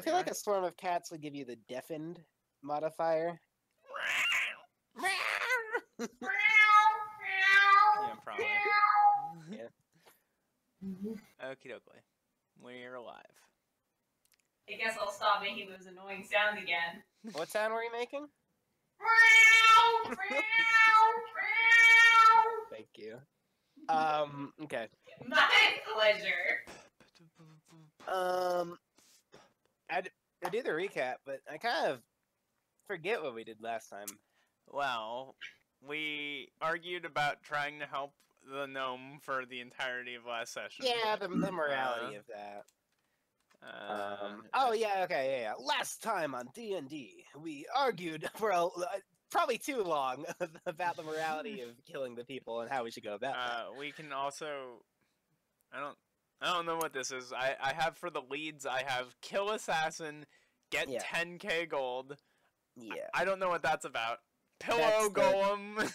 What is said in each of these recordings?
feel like a swarm of cats would give you the deafened modifier. Yeah, probably. Yeah. Okie dokie. We're alive. I guess I'll stop making those annoying sounds again. What sound were you making? Thank you. Okay. My pleasure. I do the recap, but I kind of forget what we did last time. Well, we argued about trying to help the gnome for the entirety of last session. Yeah, the morality of that. Oh yeah, okay, yeah. Last time on D&D, we argued for probably too long about the morality of killing the people and how we should go about that. We can also, I don't know what this is. I have for the leads. I have kill assassin, get 10k gold. Yeah. I don't know what that's about. Pillow golem.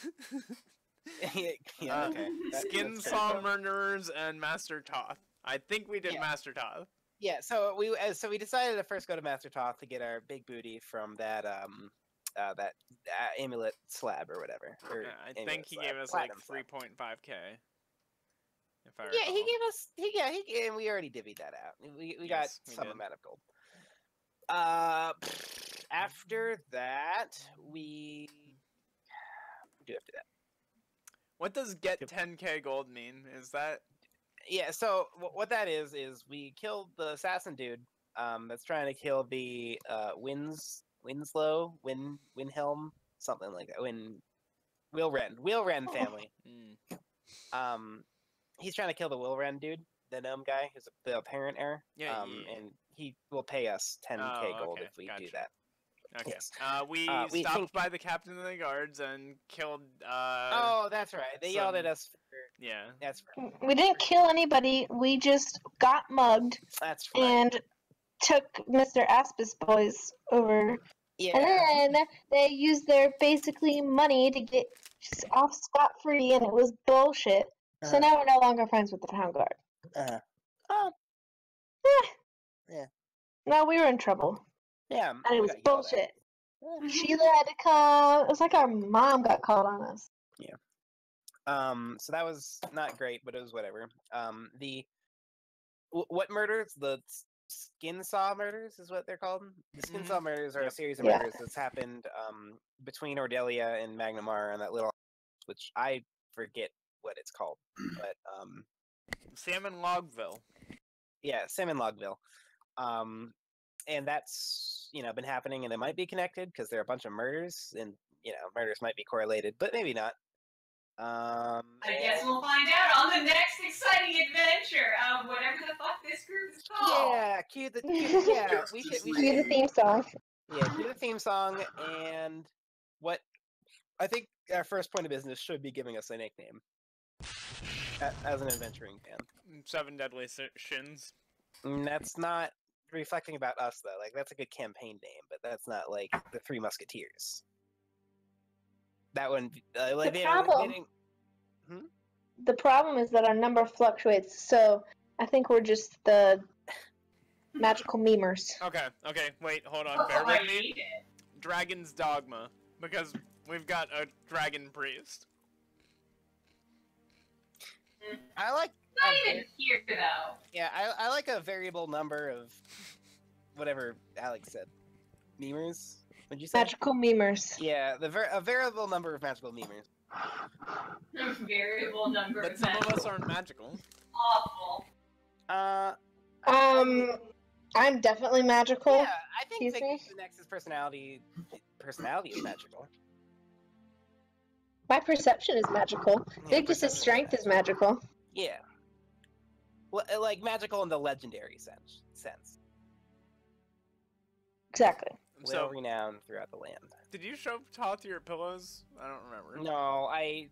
Yeah, okay. Skin saw murderers and Master Toth. I think we did Master Toth. Yeah, so we decided to first go to Master Toth to get our big booty from that amulet slab or whatever. Or I think he gave us Platinum like 3.5k. If I recall. Yeah, he gave us. And we already divvied that out. We got some amount of gold. After that, we do after that. What does get 10k gold mean? Is that? Yeah. So what that is we killed the assassin dude. That's trying to kill the Wilhelm, something like that. Wilren family. He's trying to kill the Wilren dude, the gnome guy, who's the apparent heir. And he will pay us 10k gold if we do that. Okay. Yes. We stopped by the captain of the guards and killed. Oh, that's right. They yelled at us. Yeah. That's right. We didn't kill anybody. We just got mugged. That's right. And took Mr. Aspis boys over. Yeah. And then they used their basically money to get off scot-free, and it was bullshit. So now we're no longer friends with the town guard. Yeah. No, we were in trouble. Yeah. And it was bullshit. Sheila had to come. It was like our mom got called on us. Yeah. So that was not great, but it was whatever. What murders? The skin saw murders is what they're called. The skin saw murders are a series of murders that's happened between Ordelia and Magnamar and that little, which I forget what it's called, but Salmon Logville. Yeah, Salmon Logville. And that's been happening, and it might be connected because there are a bunch of murders, and murders might be correlated, but maybe not. I guess we'll find out on the next exciting adventure of whatever the fuck this group is called. Yeah, cue the we should Cue the theme song. Yeah, cue the theme song, and what I think our first point of business should be giving us a nickname as an adventuring fan. 7 Deadly Shins. That's not reflecting about us though. Like that's a good campaign name, but that's not like the Three Musketeers. That one, like the problem is that our number fluctuates, so I think we're just the magical memers. Okay, wait, hold on, bear with me. Dragon's Dogma, because we've got a dragon priest. I like. Not even here though. Yeah, I like a variable number of whatever Alex said. Memers. What'd you say? Magical memers. Yeah, a variable number of magical memers. A variable number. But some of us aren't magical. Awful. I'm definitely magical. Yeah, I think the Nexus personality is magical. My perception is magical. Vigdis' strength is magical. Yeah. Well, like magical in the legendary sense. Exactly. Well renowned throughout the land. Did you show Toth your pillows? I don't remember. No, I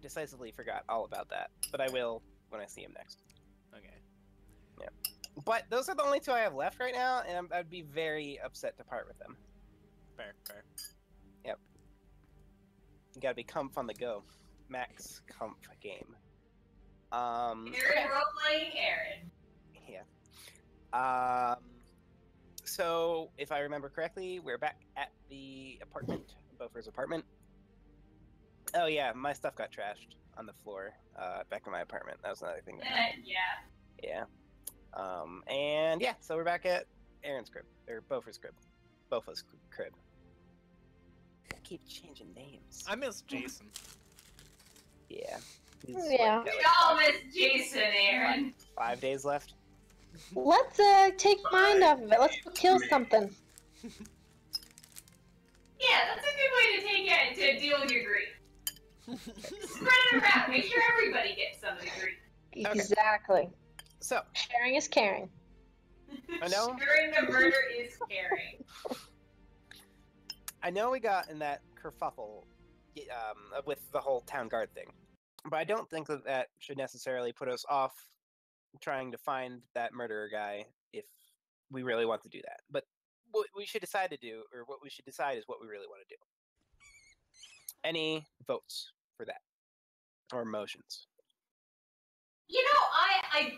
decisively forgot all about that, but I will when I see him next. Okay. Yeah. But those are the only two I have left right now, and I'd be very upset to part with them. Fair. Yep. You gotta be comf on the go. Max comf game. Aaron role-playing Aaron. Yeah. So, if I remember correctly, we're back at the apartment, Bopher's apartment. Oh yeah, my stuff got trashed on the floor back in my apartment. That was another thing that happened. Yeah. And yeah, so we're back at Aaron's crib, or Bopher's crib. Bofo's crib. I keep changing names. I miss Jason. Yeah. Yeah. We all miss Jason, Aaron. 5 days left. Let's take mind off of it. Let's go kill something. Yeah, that's a good way to take it to deal with your grief. Spread it around. Make sure everybody gets some of the grief. Okay. Exactly. So, Sharing is caring. I know. Sharing the murder is caring. I know we got in that kerfuffle with the whole town guard thing, but I don't think that should necessarily put us off trying to find that murderer guy if we really want to do that. But what we should decide to do, or what we should decide, is what we really want to do. Any votes for that, or motions? You know, I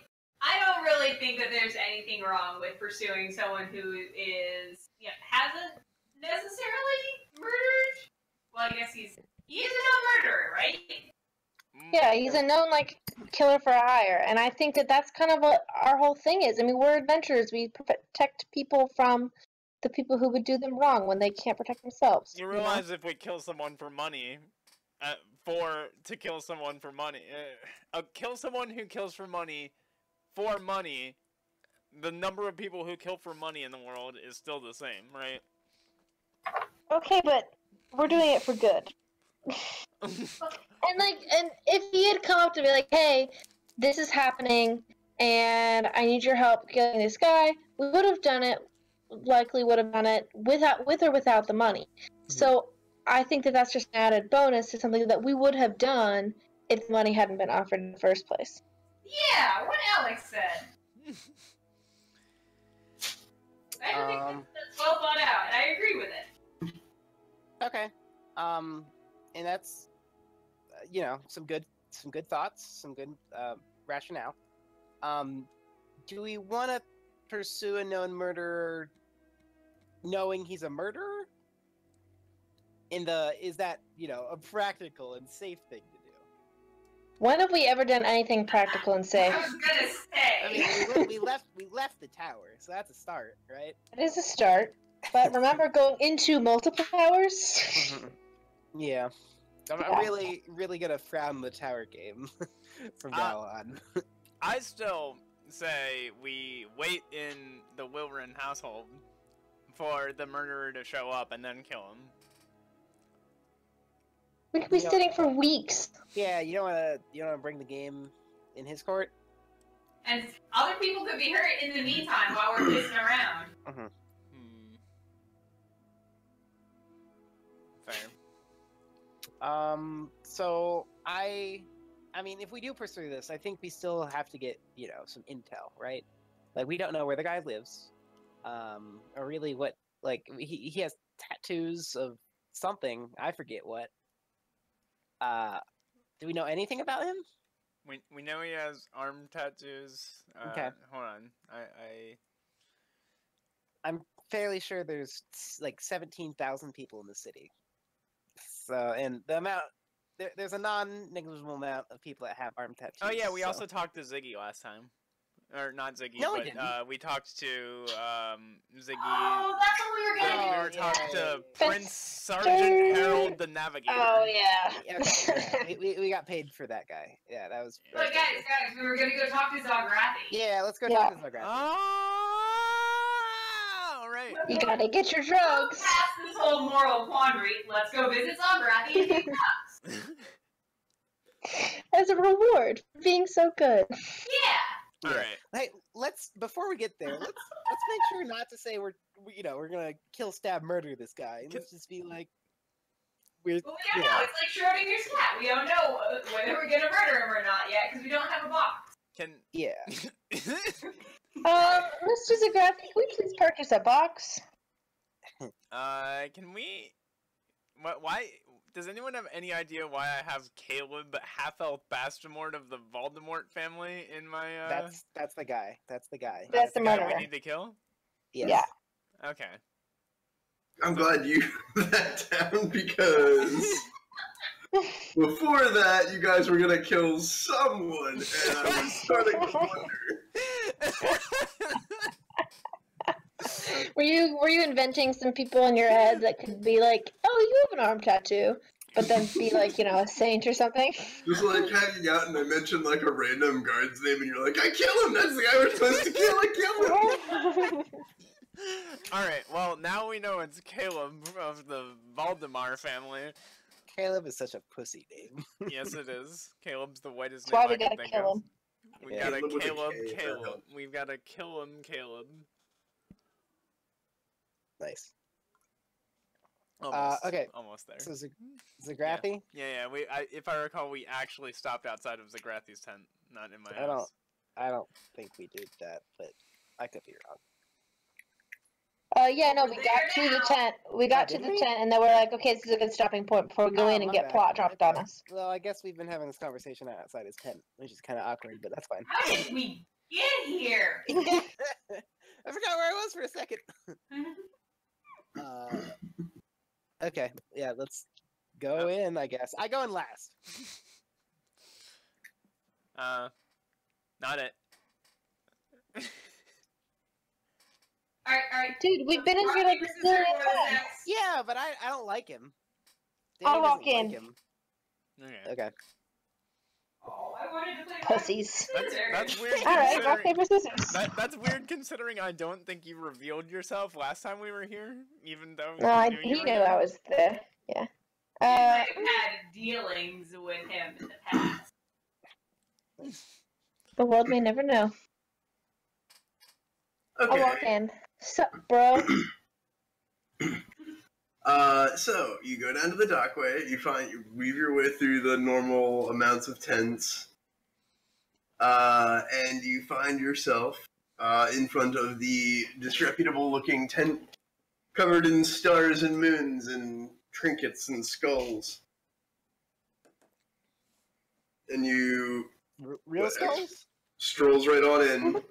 don't really think that there's anything wrong with pursuing someone who is, hasn't necessarily murdered. Well, I guess he's a known murderer, right? Yeah, he's a known, killer for hire, and I think that that's kind of what our whole thing is. I mean, we're adventurers. We protect people from the people who would do them wrong when they can't protect themselves. You realize if we kill someone for money, kill someone who kills for money, the number of people who kill for money in the world is still the same, right? Okay, but we're doing it for good. And if he had come up to me like, hey, this is happening, and I need your help killing this guy, we would have done it, likely would have done it with or without the money. Mm-hmm. So I think that that's just an added bonus to something that we would have done if the money hadn't been offered in the first place. Yeah, what Alex said. I think that's well thought out, and I agree with it. Okay. And that's, some good thoughts, some good rationale. Do we want to pursue a known murderer knowing he's a murderer? Is that, a practical and safe thing to do? When have we ever done anything practical and safe? I was gonna say. I mean, we left the tower, so that's a start, right? It is a start, but remember going into multiple towers? Yeah. I'm really, really gonna frown the tower game from now on. I still say we wait in the Wilren household for the murderer to show up and then kill him. We could be sitting for weeks. Yeah, you don't wanna bring the game in his court. And other people could be hurt in the meantime while we're pissing around. Mm-hmm. Fair. So I mean, if we do pursue this, I think we still have to get, some intel, right? Like, we don't know where the guy lives, or really what, he has tattoos of something, I forget what. Do we know anything about him? We know he has arm tattoos. Okay. Hold on. I'm fairly sure there's 17,000 people in the city. So, and the amount there's a non-negligible amount of people that have arm tattoos. Oh yeah, we also talked to Ziggy last time. Or not Ziggy, no, but we talked to Ziggy. Oh, that's what we were gonna do. We were talking to Prince Sergeant Harold the Navigator. Oh yeah. Okay. we got paid for that guy. Yeah, that was. But guys, we were gonna go talk to Zagrathi. Yeah, let's go talk to Zagrathi. Oh, right. You gotta get your drugs. Past this whole moral quandary, let's go visit Zagrathi and take drugs. As a reward for being so good. Yeah. All right. Hey, before we get there, let's make sure not to say we're gonna kill, stab, murder this guy. Let's just be like, Well, we don't know. It's like Schrodinger's cat. We don't know whether we're gonna murder him or not yet because we don't have a box. Mr. Zagrathi, can we please purchase a box? Can we? Why? Does anyone have any idea why I have Caleb, half-elf Bastamort of the Voldemort family in my? That's the guy. That's the guy. That's the guy murderer. we need to kill. Yes. Yeah. Okay. I'm glad you wrote that down because before that, you guys were gonna kill someone, and I was starting to wonder. Were you inventing some people in your head that could be like, oh, you have an arm tattoo, but then be like, a saint or something? Just like hanging out, and I mentioned like a random guard's name, and you're like, I kill him. That's the guy we're supposed to kill. I kill him. Alright, well, now we know it's Caleb of the Valdemar family. Caleb is such a pussy name. Yes, it is. Caleb's the whitest That's why name we I can gotta think kill of. him. We Yeah. gotta Caleb with a Caleb, K, that Caleb. helps. We've gotta kill him, Caleb. Nice. Almost. Okay. Almost there. So Zagrathi? Yeah. If I recall, we actually stopped outside of Zagrathi's tent, not in my I house. don't think we did that, but I could be wrong. Yeah, no, we got to the tent. We got to did the we? tent, and then we're like, okay, this is a good stopping point before we go in and my get bad. plot dropped on Okay. us. Well, I guess we've been having this conversation outside his tent, which is kind of awkward, but that's fine. How did we get here? I forgot where I was for a second. Okay, yeah, let's go in, I guess. I go in last. Not it. Alright. Dude, we've been in here like a million times. Yeah, but I don't like him. I'll Danny walk doesn't in. like him. Okay. Okay. Oh, I wanted to play Pussies. That's weird. Alright, rock, considering- paper, scissors. That's weird considering I don't think you revealed yourself last time we were here, even though No, you he were knew there. I was there. Yeah. I've had dealings with him in the past. The world may never know. I'll walk Okay. in. Sup, bro? So you go down to the dockway. You weave your way through the normal amounts of tents, and you find yourself in front of the disreputable-looking tent covered in stars and moons and trinkets and skulls. And you Real skulls? strolls right on in.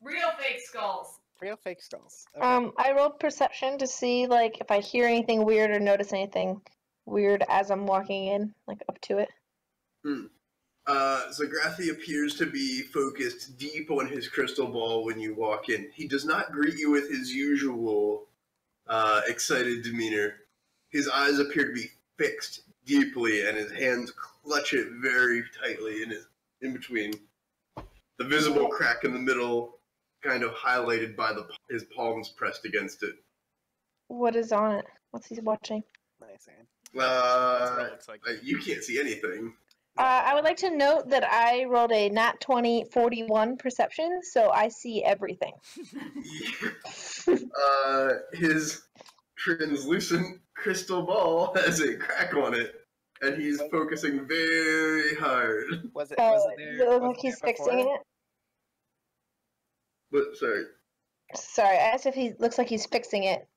Real fake skulls. Real fake skulls. Okay. I rolled perception to see like if I hear anything weird or notice anything weird as I'm walking in, like up to it. Zagrathi appears to be focused deep on his crystal ball when you walk in. He does not greet you with his usual excited demeanor. His eyes appear to be fixed deeply, and his hands clutch it very tightly in between. The visible crack in the middle, kind of highlighted by his palms pressed against it. What is on it? What's he watching? Nice, man. That's what it looks like. You can't see anything. I would like to note that I rolled a nat 20 41 perception, so I see everything. His translucent crystal ball has a crack on it, and he's focusing very hard. Was it Does there? it look was like it he's there fixing before? it? But sorry, Sorry, I asked if he looks like he's fixing it.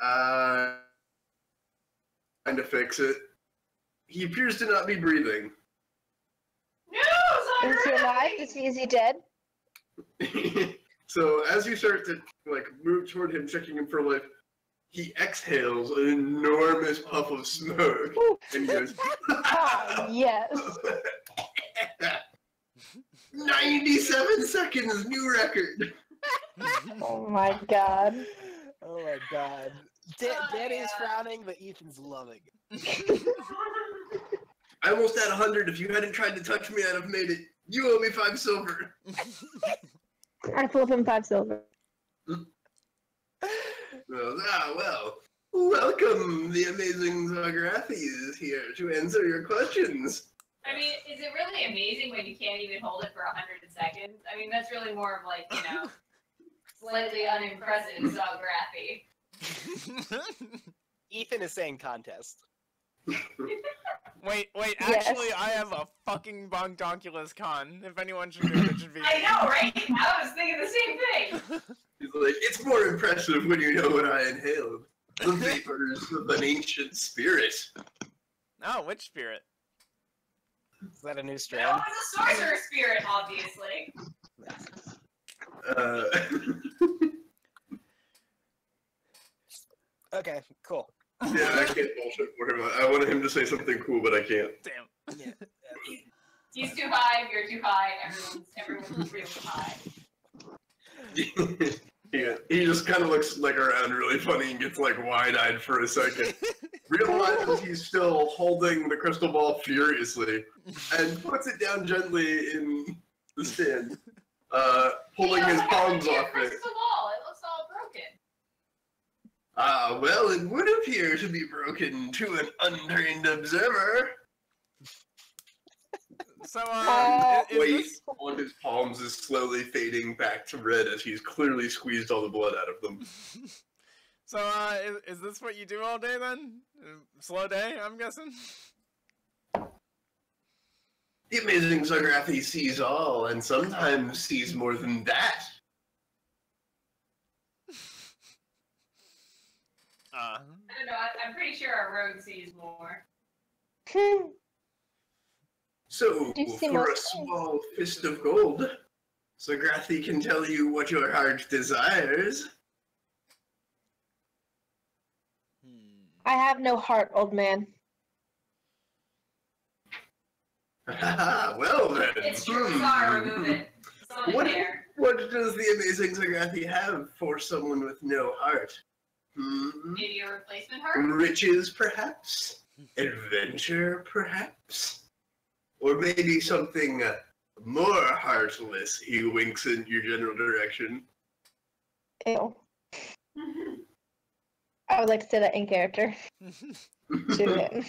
trying to fix it. He appears to not be breathing. No, Is he alive? Is he dead? So as you start to move toward him, checking him for life, he exhales an enormous puff of smoke, Whew. and he goes, Ah, yes. 97 seconds, new record. Oh my god. Oh my god. Danny's frowning, but Ethan's loving it. I almost had 100. If you hadn't tried to touch me, I'd have made it. You owe me 5 silver. I pull up him 5 silver. Well, welcome. The amazing Zagrathi is here to answer your questions. I mean, is it really amazing when you can't even hold it for 100 seconds? I mean, that's really more of like, slightly unimpressive Zagrathi. Ethan is saying contest. Wait, Yes. actually, I have a fucking Bogdonculus con. If anyone should do it, it should be I me. know, right? I was thinking the same thing. He's like, it's more impressive when you know what I inhaled. The vapors of an ancient spirit. Oh, which spirit? Is that a new No, strand? it's a sorcerer spirit, obviously. Okay, cool. Yeah, I can't bullshit for him. I wanted him to say something cool, but I can't. Damn. Yeah. He's too high, you're too high, everyone's really high. Yeah, he just kind of looks like around really funny and gets like wide-eyed for a second. Realizes he's still holding the crystal ball furiously and puts it down gently in the stand, pulling his palms off it. Crystal ball, it looks all broken. Well, it would appear to be broken to an untrained observer. So, Weight on his palms is slowly fading back to red as he's clearly squeezed all the blood out of them. So, is this what you do all day then? Slow day, I'm guessing? The amazing Zagrathi sees all, and sometimes sees more than that. I don't know, I'm pretty sure our road sees more. So, for a small fist of gold, Zagrathi can tell you what your heart desires. I have no heart, old man. Well then. It's true, sorry, remove it. It's only fair. What does the amazing Zagrathi have for someone with no heart? Maybe a replacement heart? Riches, perhaps? Adventure, perhaps? Or maybe something more heartless. He winks in your general direction. Ew. I would like to say that in character. To him.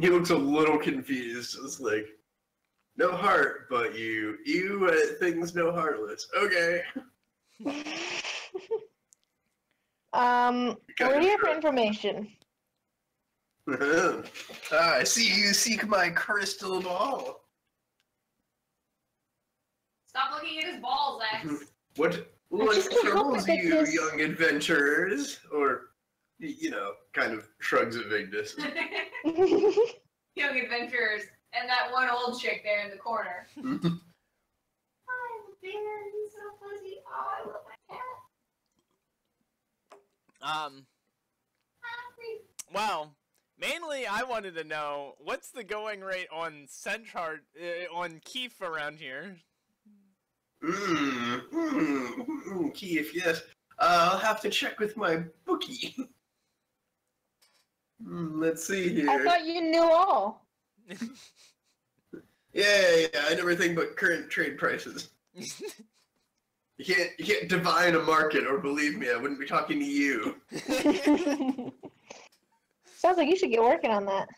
He looks a little confused. It's like, no heart, but you things no heartless. Okay. What do you have for information? I see you seek my crystal ball. Stop looking at his balls, X. What just can't help troubles it, you, this- young adventurers? Or, kind of shrugs at Vigdis. Young adventurers, and that one old chick there in the corner. Hi, the bear, he's so fuzzy. Oh, I love my cat. Well, mainly I wanted to know, what's the going rate on on Keef around here? Keith, yes. I'll have to check with my bookie. Let's see here. I thought you knew all. Yeah, I know everything but current trade prices. You can't divine a market, or believe me, I wouldn't be talking to you. Sounds like you should get working on that.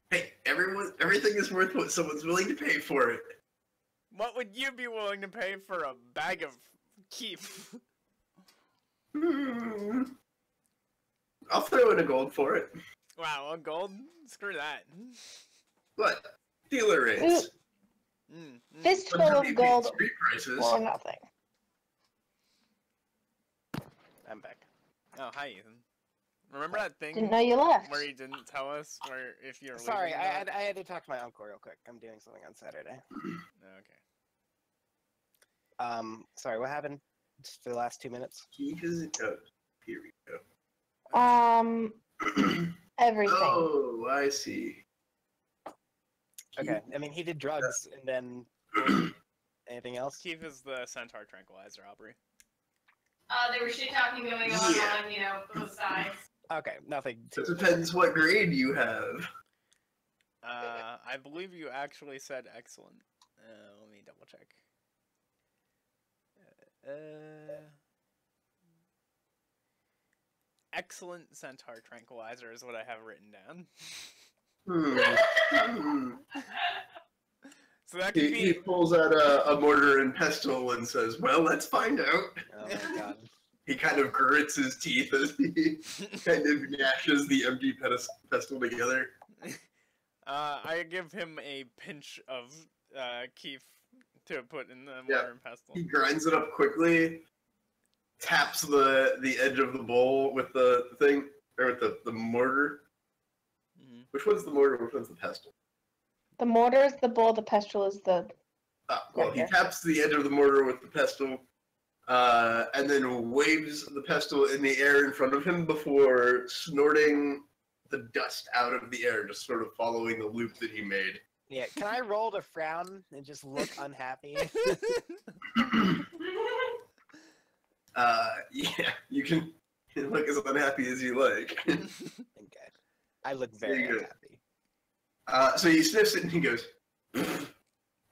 Hey, everything is worth what someone's willing to pay for it. What would you be willing to pay for a bag of Keef? I'll throw in a gold for it. Wow, a gold? Screw that. What? Dealer rates. Fistful of gold Street prices. or nothing. I'm back. Oh, hi, Ethan. Remember that thing Didn't know you left. where you didn't tell us where if you're Sorry, leaving? I had to talk to my uncle real quick. I'm doing something on Saturday. Okay. Sorry, what happened just for the last 2 minutes? Here we go. Everything. Oh, I see. Okay, I mean, he did drugs, and then anything else? Keef is the centaur tranquilizer, Aubrey. There was shit talking going on, Yeah. both sides. Okay, nothing. It depends what grade you have. I believe you actually said excellent. Let me double check. Excellent centaur tranquilizer is what I have written down. So that could He be. pulls out a mortar and pestle and says, "Well, let's find out." Oh my god. He kind of grits his teeth as he kind of gnashes the empty pestle together. I give him a pinch of Keef to put in the mortar and pestle. He grinds it up quickly, taps the edge of the bowl with the thing, or with the mortar. Which one's the mortar? Which one's the pestle? The mortar is the bowl, the pestle is the Well, he taps the edge of the mortar with the pestle, and then waves the pestle in the air in front of him before snorting the dust out of the air, just sort of following the loop that he made. Yeah, can I roll to frown and just look unhappy? Yeah, you can look as unhappy as you like. Okay. I look very There you go. unhappy. So he sniffs it and he goes,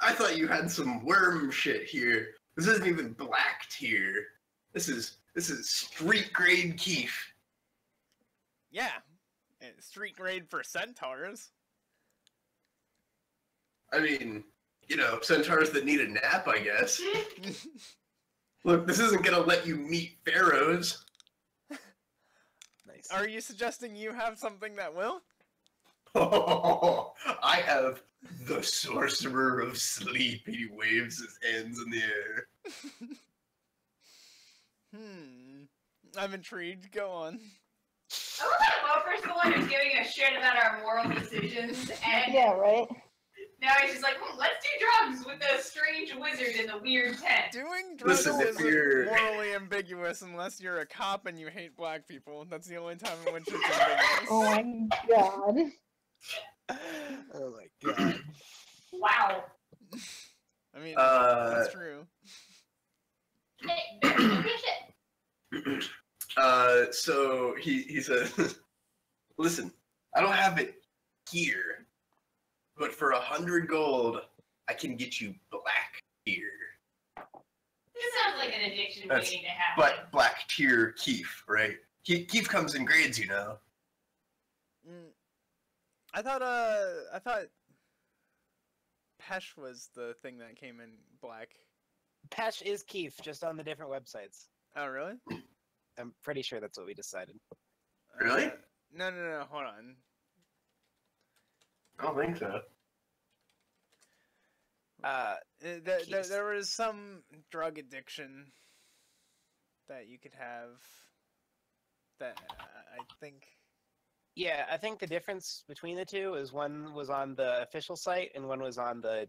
I thought you had some worm shit here. This isn't even black tier. This is street grade Keef. Yeah. And street grade for centaurs. I mean, centaurs that need a nap, I guess. Look, this isn't gonna let you meet pharaohs. Nice. Are you suggesting you have something that will? Oh, I have the sorcerer of sleep. He waves his hands in the air. I'm intrigued. Go on. I love that Wofer's the one who's giving a shit about our moral decisions, and Yeah, right? now he's just like, let's do drugs with the strange wizard in the weird tent. Doing drugs Listen, if isn't you're- morally ambiguous unless you're a cop and you hate black people. That's the only time in which it's ambiguous. Oh my god. Oh my god. Wow. I mean, Uh, that's true. Hey, good shit. So he says, listen, I don't have it here, but for 100 gold, I can get you black tier. This sounds like an addiction That's- waiting to happen. But black tier Keef, right? Keef comes in grades, Mm. I thought Pesh was the thing that came in black. Pesh is Keef, just on the different websites. Oh, really? I'm pretty sure that's what we decided. Really? No, hold on. I don't think so. There was some drug addiction that you could have that I think... Yeah, I think the difference between the two is one was on the official site and one was on the,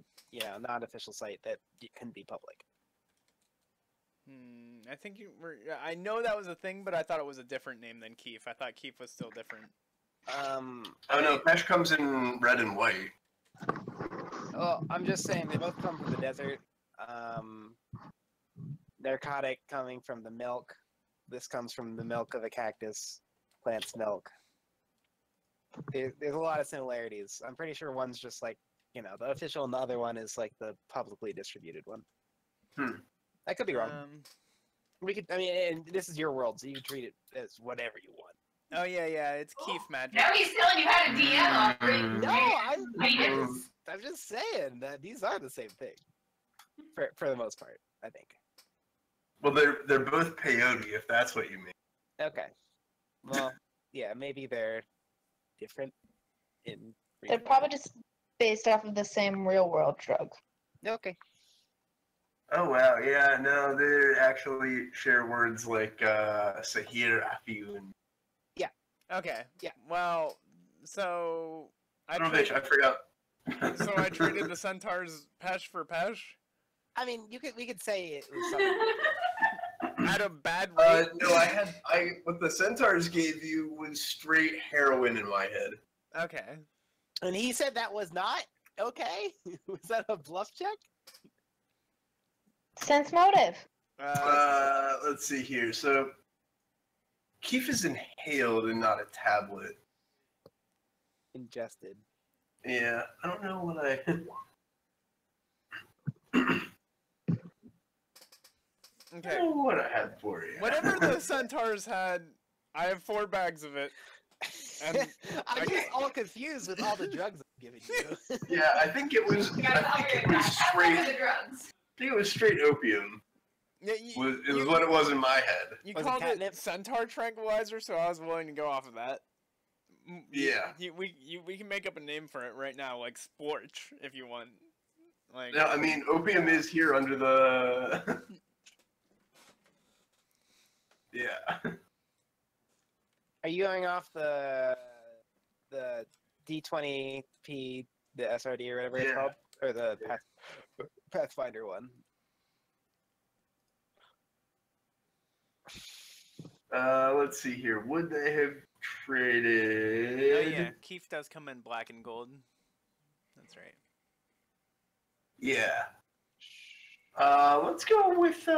non-official site that couldn't be public. I think you were... I know that was a thing, but I thought it was a different name than Keef. I thought Keef was still different. Oh no, Pesh comes in red and white. Well, I'm just saying they both come from the desert. Narcotic coming from the milk. This comes from the milk of a cactus. Plant's milk. There's a lot of similarities. I'm pretty sure one's just like, the official, and the other one is like the publicly distributed one. I could be wrong. And this is your world, so you can treat it as whatever you want. Oh yeah, it's Keef magic. Now he's telling you how to DM operate. No, I'm just saying that these are the same thing. For the most part, I think. Well, they're both peyote, if that's what you mean. Okay. Well, yeah, maybe they're different in. They're probably just based off of the same real world drug. Okay. Oh wow, yeah, no, they actually share words like Sahir, Afiu, and Okay. Yeah. Well, so I forgot. So I traded the centaurs Pesh for Pesh I mean, we could say it was something. at a bad rate. No, what the centaurs gave you was straight heroin in my head. Okay. And he said that was not okay. Was that a bluff check? Sense motive. Let's see here. So, Keef is inhaled and not a tablet. Ingested. Yeah, I don't know what I. I Okay. don't know what I had for you. Whatever the centaurs had, I have 4 bags of it. And I'm just all confused with all the drugs I'm giving you. Yeah, I think it was. You gotta I think upgrade it was that. straight. Upgrade the drugs. I think it was straight opium. yeah, It was what it was in my head. You Was it called it catnip? centaur tranquilizer, so I was willing to go off of that. Yeah. We can make up a name for it right now, like Splorch, if you want. Like. No, I mean opium is here under the. Yeah. Are you going off the D20P the SRD or whatever it's called, or the Pathfinder one. Let's see here. Would they have traded? Oh yeah, Keith does come in black and gold. That's right. Yeah. Let's go with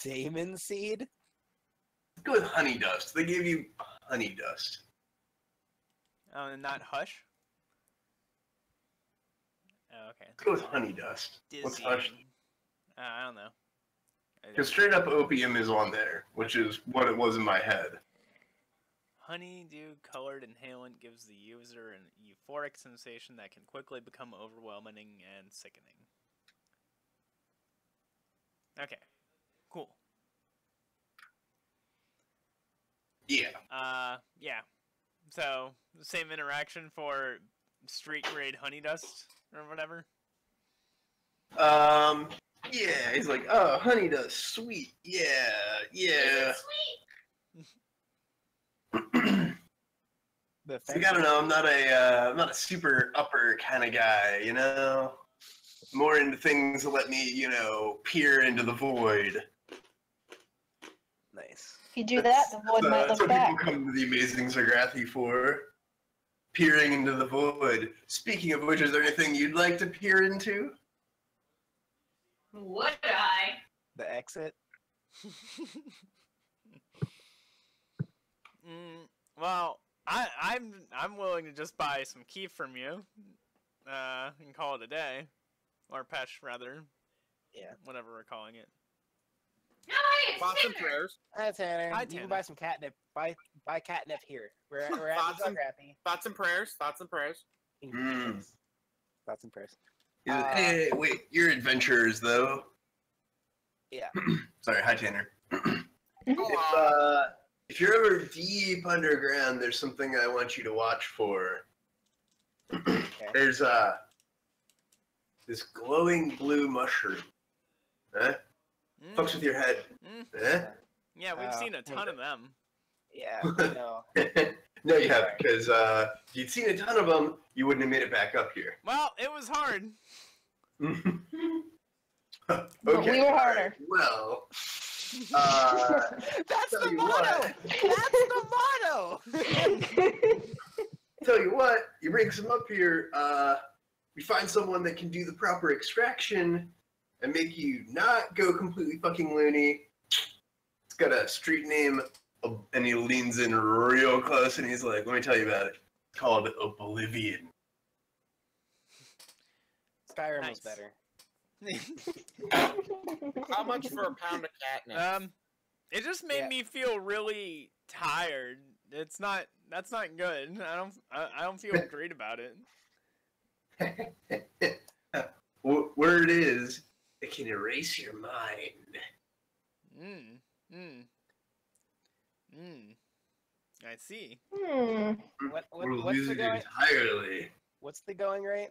Damon Seed? let's go with Honey Dust. They gave you Honey Dust. Oh, and not Hush? Oh, okay. Let's go with Honey Dust. What's Dizzy. Hush? I don't know. Because straight up opium is on there, which is what it was in my head. Honeydew colored inhalant gives the user an euphoric sensation that can quickly become overwhelming and sickening. Okay. Cool. Yeah. Yeah. So, same interaction for street grade honey dust or whatever. Yeah, he's like, oh, Honey Dust, sweet. Yeah, yeah. Sweet. Like, I don't know, I'm not a super upper kind of guy, you know? More into things that let me, peer into the void. Nice. If you do that, the void might That's look what back. people come to the Amazing Zargathi for. Peering into the void. Speaking of which, is there anything you'd like to peer into? Would I? The exit? Well, I'm willing to just buy some Keef from you, and call it a day, or Pesh rather. Yeah. Whatever we're calling it. No, it's Thoughts and Tanner. prayers. Hi, Tanner. Hi, You Tanner. can buy some catnip. Buy catnip here. We're at Thoughts the and- Zargathi. Thoughts and prayers. Thoughts and prayers. Thoughts and prayers. He's like, hey, wait, you're adventurers, though. Yeah. Sorry, hi, Tanner. Hello. If you're ever deep underground, there's something I want you to watch for. Okay. There's this glowing blue mushroom. Eh? Fucks with your head. Eh? Yeah, we've seen a ton of them. Yeah. No. No, you haven't, because if you'd seen a ton of them, you wouldn't have made it back up here. Well, it was hard. Okay, But we were harder. Well, That's Tell the you motto. what. That's the motto. tell you what, you bring some up here, we find someone that can do the proper extraction and make you not go completely fucking loony. It's got a street name, and he leans in real close and he's like, let me tell you about it. It's called Oblivion. Skyrim Nice. was better. How much for a pound of catnip? It just made Yeah. me feel really tired. That's not good. I don't feel great about it. Word is, it can erase your mind. I see. Or What's lose the it going? entirely. What's the going rate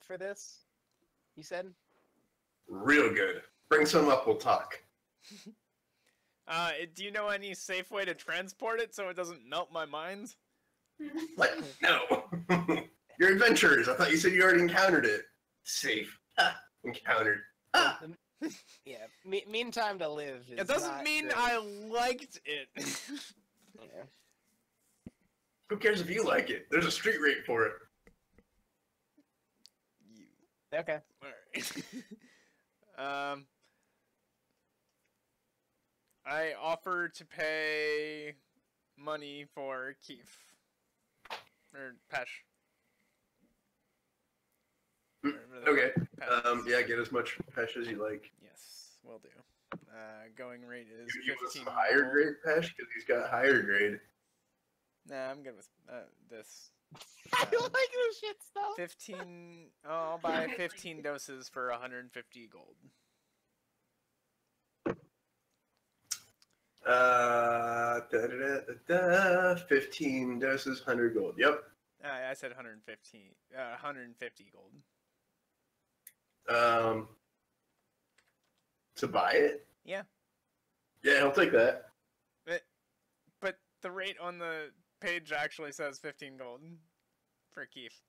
for this? You said. Real good. Bring some up, we'll talk. Do you know any safe way to transport it so it doesn't melt my mind? What? No. You're adventurers. I thought you said you already encountered it. Safe. Ha. Encountered. Ah. Yeah. Meantime to live. Is It doesn't not mean good. I liked it. Yeah. Who cares if you like it? There's a street rate for it. You. Okay. Alright. I offer to pay money for Keef. Or Pesh. Okay. Pesh. Yeah, get as much pesh as you like. Yes, will do. Going rate is You give us 15. some higher gold. grade pesh because he's got higher grade. Nah, I'm good with this. I don't like this shit stuff. 15. Oh, I'll buy 15 doses for 150 gold. Da, da, da, da, 15 doses, 100 gold. Yep. I said 150. 150 gold. To buy it? Yeah. Yeah, I'll take that. But the rate on the page actually says 15 gold for Keith.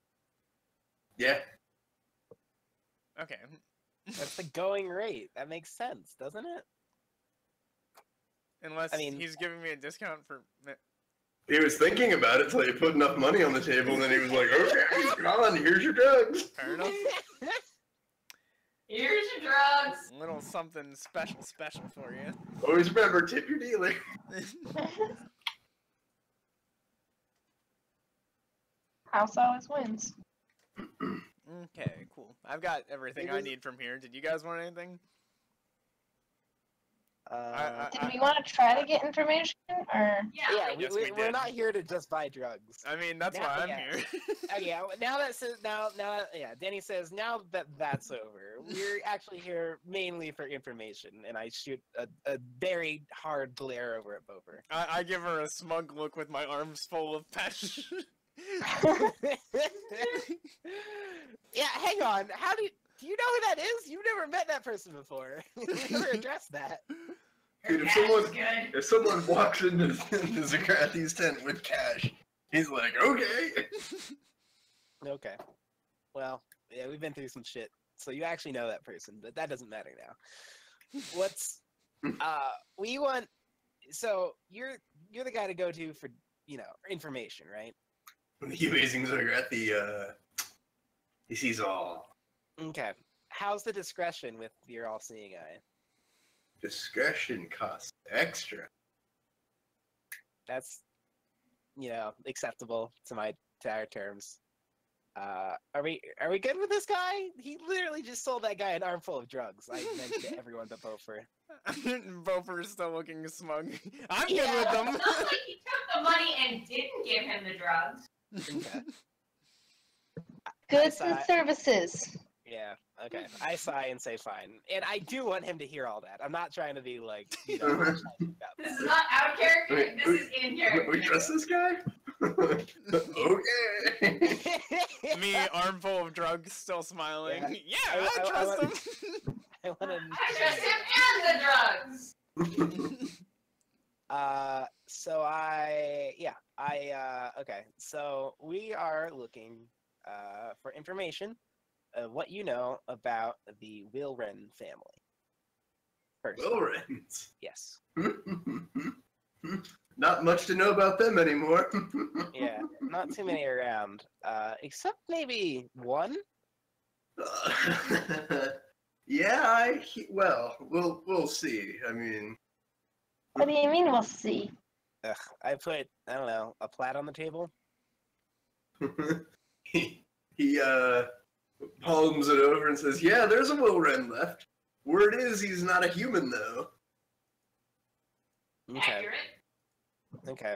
Yeah. Okay. That's the going rate. That makes sense, doesn't it? Unless I mean, he's giving me a discount for... He was thinking about it till he put enough money on the table, and then he was like, okay, come on, here's your drugs. Fair enough. Here's your drugs. A little something special for you. Always remember, tip your dealer. House always wins. Okay, cool. I've got everything I need from here. Did you guys want anything? Did we want to try to get information, or? Yeah, Yes, we're not here to just buy drugs. I mean, that's why I'm here. Yeah, now Danny says now that that's over, we're actually here mainly for information, and I shoot a very hard glare over at Boper. I give her a smug look with my arms full of pesh. Yeah, hang on. Do you know who that is? You've never met that person before. We never addressed that. Dude, if someone walks into Zakrathi's tent with cash, he's like, okay. Okay. Well, yeah, we've been through some shit, so you actually know that person, but that doesn't matter now. We want. So you're the guy to go to for information, right? The amazing Zakrathi, he sees all. Okay. How's the discretion with your all-seeing eye? Discretion costs extra. That's, acceptable to our terms. Are we good with this guy? He literally just sold that guy an armful of drugs. I mentioned to everyone but Bofer. Bofer's still looking smug. I'm good Yeah, with them. it sounds like he took the money and didn't give him the drugs. Okay. Goods and services. Yeah, okay. I sigh and say fine. And I do want him to hear all that. I'm not trying to be like, This is not out of character, this is in character. We trust this guy? Okay. Me, armful of drugs, still smiling. Yeah, I trust him. I trust him and the drugs! Okay. So we are looking for information of what you know about the Wilren family. First. Wilrens? Yes. Not much to know about them anymore. Yeah, not too many around. Except maybe one? Yeah, we'll see. I mean... What do you mean we'll see? Ugh, I put, I don't know, a plat on the table? he palms it over and says, yeah, there's a Wilren left. Word is he's not a human, though. Okay. Accurate. Okay.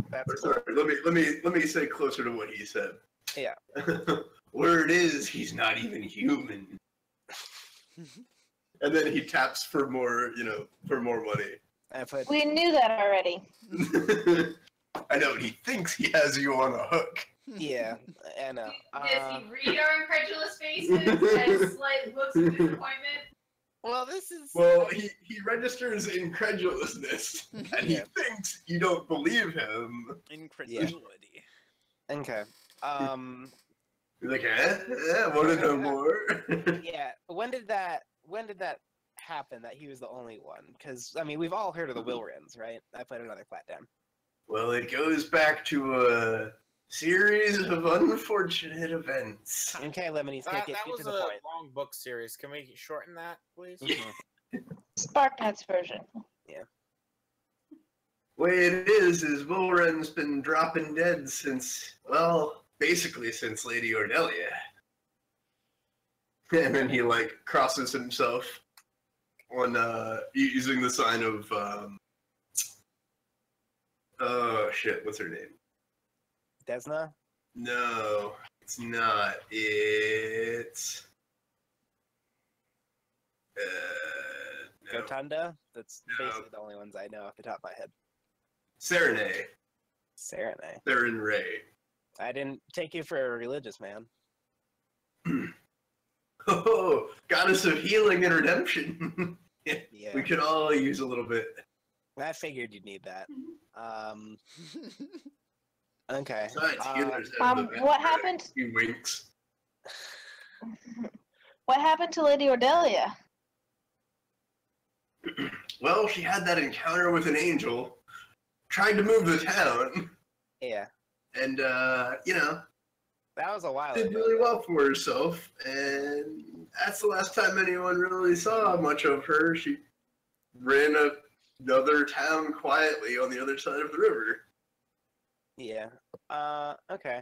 That's Sorry, let me say closer to what he said. Yeah. Word is he's not even human. And then he taps for more, for more money. We knew that already. I know, he thinks he has you on a hook. Yeah, I know. Does he read our incredulous faces and slight looks of disappointment? Well, this is... Well, he registers incredulousness, and he thinks you don't believe him. Incredulity. Yeah. Okay. He's like, want to know more? Yeah. When did that happen? That he was the only one? Because I mean, we've all heard of the Wilrens, right? I put another plat down. Well, it goes back to a series of unfortunate events. Okay, Lemony, get to the point. That was a long book series. Can we shorten that, please? Sparknet's version. Yeah. Way it is Wilren's been dropping dead since, well, basically since Lady Ordelia. And then he, crosses himself on, using the sign of, oh, shit, what's her name? Desna? No, it's not. It's... no. Rotunda? That's No. basically the only ones I know off the top of my head. Serenay. Serenay. Seren Ray. I didn't take you for a religious man. Oh, goddess of healing and redemption. Yeah. We could all use a little bit. I figured you'd need that. Okay. Besides, healers have the best what breath. happened? He winks. What happened to Lady Ordelia? Well, she had that encounter with an angel, tried to move the town, Yeah, and, that was a while did ago. really well for herself, and that's the last time anyone really saw much of her. She ran another town quietly on the other side of the river. Yeah. Okay.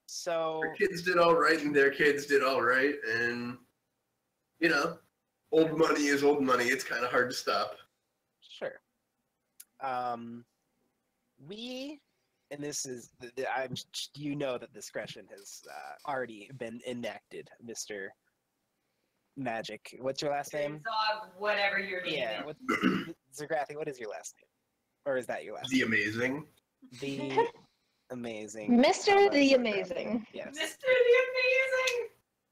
So Her kids did all right, and their kids did all right, and, old money is old money. It's kind of hard to stop. sure. And this is you know that discretion has already been enacted, Mr. Magic. What's your last name? Zog, whatever your name Yeah. is. Zagrathi, what is your last name? Or is that your last The name? amazing. The amazing. Mr. Thomas the Zagrathi. Amazing. Yes. Mr.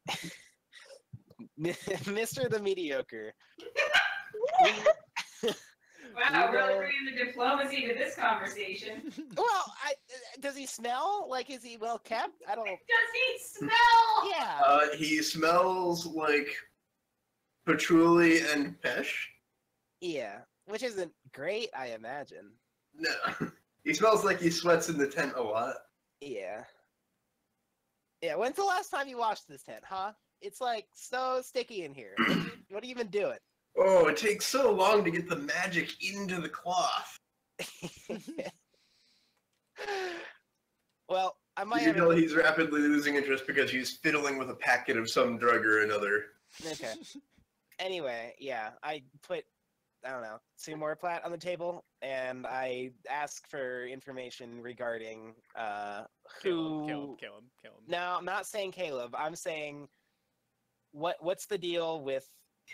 the Amazing! Mr. the Mediocre. Wow, We really know- bringing the diplomacy to this conversation. Well, does he smell? Like, is he well kept? I don't. Does he smell? Yeah. He smells like patchouli and pesh. Yeah. Which isn't great, I imagine. No. He smells like he sweats in the tent a lot. Yeah. Yeah. When's the last time you washed this tent, huh? It's like so sticky in here. What are you even doing? Oh, it takes so long to get the magic into the cloth. Well, I might You have. can tell he's rapidly losing interest because he's fiddling with a packet of some drug or another. Okay. Anyway, yeah, I put, I don't know, 2 more plat on the table, and I ask for information regarding who. Kill him. No, I'm not saying Caleb. I'm saying what's the deal with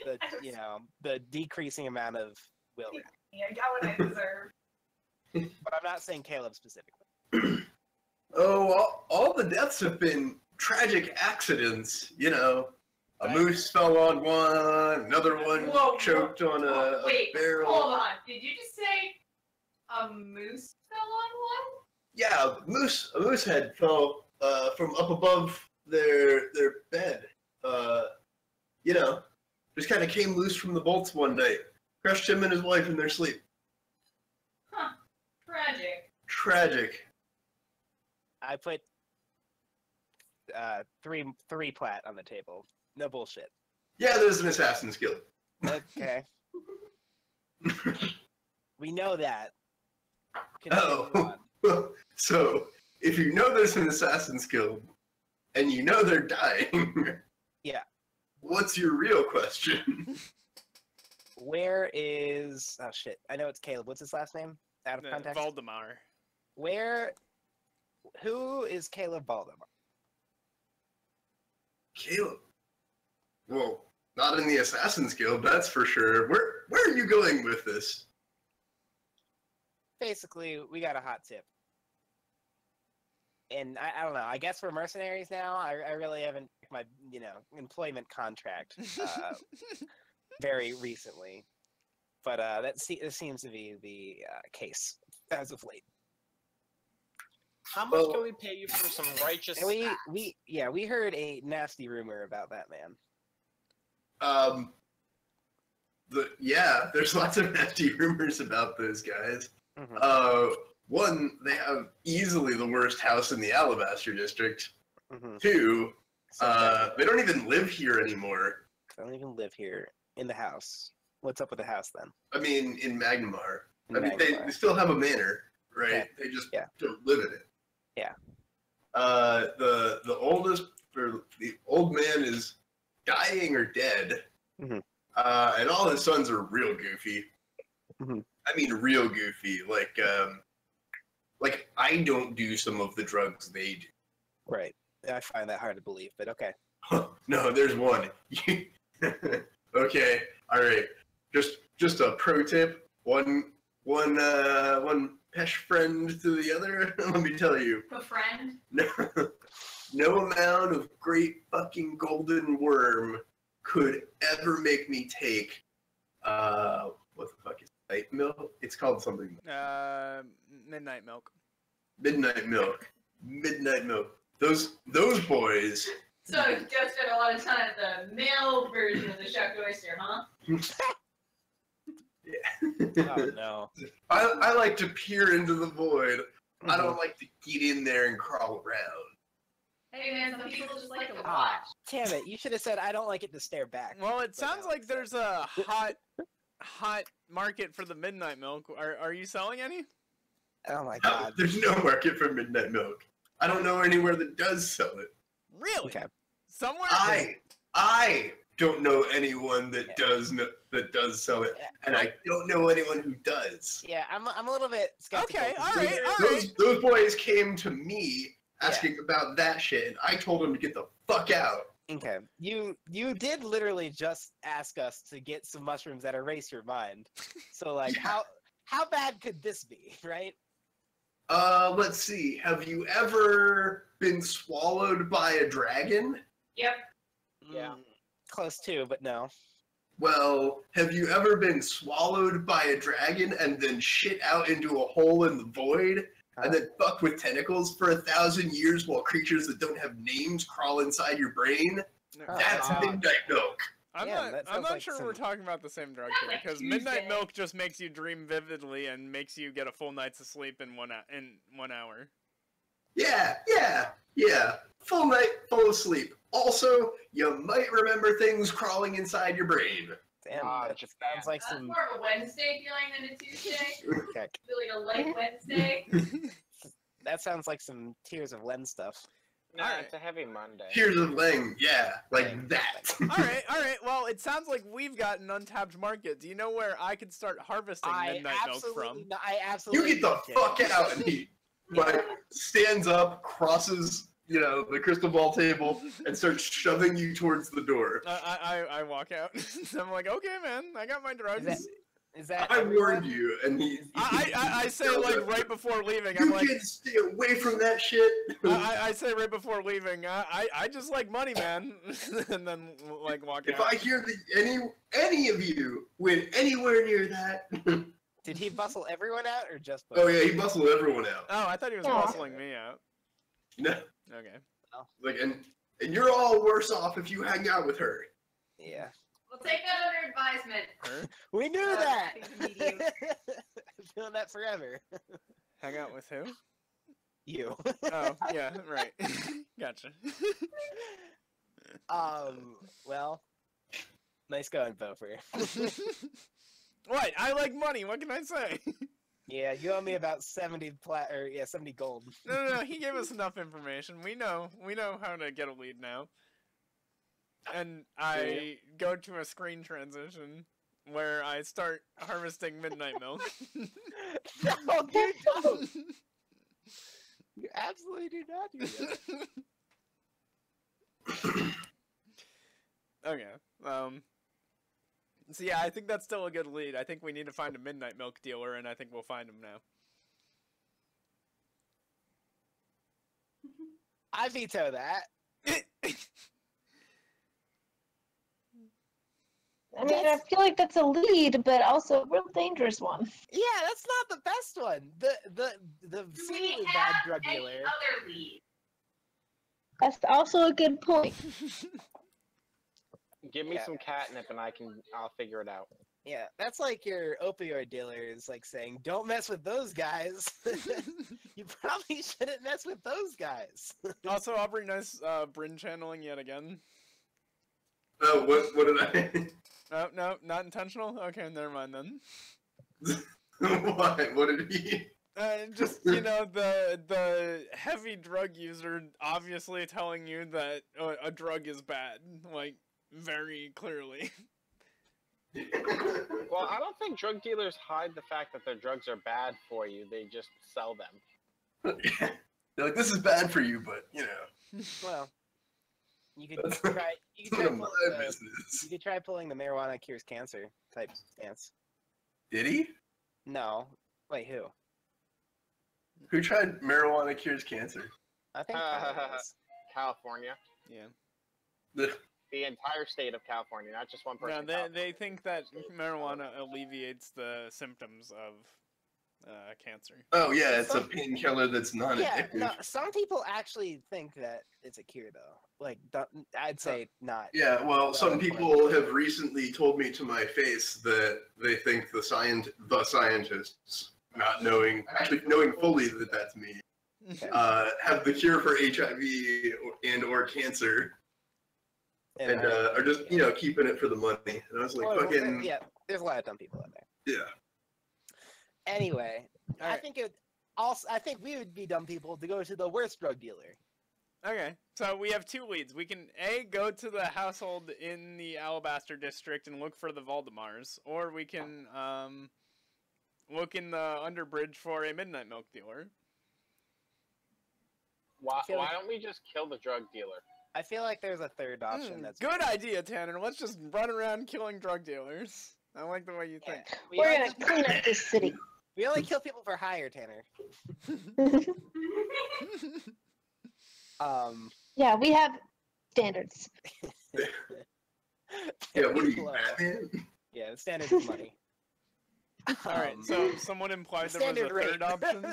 the the decreasing amount of will, I got what I deserve. but I'm not saying Caleb specifically. Oh, all the deaths have been tragic accidents. A Right. moose fell on one, another one Whoa, choked on a Wait, barrel. hold on. Did you just say a moose fell on one? Yeah, a moose head fell from up above their bed. Just kind of came loose from the bolts one night, crushed him and his wife in their sleep. Huh. Tragic. Tragic. I put 3 plat on the table. No bullshit. Yeah, there's an assassin's guild. Okay. We know that. Continue Oh. on. So, if you know there's an assassin's guild, and you know they're dying, Yeah. what's your real question? Where is? Oh shit! I know it's Caleb. What's his last name? Out of context. Valdemar. Who is Caleb Valdemar? Caleb. Well, not in the assassin's guild, that's for sure. Where are you going with this? Basically, we got a hot tip. And I don't know. I guess we're mercenaries now. I really haven't my employment contract very recently, but this seems to be the case as of late. How much can we pay you for some righteous? And we heard a nasty rumor about that man. There's lots of nasty rumors about those guys. Mm-hmm. One, they have easily the worst house in the Alabaster district. Mm-hmm. 2, So they don't even live here anymore. I don't even live here in the house. What's up with the house then? I mean, in Magnamar. In I mean, they Magnamar. still have a manor, right? Okay. They just Yeah. don't live in it. Yeah. The old man is dying or dead. Mhm. And all his sons are real goofy. Mhm. I mean, real goofy. Like I don't do some of the drugs they do. Right. I find that hard to believe, but okay. No, there's one. Okay, all right. Just a pro tip. One pesh friend to the other. Let me tell you. A friend? No amount of great fucking golden worm could ever make me take what the fuck is Midnight Milk? It's called something. Midnight Milk. Midnight Milk. Midnight Milk. Those boys. So you just spent a lot of time at the male version of the Shucked Oyster, huh? Oh no. I like to peer into the void. I don't like to get in there and crawl around. Hey man, some people just like to Ah, watch. damn it! You should have said I don't like it to stare back. Well, it sounds like there's a hot market for the Midnight Milk. Are you selling any? Oh my No, god. there's no market for Midnight Milk. I don't know anywhere that does sell it. Really? Okay. Somewhere? I don't know anyone that does sell it, and I don't know anyone who does. Yeah, I'm a little bit skeptical. Okay, 'cause alright. Those boys came to me asking about that shit, and I told them to get the fuck out. Okay, you did literally just ask us to get some mushrooms that erase your mind. So like, how bad could this be, right? Let's see. Have you ever been swallowed by a dragon? Yep. Yeah. Close to, but no. Well, have you ever been swallowed by a dragon and then shit out into a hole in the void? And then fucked with tentacles for 1,000 years while creatures that don't have names crawl inside your brain? That's Midnight Milk. I'm not sure we're talking about the same drug here, because Midnight Milk just makes you dream vividly and makes you get a full night's of sleep in 1 hour. Yeah. Full night, full of sleep. Also, you might remember things crawling inside your brain. Damn, that just sounds like That's some. more of a Wednesday feeling than a Tuesday. Okay. Feeling a light Wednesday. That sounds like some Tears of Len stuff. Nah, Alright. it's a heavy Monday. Tears of Lang, yeah, like that. Alright, well, it sounds like we've got an untapped market. Do you know where I could start harvesting Midnight Milk from? I absolutely. You get the fuck out, and he like stands up, crosses, the crystal ball table, and starts shoving you towards the door. I walk out. I'm like, okay, man, I got my drugs. Is that I everyone? warned you, and he. I say like right before leaving. I'm You like, kids stay away from that shit. I say right before leaving. I just like money, man, and then like walk If out. I hear that any of you went anywhere near that. Did he bustle everyone out or just? Oh yeah, he bustled everyone out. Oh, I thought he was Aw. bustling me out. No, Okay. like and you're all worse off if you hang out with her. Yeah. We'll take that under advisement. Her? We knew Uh, that. I think we need I've known that forever. Hang out with who? You. Oh, yeah, right. Gotcha. Well, nice going, Bofer. What? I like money. What can I say? Yeah, you owe me about 70 gold. No. He gave us enough information. We know how to get a lead now. And I go to a screen transition where I start harvesting Midnight Milk. No, you don't. You absolutely do not do that. Okay. So yeah, I think that's still a good lead. I think we need to find a Midnight Milk dealer, and I think we'll find him now. I veto that. I mean, I feel like that's a lead, but also a real dangerous one. Yeah, that's not the best one. The Do seemingly we bad have drug any dealer. other lead? That's also a good point. Give me Yeah. some catnip and I'll figure it out. Yeah, that's like your opioid dealer is like saying, "Don't mess with those guys." You probably shouldn't mess with those guys. Also, Aubrey, nice Bryn channeling yet again. Oh, what did I? Oh, no, not intentional? Okay, never mind then. Why? What did he? Just, the heavy drug user obviously telling you that a drug is bad, like, very clearly. Well, I don't think drug dealers hide the fact that their drugs are bad for you. They just sell them. They're like, this is bad for you, but Well, you could That's try. You could none try, of my pulling the, business. you could try pulling the marijuana cures cancer type stance. Did he? No, wait, who? Who tried marijuana cures cancer? I think Tyler was. California. Yeah. the entire state of California, not just one person. No, they think that marijuana alleviates the symptoms of cancer. Oh yeah, it's a painkiller that's not Yeah, addictive. no, some people actually think that it's a cure, though. Like, I'd say not. Yeah, well, some people have recently told me to my face that they think the scientists, not knowing, actually knowing fully that that's me, Okay. have the cure for HIV and/or cancer, and are just keeping it for the money. And I was like, fucking yeah, there's a lot of dumb people out there. yeah. Anyway, I Alright. think I think we would be dumb people to go to the worst drug dealer. Okay, so we have two leads. We can go to the household in the Alabaster district and look for the Valdemars, or we can look in the Underbridge for a Midnight Milk dealer. Why feel like- don't we just kill the drug dealer? I feel like there's a third option. That's Good idea, Tanner. Let's just run around killing drug dealers. I like the way you Yeah, think. we We're only- gonna clean up this city. We only kill people for hire, Tanner. Yeah, we have standards. Yeah, what are you, Low. Batman? Yeah, the standard is money. Alright, so someone implied there was a standard rate. third option.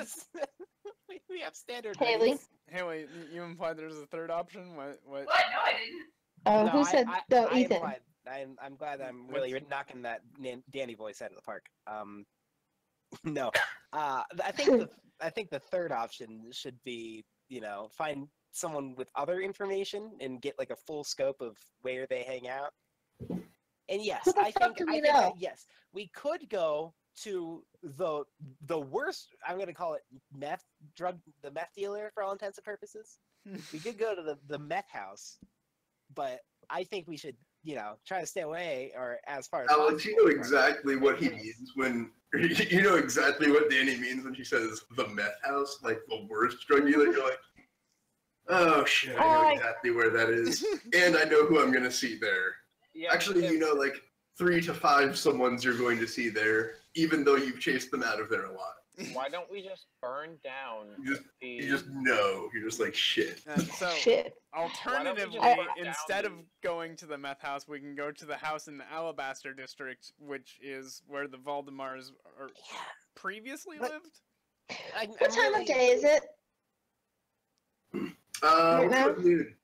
we have standard Haley? rates. Haley, you implied there's a third option? What? What? No, I didn't. Oh, No, who said no? I Ethan. implied- I'm glad that I'm really knocking that Danny voice out of the park. No, I think the third option should be, find someone with other information and get like a full scope of where they hang out. And yes, Who the I fuck think do we that, know? yes, we could go to the worst. I'm gonna call it the meth dealer for all intents and purposes. We could go to the meth house, but I think we should, try to stay away or as far as Alex, you possible know from exactly what he meth house. means when you know exactly what Danny means when she says the meth house, like the worst drug dealer. You're like, oh shit, I know exactly where that is, and I know who I'm gonna see there. Yeah, Actually, if- like 3 to 5 someone's you're going to see there, even though you've chased them out of there a lot. why don't we just burn down the? You just know. You're just like shit. So, Shit. alternatively, Why don't we just burn instead down of going to the meth house, we can go to the house in the Alabaster district, which is where the Valdemars previously But- lived. What time of day is it? Right now? Dude,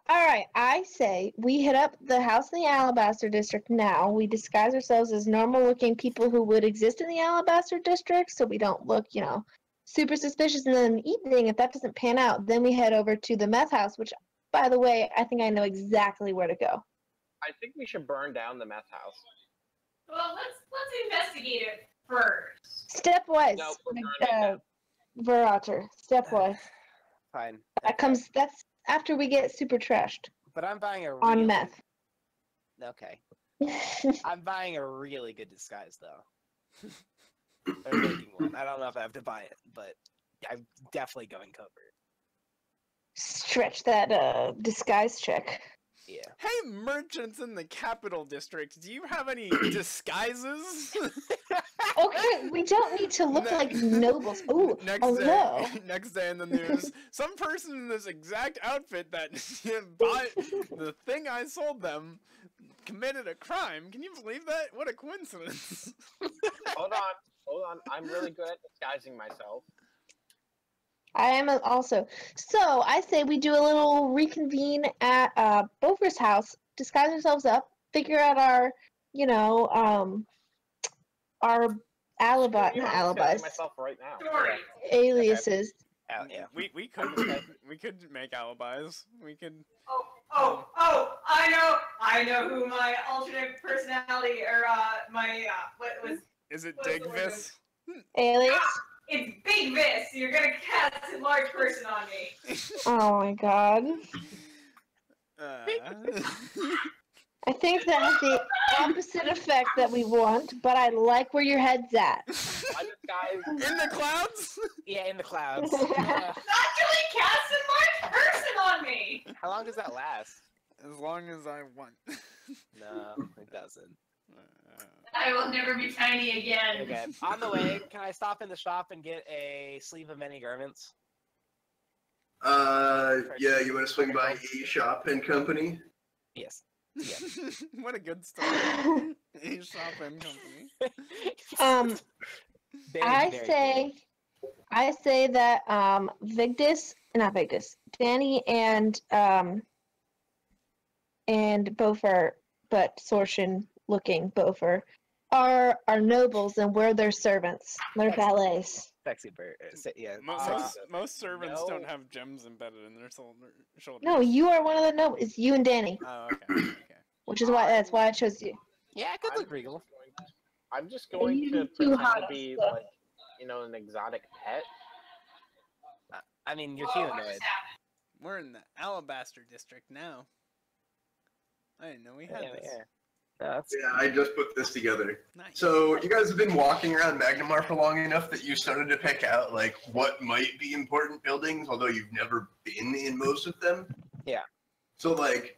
All right, I say we hit up the house in the Alabaster district now. We disguise ourselves as normal-looking people who would exist in the Alabaster district, so we don't look, super suspicious. And then in the evening, if that doesn't pan out, then we head over to the meth house. Which, by the way, I think I know exactly where to go. I think we should burn down the meth house. Well, let's investigate it first. Stepwise, No, we're burning it Verater. Stepwise. Fine. That's after we get super trashed But I'm buying a on really- meth. Okay. I'm buying a really good disguise though. Or making one. I don't know if I have to buy it, but I'm definitely going covert. Stretch that disguise check. Yeah. Hey, merchants in the Capital District, do you have any disguises? Okay, we don't need to look like nobles. Ooh, hello. Next day in the news, some person in this exact outfit that bought the thing I sold them committed a crime. Can you believe that? What a coincidence. Hold on. I'm really good at disguising myself. I am also. So I say we do a little reconvene at Bover's house, disguise ourselves up, figure out our, our alibi, I'm not disguising alibis, myself right now. Story. aliases. Yeah. We could make alibis. We could. Oh! I know who my alternate personality or what was. Is it What's the word? Digvis? Alias? It's Big Vis. You're gonna cast a large person on me. Oh my god. I think that has the opposite effect that we want, but I like where your head's at. My disguise. In the clouds? Yeah, in the clouds. Not really cast a large person on me. How long does that last? As long as I want. No, it doesn't. I will never be tiny again. Okay. On the way, can I stop in the shop and get a sleeve of many garments? Yeah, you want to swing by E Shop and Company? Yes. What a good story. A shopping company. Very I generic say, I say that not Victus, Danny and Bofer, but Sortion looking Bofer, are nobles and we're their servants. They're valets. Sexy bird. Yeah. Most servants no. don't have gems embedded in their shoulders. No, you are one of the nobles. It's you and Danny, Oh, okay. which is why that's why I chose you. Yeah, I could look regal. I'm just going You to too pretend hot to on be stuff. like, an exotic pet. I mean, you're Whoa, what humanoid. just happened? We're in the Alabaster district now. I didn't know we had this. Yeah. No, that's Yeah, I just put this together. Nice. So you guys have been walking around Magnamar for long enough that you started to pick out like what might be important buildings, although you've never been in most of them. Yeah. So like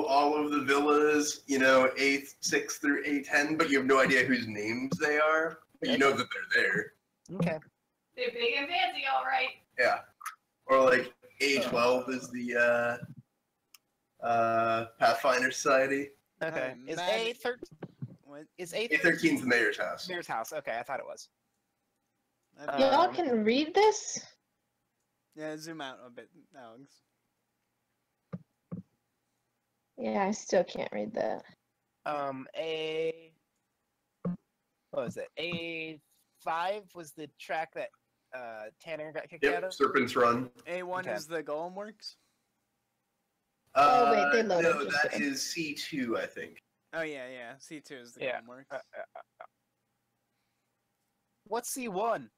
all of the villas, A6 through A10, but you have no idea whose names they are. But you know that they're there. okay. They're big and fancy, all right. Yeah. Or like A12 is the Pathfinder Society. Okay. Is Mad- A13? What? Is A13 A13 is the mayor's house. Mayor's house? Okay, I thought it was. Y'all can read this? Yeah, zoom out a bit, Alex. Yeah, I still can't read that. What was it? A5 was the track that Tanner got kicked out Yep, of. Serpent's Run. A1 Okay. is the Golem Works. Oh, wait, they loaded, No, just that kidding. is C2, I think. Oh yeah. C2 is the Yeah. Golem Works. What's C1?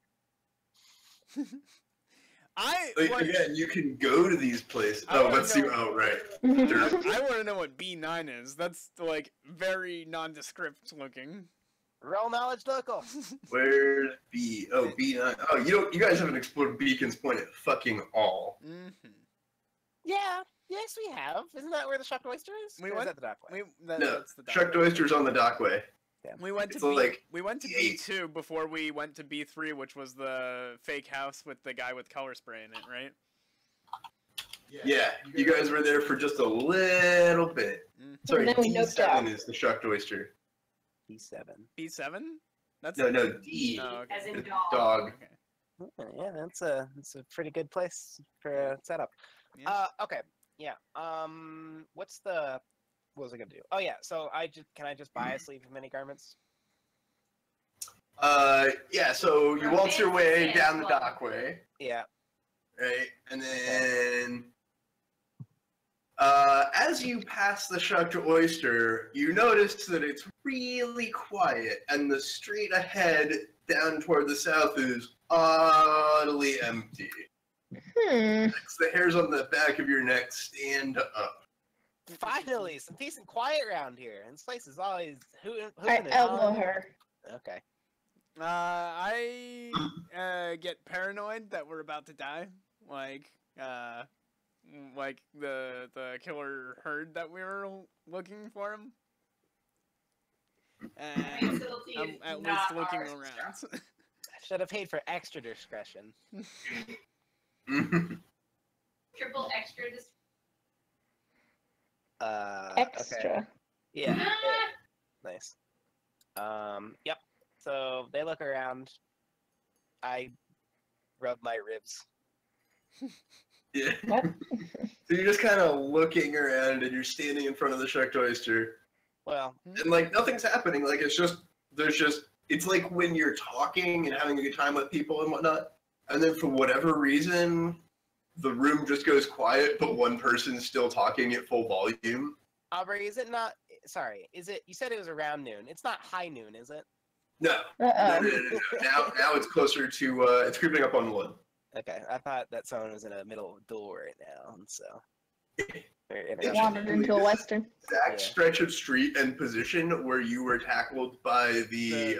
Again, you can go to these places. I Oh, wanna let's see. know- Oh, right. I want to know what B9 is. That's like very nondescript looking. Real knowledge local. Where's B? Oh, B9. Oh, you guys haven't explored Beacon's Point at fucking all. Yeah. Yes, we have. Isn't that where the Shucked Oyster is? We Or went- is that the dockway? No, That's the Shucked Oyster's on the dockway. We went to It's like we went to B8. B2 before we went to B3, which was the fake house with the guy with color spray in it, right? Yeah, you guys were there for just a little bit. Sorry, And then we noped out. D7 is the Shucked Oyster. B7. B7? That's No, D. Oh, okay. As in The dog. dog. Okay. Yeah, that's a pretty good place for a setup. Yeah. Okay. Yeah. What was I gonna do? Oh yeah. So can I just buy a sleeve of mini garments? Yeah. So you waltz your way down the dockway, Yeah. right, and then as you pass the Shucked Oyster, you notice that it's really quiet, and the street ahead, down toward the south, is utterly empty. The hairs on the back of your neck stand up. Finally, some peace and quiet around here. And this place is always hooting I and elbow hollering. her. Okay. I get paranoid that we're about to die, like the killer heard that we were looking for him, and Facility I'm is at least not looking ours. around. I should have paid for extra discretion. Triple extra. Extra. Okay. Yeah. Nice. Yep. So they look around. I rub my ribs. Yeah. What? So you're just kind of looking around, and you're standing in front of the Shucked Oyster, Well, and like nothing's happening. Like it's like when you're talking and having a good time with people and whatnot, and then for whatever reason, the room just goes quiet, but one person's still talking at full volume. Aubrey, is it not? Sorry, is it? You said it was around noon. It's not high noon, is it? No. Uh-oh. No. Now it's closer to it's creeping up on 1. Okay, I thought that someone was in the middle of a duel right now, and so. Wandered into a western. Exact Yeah. stretch of street and position where you were tackled by The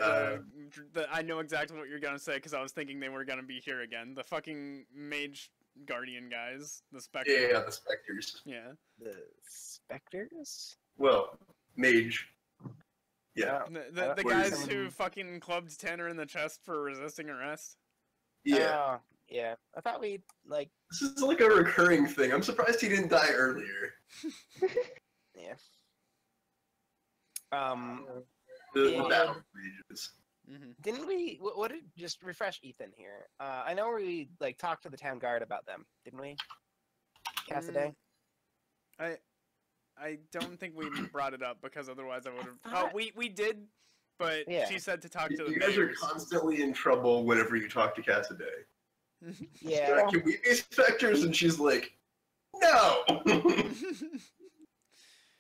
I know exactly what you're gonna say because I was thinking they were gonna be here again. The fucking mage guardian guys, the spectre. yeah, the specters. Yeah. The specters? Well, mage. Yeah. Oh, The Where guys is who fucking clubbed Tanner in the chest for resisting arrest. Yeah. Oh, yeah. I thought we This is like a recurring thing. I'm surprised he didn't die earlier. Yeah. The Yeah. battle mages. Mm-hmm. Didn't we? What did just refresh Ethan here? I know we like talked to the town guard about them, didn't we? Cassidy. I don't think we brought it up because otherwise I would have. Oh, thought- we did, but Yeah. she said to talk to the You guys are mayors. constantly in trouble whenever you talk to Cassidy. Yeah. Can we be specters? And she's like, no.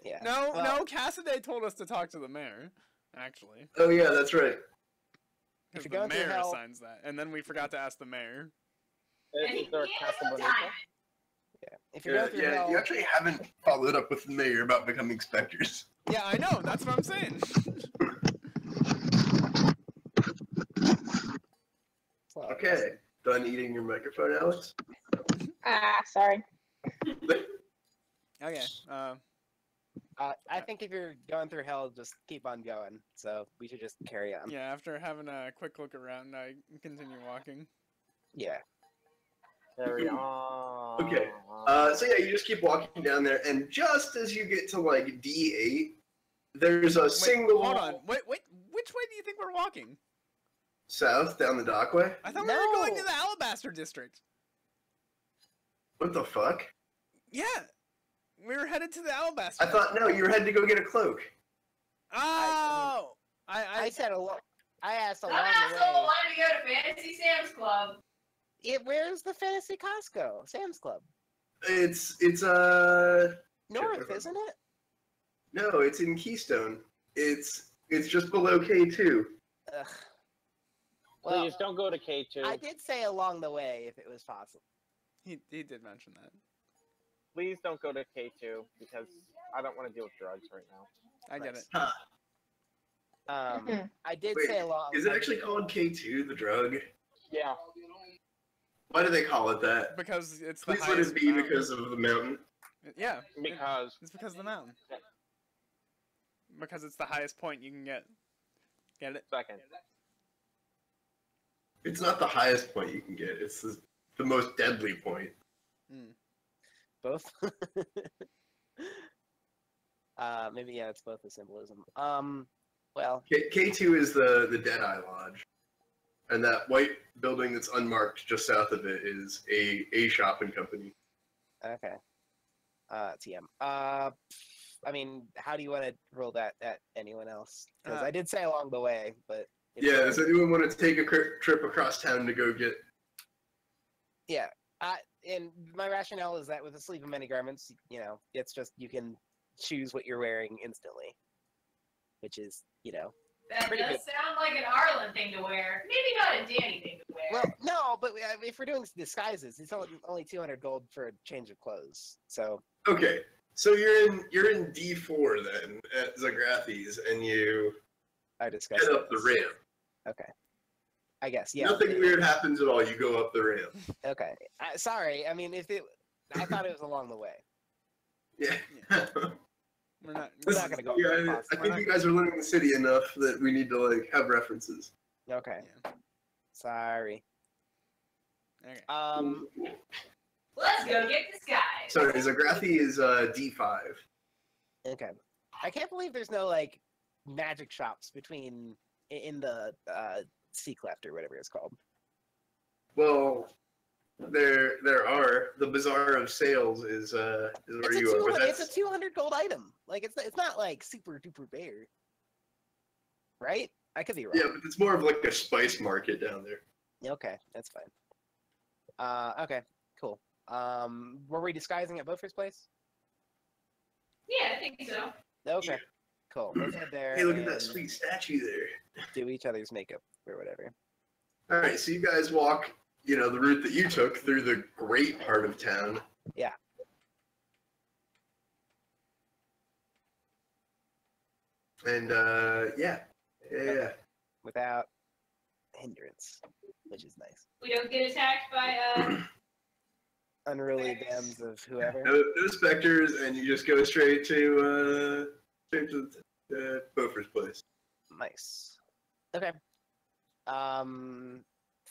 Yeah. No, Well, no, Cassidy told us to talk to the mayor, actually. Oh yeah, that's right. Because you're the going through mayor hell- assigns that. And then we forgot to ask the mayor. And Is he there a gave us Casa some Bonita? time. Yeah. If you're going through hell, You actually haven't followed up with the mayor about becoming specters. Yeah, I know, that's what I'm saying. well, Okay, done eating your microphone, Alex? Sorry. Okay, I think if you're going through hell, just keep on going. So we should just carry on. yeah, after having a quick look around, I continue walking. Yeah. There we are. Okay. So yeah, you just keep walking down there, and just as you get to like D8, there's a Wait, single hold on. Wait, which way do you think we're walking? south down the dockway. I thought we were going to No. the Alabaster District. What the fuck? Yeah, we were headed to the Alabaster. I thought no, you had to go get a cloak. Oh! I said I asked Some along the asshole way. wanted to go to Fantasy Sam's Club. Where's the Fantasy Costco? Sam's Club. It's North, isn't it? no, it's in Keystone. It's just below K2. Ugh. Well, Please don't go to K2. I did say along the way if it was possible. He did mention that. Please don't go to K2 because I don't want to deal with drugs right now. I get it. Huh. I did Wait, say along. Is it actually called K2, the drug? Yeah. Why do they call it that? Because it's the Please let highest it be mountain. because of the mountain. Yeah, Because it's because of the mountain. Because it's the highest point you can get. Get it? second. It's not the highest point you can get. It's the most deadly point. Mm. Both. Maybe yeah, it's both the symbolism. Well, K2 is the Deadeye Lodge. And that white building that's unmarked just south of it is a shopping company. okay. TM. I mean, how do you want to roll that at anyone else? Because I did say along the way, but Yeah, does anyone want to take a trip across town to go get... yeah. And my rationale is that with a sleeve of many garments, you know, it's just you can choose what you're wearing instantly, which is, you know. That Pretty does good. sound like an Arlen thing to wear. Maybe not a Danny thing to wear. Well, no, but if we're doing disguises, it's only 200 gold for a change of clothes. So Okay, so you're in D4 then, at Zagrathi's, and you I discussed head up the those. ramp. Okay. I guess, yeah. Nothing weird happens at all, you go up the ramp. Okay. Sorry, I mean, I thought it was along the way. Yeah. We're not. We're not gonna go. Yeah, I think you guys are learning the city enough that we need to like have references. Okay. Yeah. Sorry. Okay. Let's go get this guy. Sorry, Zagrathi is D5. Okay. I can't believe there's no like magic shops in the Sea Cleft or whatever it's called. Well, there are. The Bazaar of Sales is where you are, but It's a 200 gold item. Like it's not like super duper rare. Right? I could be wrong. yeah, but it's more of like a spice market down there. Okay, that's fine. Okay, cool. Were we disguising at Beaufort's place? Yeah, I think so. Okay, cool. Let's head there. Hey, look at and that sweet statue there. Do each other's makeup or whatever. All right, so you guys walk, the route that you took through the great part of town. Yeah. And yeah. Without hindrance, which is nice. We don't get attacked by Unruly bands of whoever. No specters, and you just go straight to Beaufort's place. Nice. Okay.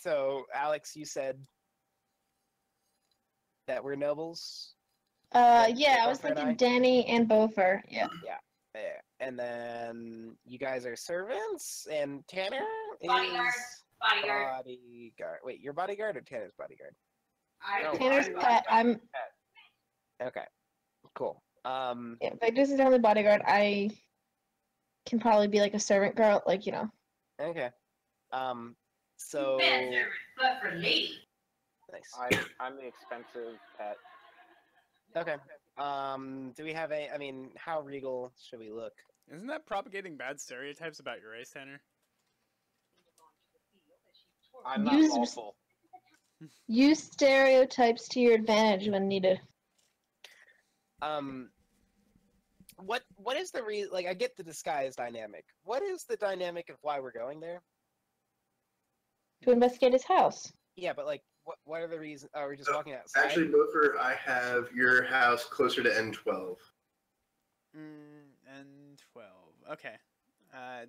So Alex, you said that we're nobles? Yeah, I was Bofer and thinking I? Danny and Bofer. Yeah. Yeah. And then you guys are servants, and Tanner Bodyguard. is Bodyguard. bodyguard. Wait, you're bodyguard or Tanner's bodyguard? I No, Tanner's I'm pet. I'm. Okay, cool. Yeah, Victor's the only bodyguard. I can probably be like a servant girl, like Okay. So Man servant, but for lady. nice. I'm the expensive pet. Okay. Do we have a? I mean, how regal should we look? Isn't that propagating bad stereotypes about your race, Tanner? I'm not Use- lawful. use stereotypes to your advantage when needed. What is the reason? Like, I get the disguise dynamic. What is the dynamic of why we're going there? To investigate his house. Yeah, but like, what are the reasons? Are we just walking outside? Actually, Bofer, I have your house closer to N12. N12. Okay.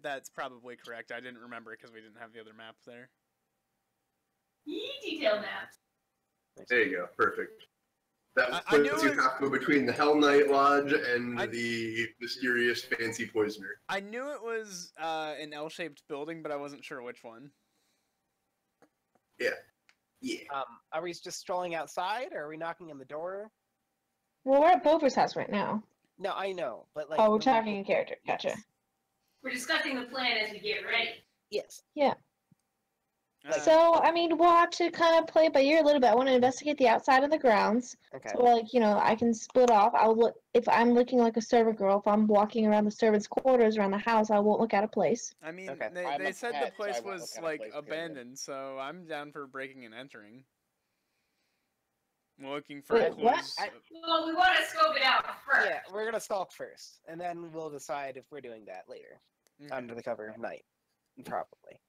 That's probably correct. I didn't remember because we didn't have the other map there. Detail maps. There you go. Perfect. That I knew puts you it was- halfway between the Hell Knight Lodge and I- the mysterious fancy poisoner. I knew it was an L-shaped building, but I wasn't sure which one. Yeah. Are we just strolling outside, or are we knocking on the door? Well, we're at Bofer's house right now. No, I know, but like. Oh, we're when we talking get- in character. Gotcha. Yes. We're discussing the plan as we get ready. Yes. So, I mean, we'll have to kind of play it by ear a little bit. I want to investigate the outside of the grounds. Okay. So, like, I can split off. I'll look if I'm looking like a servant girl. If I'm walking around the servants' quarters around the house, I won't look out of place. I mean, Okay. I'm they a said pet, the so I place won't was look at a like place, period. abandoned, so I'm down for breaking and entering. Looking for Wait, what? clues. Well, we want to scope it out first. Yeah, we're gonna stalk first, and then we'll decide if we're doing that later, Okay. under the cover of night, probably.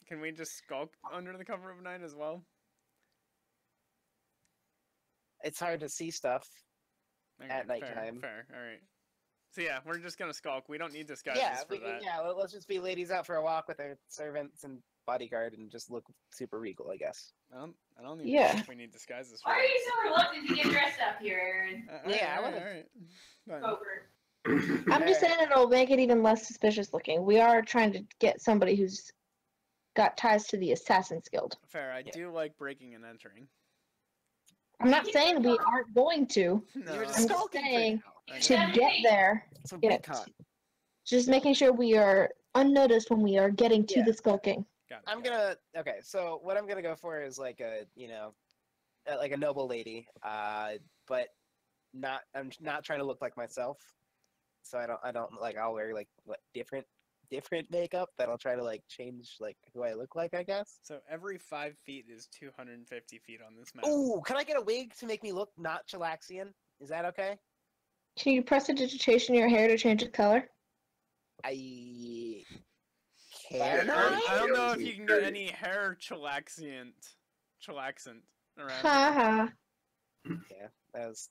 Can we just skulk under the cover of night as well? It's hard to see stuff. Okay, At nighttime. Fair. All right. So yeah, we're just gonna skulk. We don't need disguises Yeah, for that. let's just be ladies out for a walk with our servants and bodyguard, and just look super regal, I guess. I don't even Yeah. know if we need disguises for Why are that. you so reluctant to get dressed up here, Aaron? Yeah, I alright, wanna- alright. Fine. Over. I'm just saying it'll make it even less suspicious looking. We are trying to get somebody who's got ties to the Assassin's Guild. Fair. I Yeah. do like breaking and entering. I'm not saying we aren't going to. No, You were I'm just just stalking saying- for now. I To know. get there, So yeah, recon. just making sure we are unnoticed when we are getting to Yeah. the skulking. Got it, I'm got it. gonna okay. So what I'm gonna go for is like a like a noble lady, but not. I'm not trying to look like myself. So I don't like. I'll wear like different makeup that I'll try to like change like who I look like, I guess. So every 5 feet is 250 feet on this map. Ooh, can I get a wig to make me look not Chilaxian? Is that okay? Can you prestidigitation your hair to change its color? I Yeah, can. I don't know if Yeah, you can get great. any hair chilaxant around. Ha ha. Yeah, that was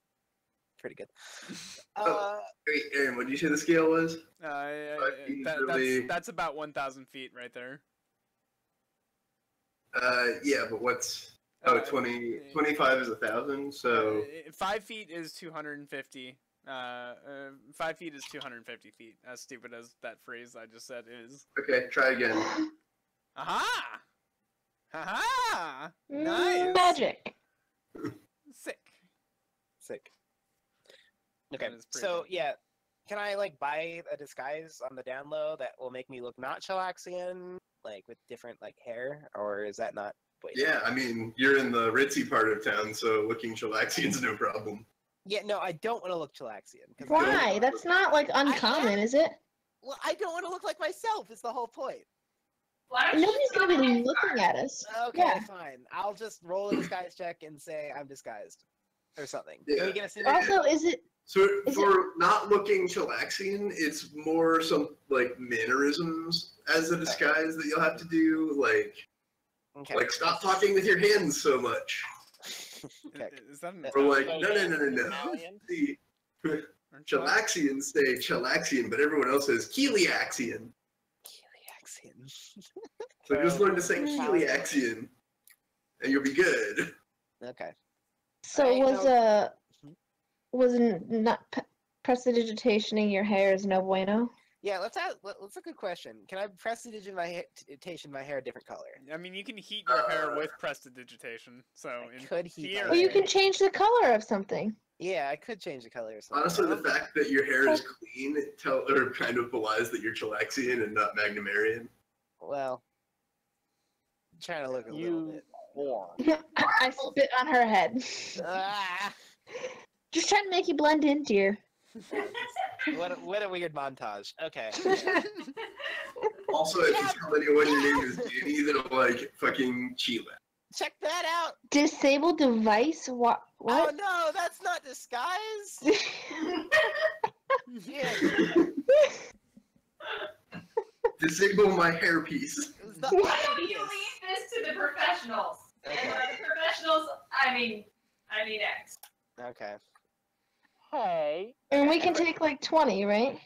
pretty good. Oh. Wait, Aaron, what did you say the scale was? That's about 1,000 feet right there. Yeah, but what's... Oh, Uh, 25 is 1,000, so... 5 feet is 250. 5 feet is 250 feet. As stupid as that phrase I just said is. Okay, try again. Aha! Haha! Nice! Magic. Sick. Sick. Okay, That is pretty so dope. yeah, can I like buy a disguise on the down low that will make me look not Chilaxian, like with different like hair, or is that not? Wait. Yeah, I mean, you're in the ritzy part of town, so looking Chilaxian's no problem. Yeah, no, I don't want to look Chilaxian. 'cause Why? That's not like uncommon, is it? Well, I don't want to look like myself. Is the whole point. Why don't you Nobody's just gonna go be ahead and looking start? at us. Okay, Yeah. fine. I'll just roll a disguise check and say I'm disguised, or something. Yeah. Can we get a single? Also, is it? So Is for not looking Chilaxian, it's more some like mannerisms as a disguise that you'll have to do, like Okay. stop talking with your hands so much, Okay. Is that an or like So no. Italian? See, Aren't Chilaxians say Chilaxian, but everyone else says Cheliaxian. Cheliaxian. So just learn to say Italian. Cheliaxian, and you'll be good. Okay. So I know- not prestidigitationing your hair is no bueno? Yeah, let's a good question. Can I prestidigitation my hair a different color? I mean, you can heat your hair with prestidigitation. So I in could heat my theory, Or you hair. can change the color of something. Yeah, I could change the color or something. Honestly, the fact that your hair is clean kind of belies that you're Chilaxian and not Magnamarian. Well, I'm trying to look a little You bit. whore. I spit on her head. Ah! Just trying to make you blend in, dear. What a weird montage. Okay. Also, if you tell anyone your name is Danny, they'll like fucking cheat. Check that out. Disable device? What? Oh no, that's not disguise. Yeah, Disable my hairpiece. it's not Why don't you obvious. leave this to the professionals? Okay. And by the professionals, I mean X. Okay. Hey, And we can take like 20, right?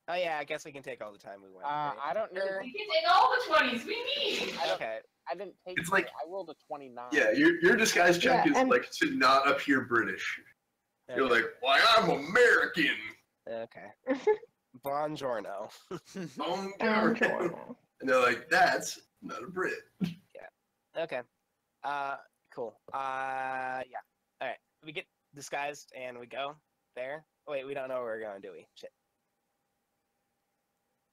Oh yeah, I guess we can take all the time we want. right? I don't know. We can take all the 20s we need. Okay. I didn't take. It's like- I rolled a 29. Yeah, your disguise check Yeah, is and- like to not appear British. You're Okay. like, why I'm American. Okay. Buongiorno. And they're like, that's not a Brit. Okay. Cool. Yeah. All right. We get disguised and we go there. Oh, wait, we don't know where we're going, do we? Shit.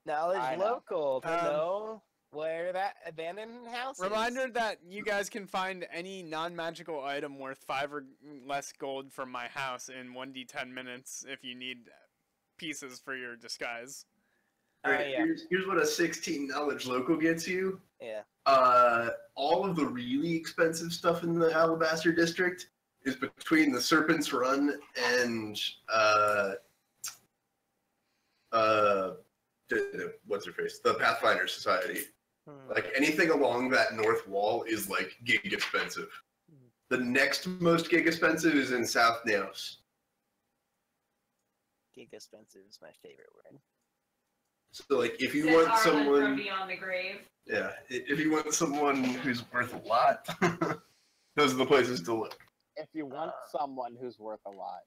Knowledge I know. local to know where that abandoned house is. reminder that you guys can find any non-magical item worth 5 or less gold from my house in 1d10 minutes if you need pieces for your disguise. Alright, yeah. here's what a 16 knowledge local gets you. Yeah. All of the really expensive stuff in the Alabaster district is between the Serpent's Run and what's her face? The Pathfinder Society. Like anything along that north wall is like gig expensive. The next most gig expensive is in South Naos. Gig expensive is my favorite word. So like if you Says want Arlen from someone, beyond the grave. yeah, if you want someone who's worth a lot, those are the places to look. If you want someone who's worth a lot.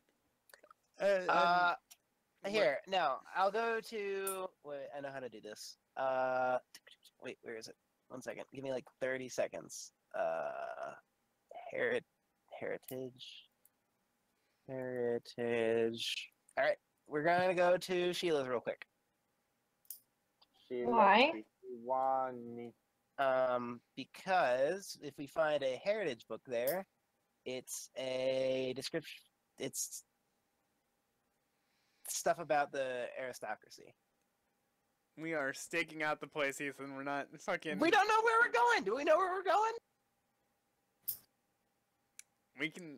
Here, no, I'll go to. Wait, I know how to do this. Wait, where is it? 1 second. Give me like 30 seconds. Heritage. All right, we're gonna go to Sheila's real quick. Why? Because if we find a heritage book there, it's a description. It's stuff about the aristocracy. We are staking out the place, Ethan. We're not fucking... We don't know where we're going. Do we know where we're going? We can...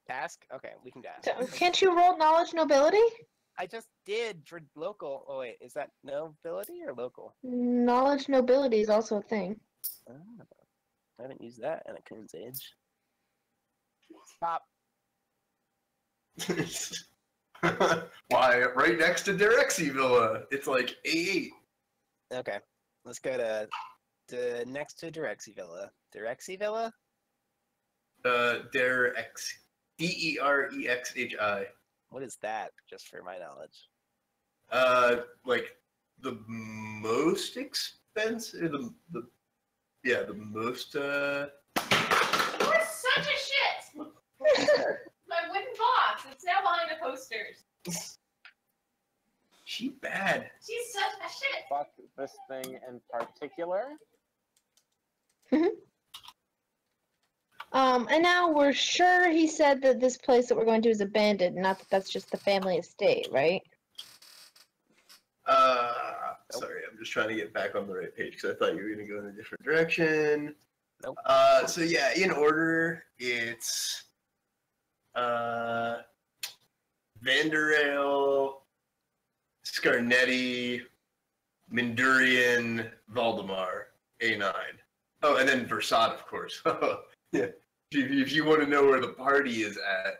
Task? Okay, we can task. So, can't you roll knowledge nobility? I just did for local. Oh wait, is that nobility or local? Knowledge nobility is also a thing. Oh, I haven't used that in a Coon's Age. Stop. Why, right next to Derexy Villa. It's like A8. Okay, let's go to next to Derexy Villa. Derexy Villa? Derex. Derexhi. What is that? Just for my knowledge. Like the most expensive, the most You're such a shit! My wooden box. It's now behind the posters. she bad. She's such a shit. Fuck this thing in particular. And now we're sure he said that this place that we're going to is abandoned, not that that's just the family estate, right? Sorry, I'm just trying to get back on the right page because I thought you were going to go in a different direction. Nope. So yeah, in order, it's Vanderail, Scarnetti, Mindurian, Valdemar, A9. Oh, and then Versat, of course. Yeah. If you want to know where the party is at,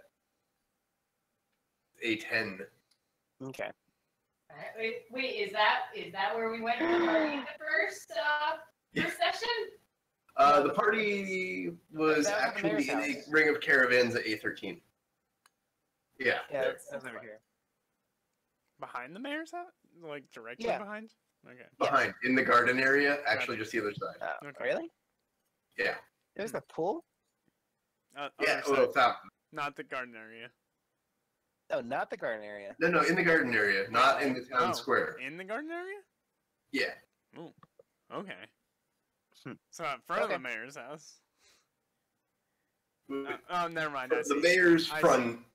A10. Okay. Alright, wait, is that where we went to the party in the first session? The party was That was at the actually mayor's in a house. ring of caravans at A13. Yeah. Yeah, there. that's over here. Behind the mayor's house? Like directly Yeah. behind? Okay. Behind, in the garden area, actually just the other side. Oh, Okay. really? Yeah. There's the pool? Yeah, Other well, side, fountain. not the garden area. Oh, not the garden area. No, in the garden area, not in the town Oh, square. In the garden area? Yeah. Okay. Hmm. So in front of Okay. the mayor's house. The Oh, never mind. I see. mayor's I front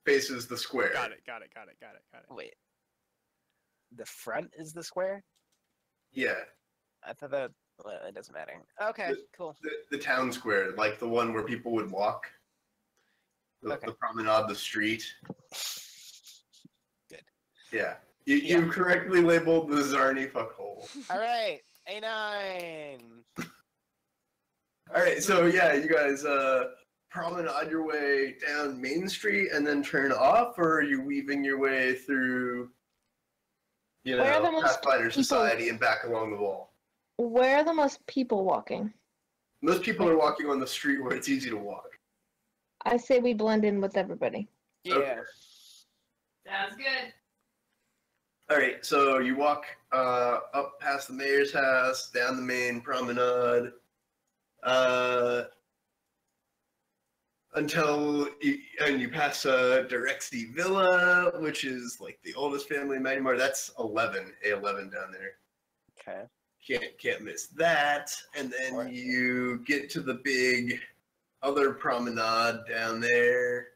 faces the square. Got it. Wait. The front is the square? Yeah, I thought that. Well, it doesn't matter. Okay, cool. the town square, like the one where people would walk. Okay. The promenade, the street. Good. Yeah. You correctly labeled the Zarni fuckhole. All right, A9. All right, so yeah, you guys promenade your way down Main Street and then turn off, or are you weaving your way through, Where are the most Pathfinder people- Society and back along the wall? Where are the most people walking? Most people are walking on the street where it's easy to walk. I say we blend in with everybody. Yeah. Okay. Sounds good. All right, so you walk up past the mayor's house, down the main promenade, until you pass Direxy Villa, which is like the oldest family in Magnamar. That's 11, A11 down there. Okay. Can't miss that. And then Right. you get to the big other promenade down there,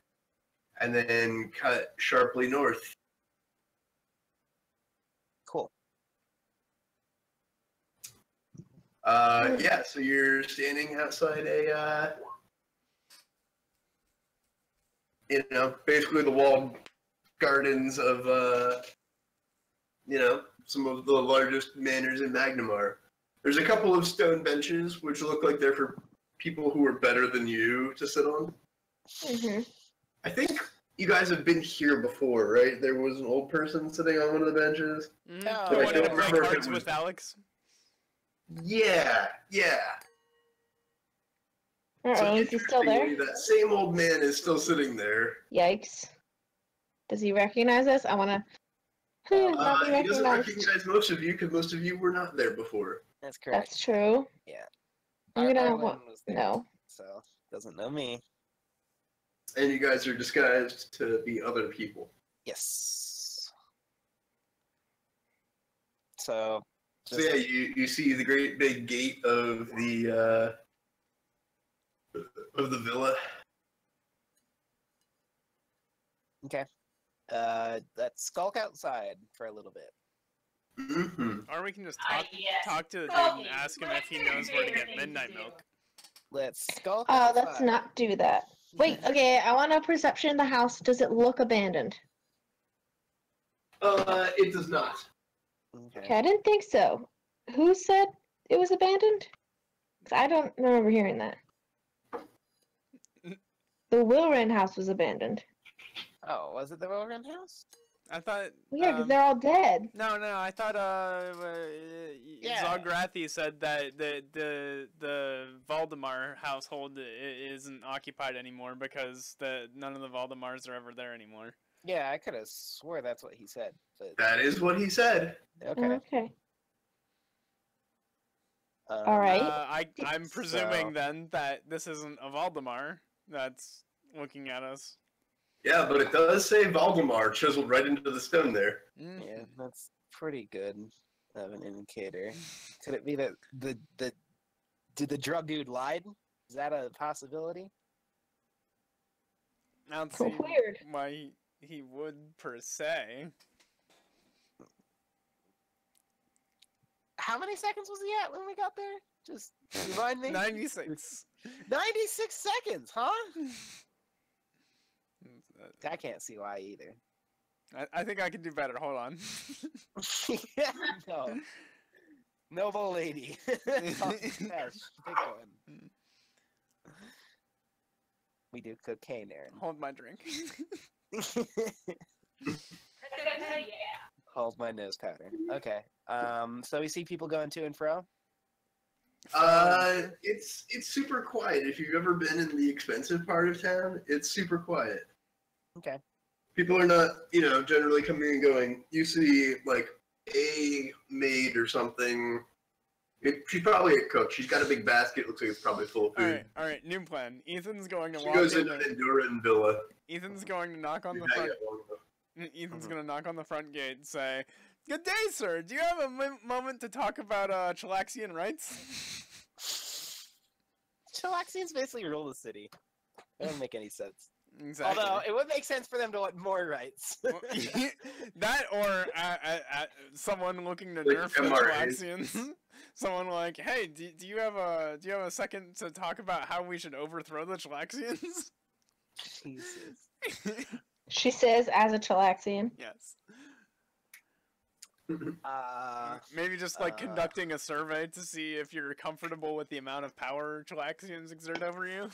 and then cut sharply north. Cool. Yeah, so you're standing outside a, basically the walled gardens of, some of the largest manors in Magnamar. There's a couple of stone benches, which look like they're for people who are better than you to sit on. Mm-hmm. I think you guys have been here before, right? There was an old person sitting on one of the benches. Mm-hmm. Oh, The I one don't in the remember if cards it was- with Alex. Yeah. Uh-oh, is he still there? interestingly, that same old man is still sitting there. Yikes. Does he recognize us? I wanna not be He doesn't recognized. recognize most of you because most of you were not there before. That's correct. That's true. Yeah. I'm gonna Arlen was there, no. So doesn't know me. And you guys are disguised to be other people. Yes. So. So yeah, you see the great big gate of the villa. Okay. Let's skulk outside for a little bit. Mm-hmm. Or we can just Yes. talk to the dude Skulking. and ask him What if he are your knows where to favorite get things midnight to do? milk. Let's skulk Oh, outside. let's not do that. Wait, okay, I want a perception of the house. Does it look abandoned? It does not. Okay. Okay, I didn't think so. Who said it was abandoned? 'Cause I don't remember hearing that. The Wilren house was abandoned. Oh, was it the Wilren house? I thought. Well, yeah, because they're all dead. No, I thought Yeah. Zograthi said that the Valdemar household isn't occupied anymore because none of the Valdemars are ever there anymore. Yeah, I could have swore that's what he said. But That is what he said. okay. Okay. Um, All right. I'm presuming So- then that this isn't a Valdemar that's looking at us. Yeah, but it does say Valdemar chiseled right into the stone there. Mm. Yeah, that's pretty good of an indicator. Could it be that did the drug dude lied? Is that a possibility? I don't see Weird. why he would per se. How many seconds was he at when we got there? Just remind me. 96. 96 seconds, huh? I can't see why either. I think I can do better. Hold on. Yeah, no. Noble lady. Yes, pick one. We do cocaine, Aaron. Hold my drink. Yeah. Hold my nose powder. Okay. So we see people going to and fro. It's super quiet. If you've ever been in the expensive part of town, it's super quiet. Okay. People are not, generally coming and going. You see, like, a maid or something. She's probably a cook. She's got a big basket. Looks like it's probably full of food. All right. New plan. Ethan's going to She walk goes in into there. an Enduran villa. Ethan's going to knock on the You've had front. it long enough. Ethan's gonna knock on the front gate and say, "Good day, sir. Do you have a moment to talk about Chilaxian rights?" Chilaxians basically rule the city. It doesn't make any sense. Exactly. Although it would make sense for them to want more rights. That or someone looking to Like nerf the MRAs. Chilaxians. Someone like, "Hey, do you have a second to talk about how we should overthrow the Chilaxians?" Jesus. She says as a Chilaxian. Yes. Maybe just like conducting a survey to see if you're comfortable with the amount of power Chilaxians exert over you.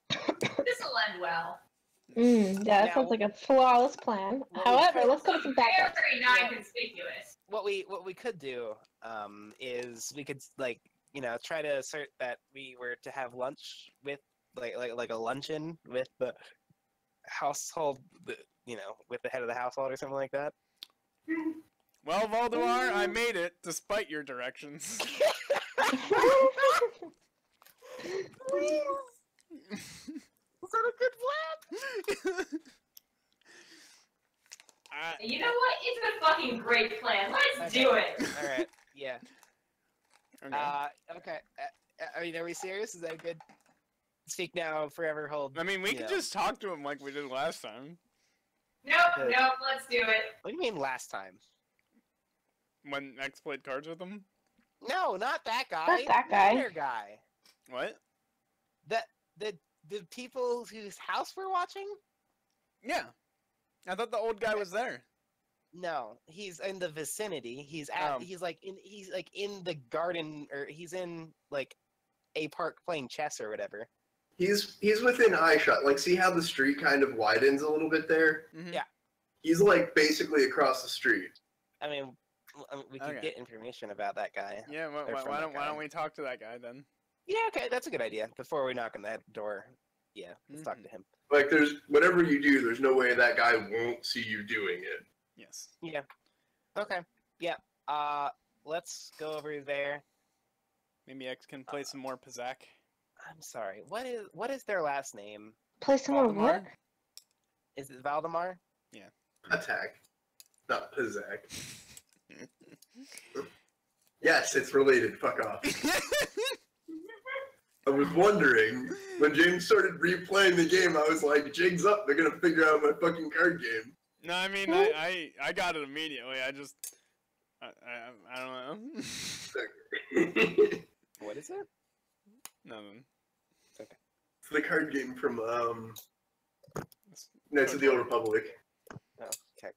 This'll end well. Yeah, that sounds like a flawless plan. However, let's go with some backup. Very non-conspicuous. what we could do is we could try to assert that we were to have lunch with like a luncheon with the household, with the head of the household or something like that. Well, Voldemar, I made it despite your directions. Is that a good plan? You know what? It's a fucking great plan. Let's do it. All right. Yeah. Okay. Okay. I mean, are we serious? Is that a good? Speak now, forever hold. I mean, we could just talk to him like we did last time. Nope, let's do it. What do you mean last time? When X played cards with him? No, not that guy. Not that guy. The other guy. What? The people whose house we're watching? Yeah. I thought the old guy was there. No, he's in the vicinity. He's in the garden, or he's in like a park playing chess or whatever. He's within eye shot. Like, see how the street kind of widens a little bit there? Mm-hmm. Yeah. He's like basically across the street. I mean, we could get information about that guy. Yeah, why don't we talk to that guy then? Yeah, okay, that's a good idea. Before we knock on that door, yeah, let's talk to him. Like, there's whatever you do, there's no way that guy won't see you doing it. Yes. Yeah. Okay. Yeah. Let's go over there. Maybe X can play some more Pizak. I'm sorry. What is their last name? Play some more what? Is it Valdemar? Yeah. Attack. Not Pizak. Yes, it's related. Fuck off. I was wondering, when James started replaying the game, I was like, jig's up, they're gonna figure out my fucking card game. No, I mean, I got it immediately. I just... I don't know. What is it? Nothing. Okay. It's the card game from, Knights of the Old Republic. Oh, okay.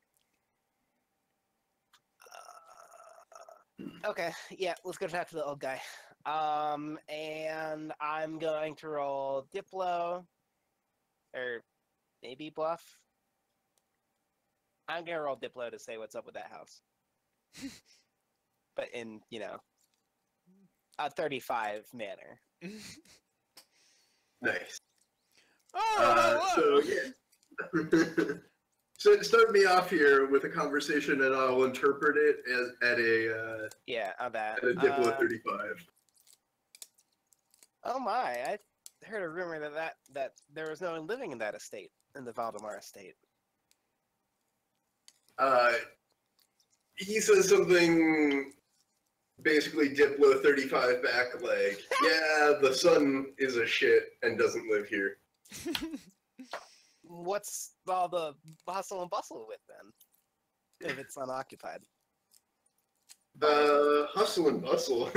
Okay, yeah, let's go talk to the old guy. And I'm going to roll Diplo, or maybe Bluff. I'm gonna roll Diplo to say what's up with that house. But in, a 35 manner. Nice. Oh, So, yeah. So start me off here with a conversation, and I'll interpret it as at a Diplo 35. Oh my! I heard a rumor that there was no one living in that estate, in the Valdemar estate. He says something, basically Diplo 35 back, like, yeah, the son is a shit and doesn't live here. What's all the hustle and bustle with then? If it's unoccupied. Hustle and bustle.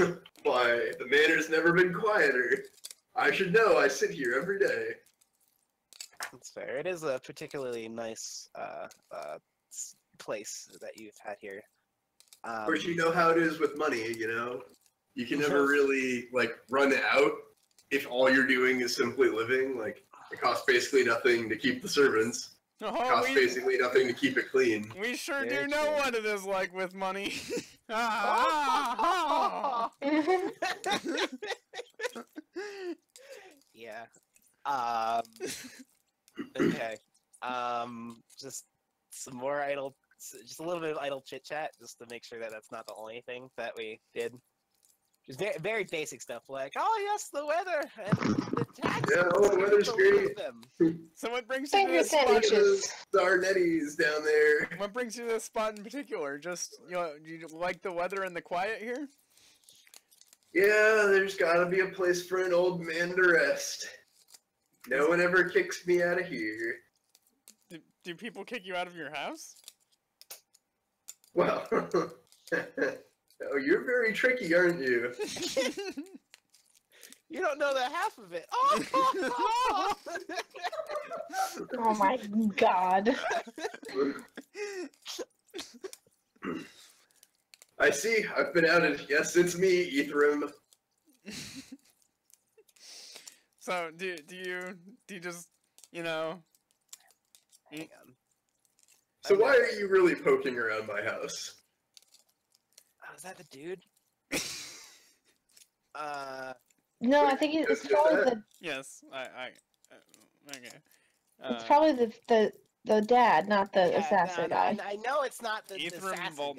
Why, the manor's never been quieter. I should know, I sit here every day. That's fair. It is a particularly nice place that you've had here. Of course, you know how it is with money, You can never really, run out if all you're doing is simply living. Like, it costs basically nothing to keep the servants. Oh, Costs basically nothing to keep it clean. we sure Very do know true. what it is like with money. Yeah. Okay. Just some more just a little bit of idle chit chat, just to make sure that that's not the only thing that we did. Just very, very basic stuff like, oh yes, the weather and the taxes. Yeah, oh, the you weather's can't believe great. them. So what brings you to Finger this spot? Look at sandwiches. those Arnettis down there. What brings you to this spot in particular? Just you like the weather and the quiet here? Yeah, there's gotta be a place for an old man to rest. No one ever kicks me out of here. Do people kick you out of your house? Well, oh, you're very tricky, aren't you? You don't know the half of it. Oh my god. I see. I've been outed. Yes, it's me, Ethereum. So do you just Hang on. So why are you really poking around my house? Oh, is that the dude? No, I think it's probably the yes okay. it's probably the dad, not the assassin guy. I know it's not the Ephraim assassin Voldemar.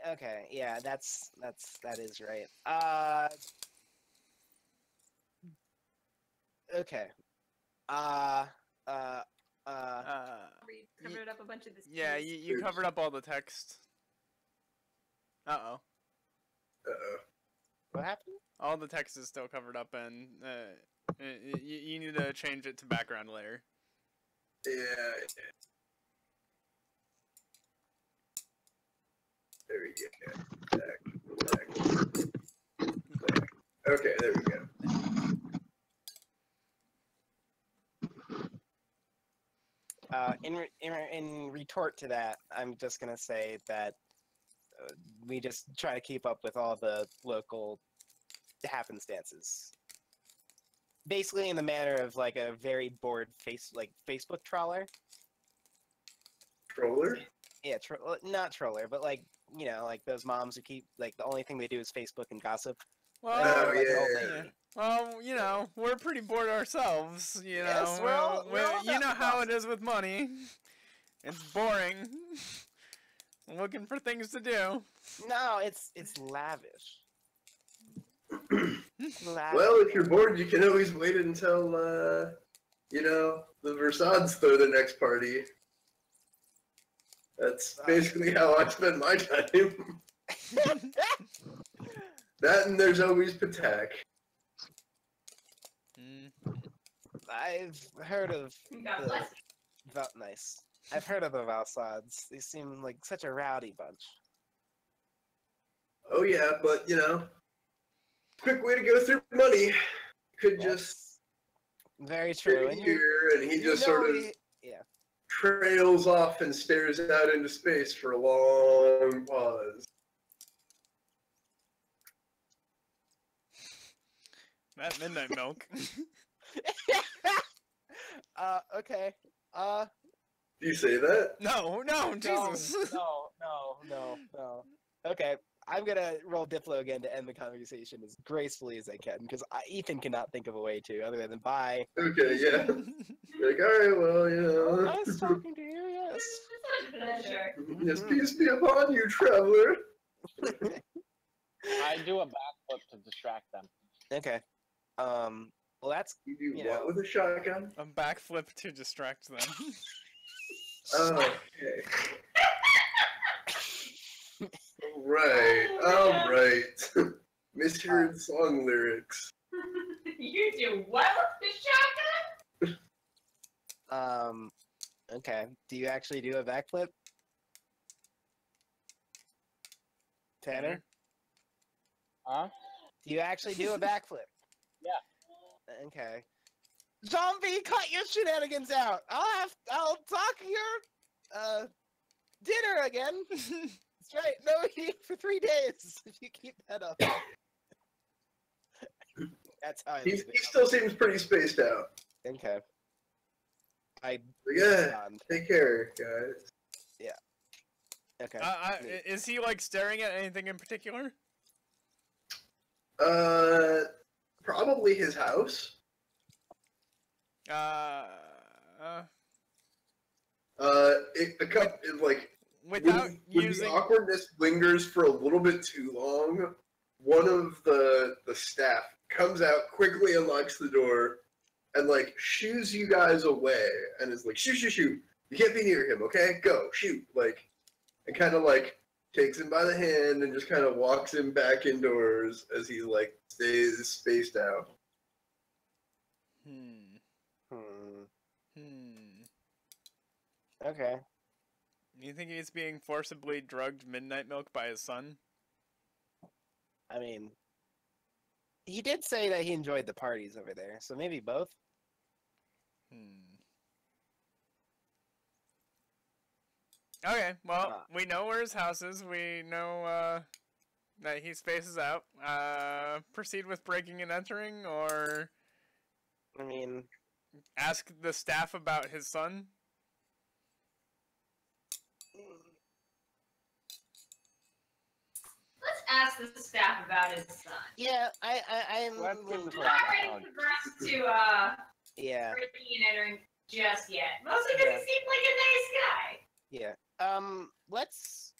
guy. Okay, yeah, that is right. Okay. We covered up a bunch of this. Yeah, you covered up all the text. Uh-oh. Uh-oh. What happened? All the text is still covered up, and you need to change it to background layer. Yeah. There we go. Back. Okay, there we go. In retort to that, I'm just gonna say that we just try to keep up with all the local happenstances. Basically, in the manner of like a very bored Facebook trawler. Troller? Yeah, not troller, but like like those moms who keep like the only thing they do is Facebook and gossip. Well, Oh, Like an old yeah. lady. well, we're pretty bored ourselves. Yes, we're all you know about how gossip. it is with money. It's boring. Looking for things to do. No, it's lavish. Lavish. Well, if you're bored, you can always wait until, the Versades throw the next party. That's basically how I spend my time. That and there's always Patak. I've heard of God bless. Nice. I've heard of the Valsades. They seem like such a rowdy bunch. Oh yeah, but quick way to go through money. Could just Very true. sit And here and he just know sort of yeah. trails off and stares out into space for a long pause. That midnight milk. Okay. Do you say that? No, Jesus. No. Okay, I'm gonna roll Diplo again to end the conversation as gracefully as I can, because Ethan cannot think of a way to, other than bye. Okay, yeah. Like, alright, well, I was talking to you, yes. Sure. Yes, peace be upon you, traveler. I do a backflip to distract them. Okay. Well, that's You do You what know. with a shotgun? A backflip to distract them. Okay. Alright. Misheard song lyrics. You do what with the shotgun? Okay. Do you actually do a backflip, Tanner? Huh? Do you actually do a backflip? Yeah. Okay. Zombie, cut your shenanigans out. I'll talk your dinner again. That's right. No eating for 3 days if you keep that up. That's how I He leave it. still seems pretty spaced out. Okay. I Yeah, respond. take care, guys. Okay. neat. Is he like staring at anything in particular? Probably his house. Without when using. the awkwardness lingers for a little bit too long, one of the staff comes out, quickly unlocks the door, and like shoos you guys away, and is like, shoot, shoot, shoot. You can't be near him, okay? Go, shoot. Like, and kind of like takes him by the hand and just kind of walks him back indoors as he like stays spaced out. Okay. You think he's being forcibly drugged midnight milk by his son? I mean, he did say that he enjoyed the parties over there, so maybe both. Okay, well, we know where his house is. We know that he spaces out. Proceed with breaking and entering, or I mean, ask the staff about his son? Let's ask the staff about his son. yeah, I'm Let's leaning move towards I'm not that ready one. to progress to Yeah, breaking and entering just yet. Mostly because Yeah. he seemed like a nice guy. yeah.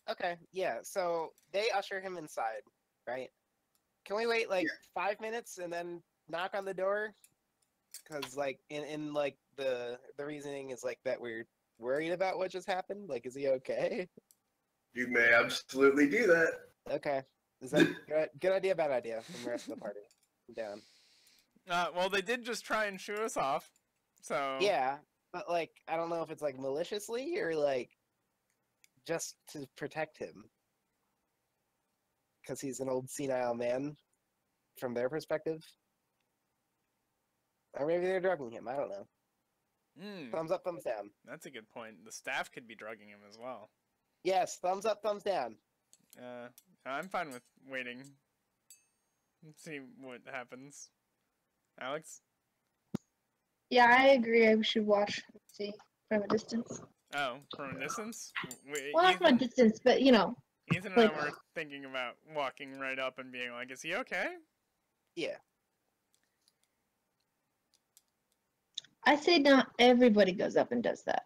Okay, yeah. So they usher him inside, right? Can we wait like 5 minutes and then knock on the door? Because like in like the reasoning is like that we're worried about what just happened. Like, is he okay? You may absolutely do that. Okay. Is that good idea? Bad idea from the rest of the party? I'm down. Well, they did just try and shoo us off, so... Yeah, but like I don't know if it's like maliciously or like just to protect him because he's an old senile man from their perspective, or maybe they're drugging him. I don't know. Thumbs up, thumbs down. That's a good point. The staff could be drugging him as well. Yes, thumbs up, thumbs down. I'm fine with waiting. See what happens. Alex? Yeah, I agree. We should watch, see, from a distance. Oh, from a distance? Well, not from a distance, but you know. Ethan and like- I were thinking about walking right up and being like, is he okay? Yeah. I say not everybody goes up and does that.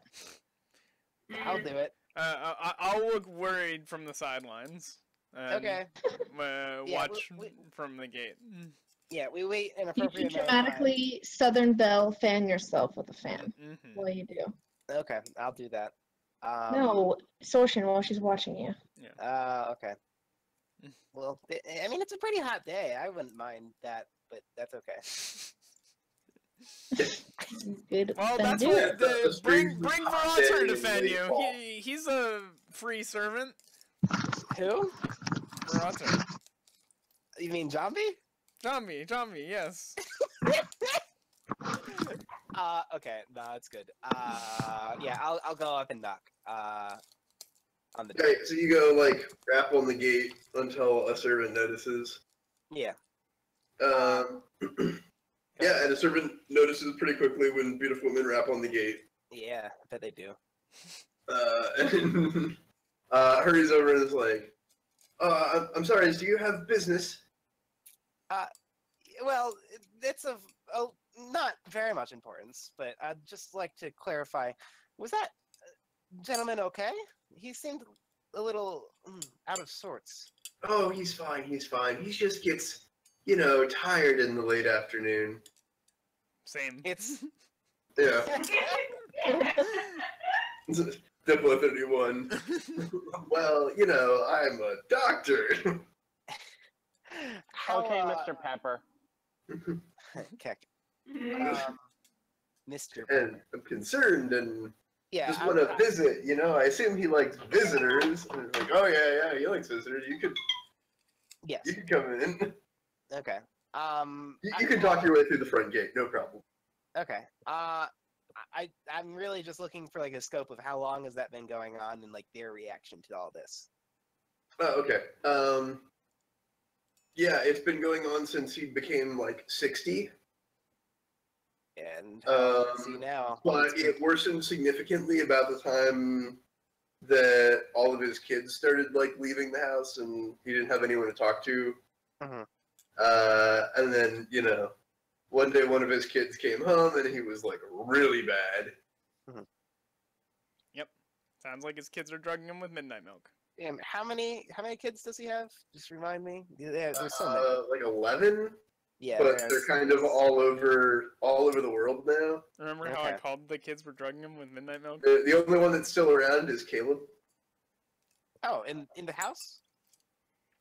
I'll do it. I'll look worried from the sidelines. And, Okay. Watch from the gate. Yeah, we wait an You appropriate can amount of time. dramatically Southern Belle fan yourself with a fan Mm-hmm. while you do. Okay, I'll do that. No, Sorshin while she's watching you. Okay. Well, I mean, it's a pretty hot day. I wouldn't mind that, but that's okay. Good. Well, then that's do what it. bring hot Veronica day to in defend late you. fall. He's a free servant. Who? Veronica. You mean zombie? Zombie, yes. Okay, no, that's good. Yeah, I'll go up and knock. On the door. Okay, so you go like rap on the gate until a servant notices. Yeah. Yeah, and a servant notices pretty quickly when beautiful women rap on the gate. Yeah, I bet they do. And hurries over and is like, I'm sorry, do you have business? Well, it's of not very much importance, but I'd just like to clarify: was that gentleman okay? He seemed a little out of sorts. Oh, he's fine, he's fine. He just gets, tired in the late afternoon. Same. It's Yeah. Diplo 31. Well, I'm a doctor. Okay, Mr. Pepper. Keck. Mr. And I'm concerned and Yeah, just want to visit, I assume he likes visitors. And it's like, oh yeah, he likes visitors. You could yes. come in. Okay. You can talk your way through the front gate, no problem. Okay. I'm really just looking for like a scope of how long has that been going on and like their reaction to all this. Oh, okay. Yeah, it's been going on since he became like 60. And see Um, now. But it worsened significantly about the time that all of his kids started like leaving the house, and he didn't have anyone to talk to. Mhm. And then one day one of his kids came home, and he was like really bad. Sounds like his kids are drugging him with midnight milk. And how many kids does he have? Just remind me. Yeah, there's so many. Like 11, Yeah, but there's- they're kind of all over the world now. Remember how I Okay. called the kids were drugging him with midnight milk? The only one that's still around is Caleb. Oh, in the house?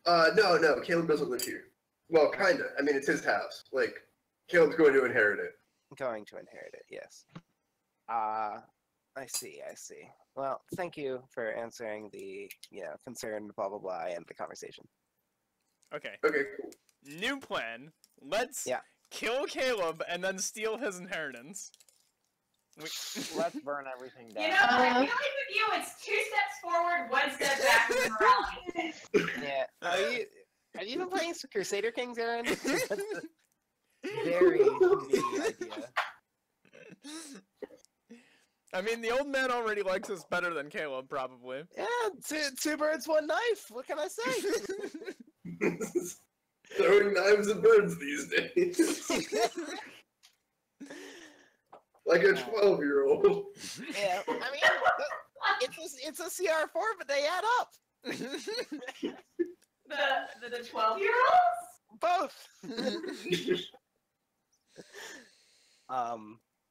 No, Caleb doesn't live here. Well, kinda. I mean, it's his house. Like, Caleb's going to inherit it. Going to inherit it. Yes. I see. Well, thank you for answering the concern, blah blah blah, and the conversation. Okay. Okay, cool. New plan. Let's Yeah. kill Caleb and then steal his inheritance. Let's burn everything down. You know, I feel like with you, it's 2 steps forward, 1 step back with morality. Yeah. Have you been playing some Crusader Kings, Aaron? That's a very new idea. I mean, the old man already likes us better than Caleb, probably. Yeah, two birds, one knife. What can I say? Throwing knives at birds these days. Like a 12-year-old. Yeah, I mean, it's a CR4, but they add up. The 12-year-olds? Both.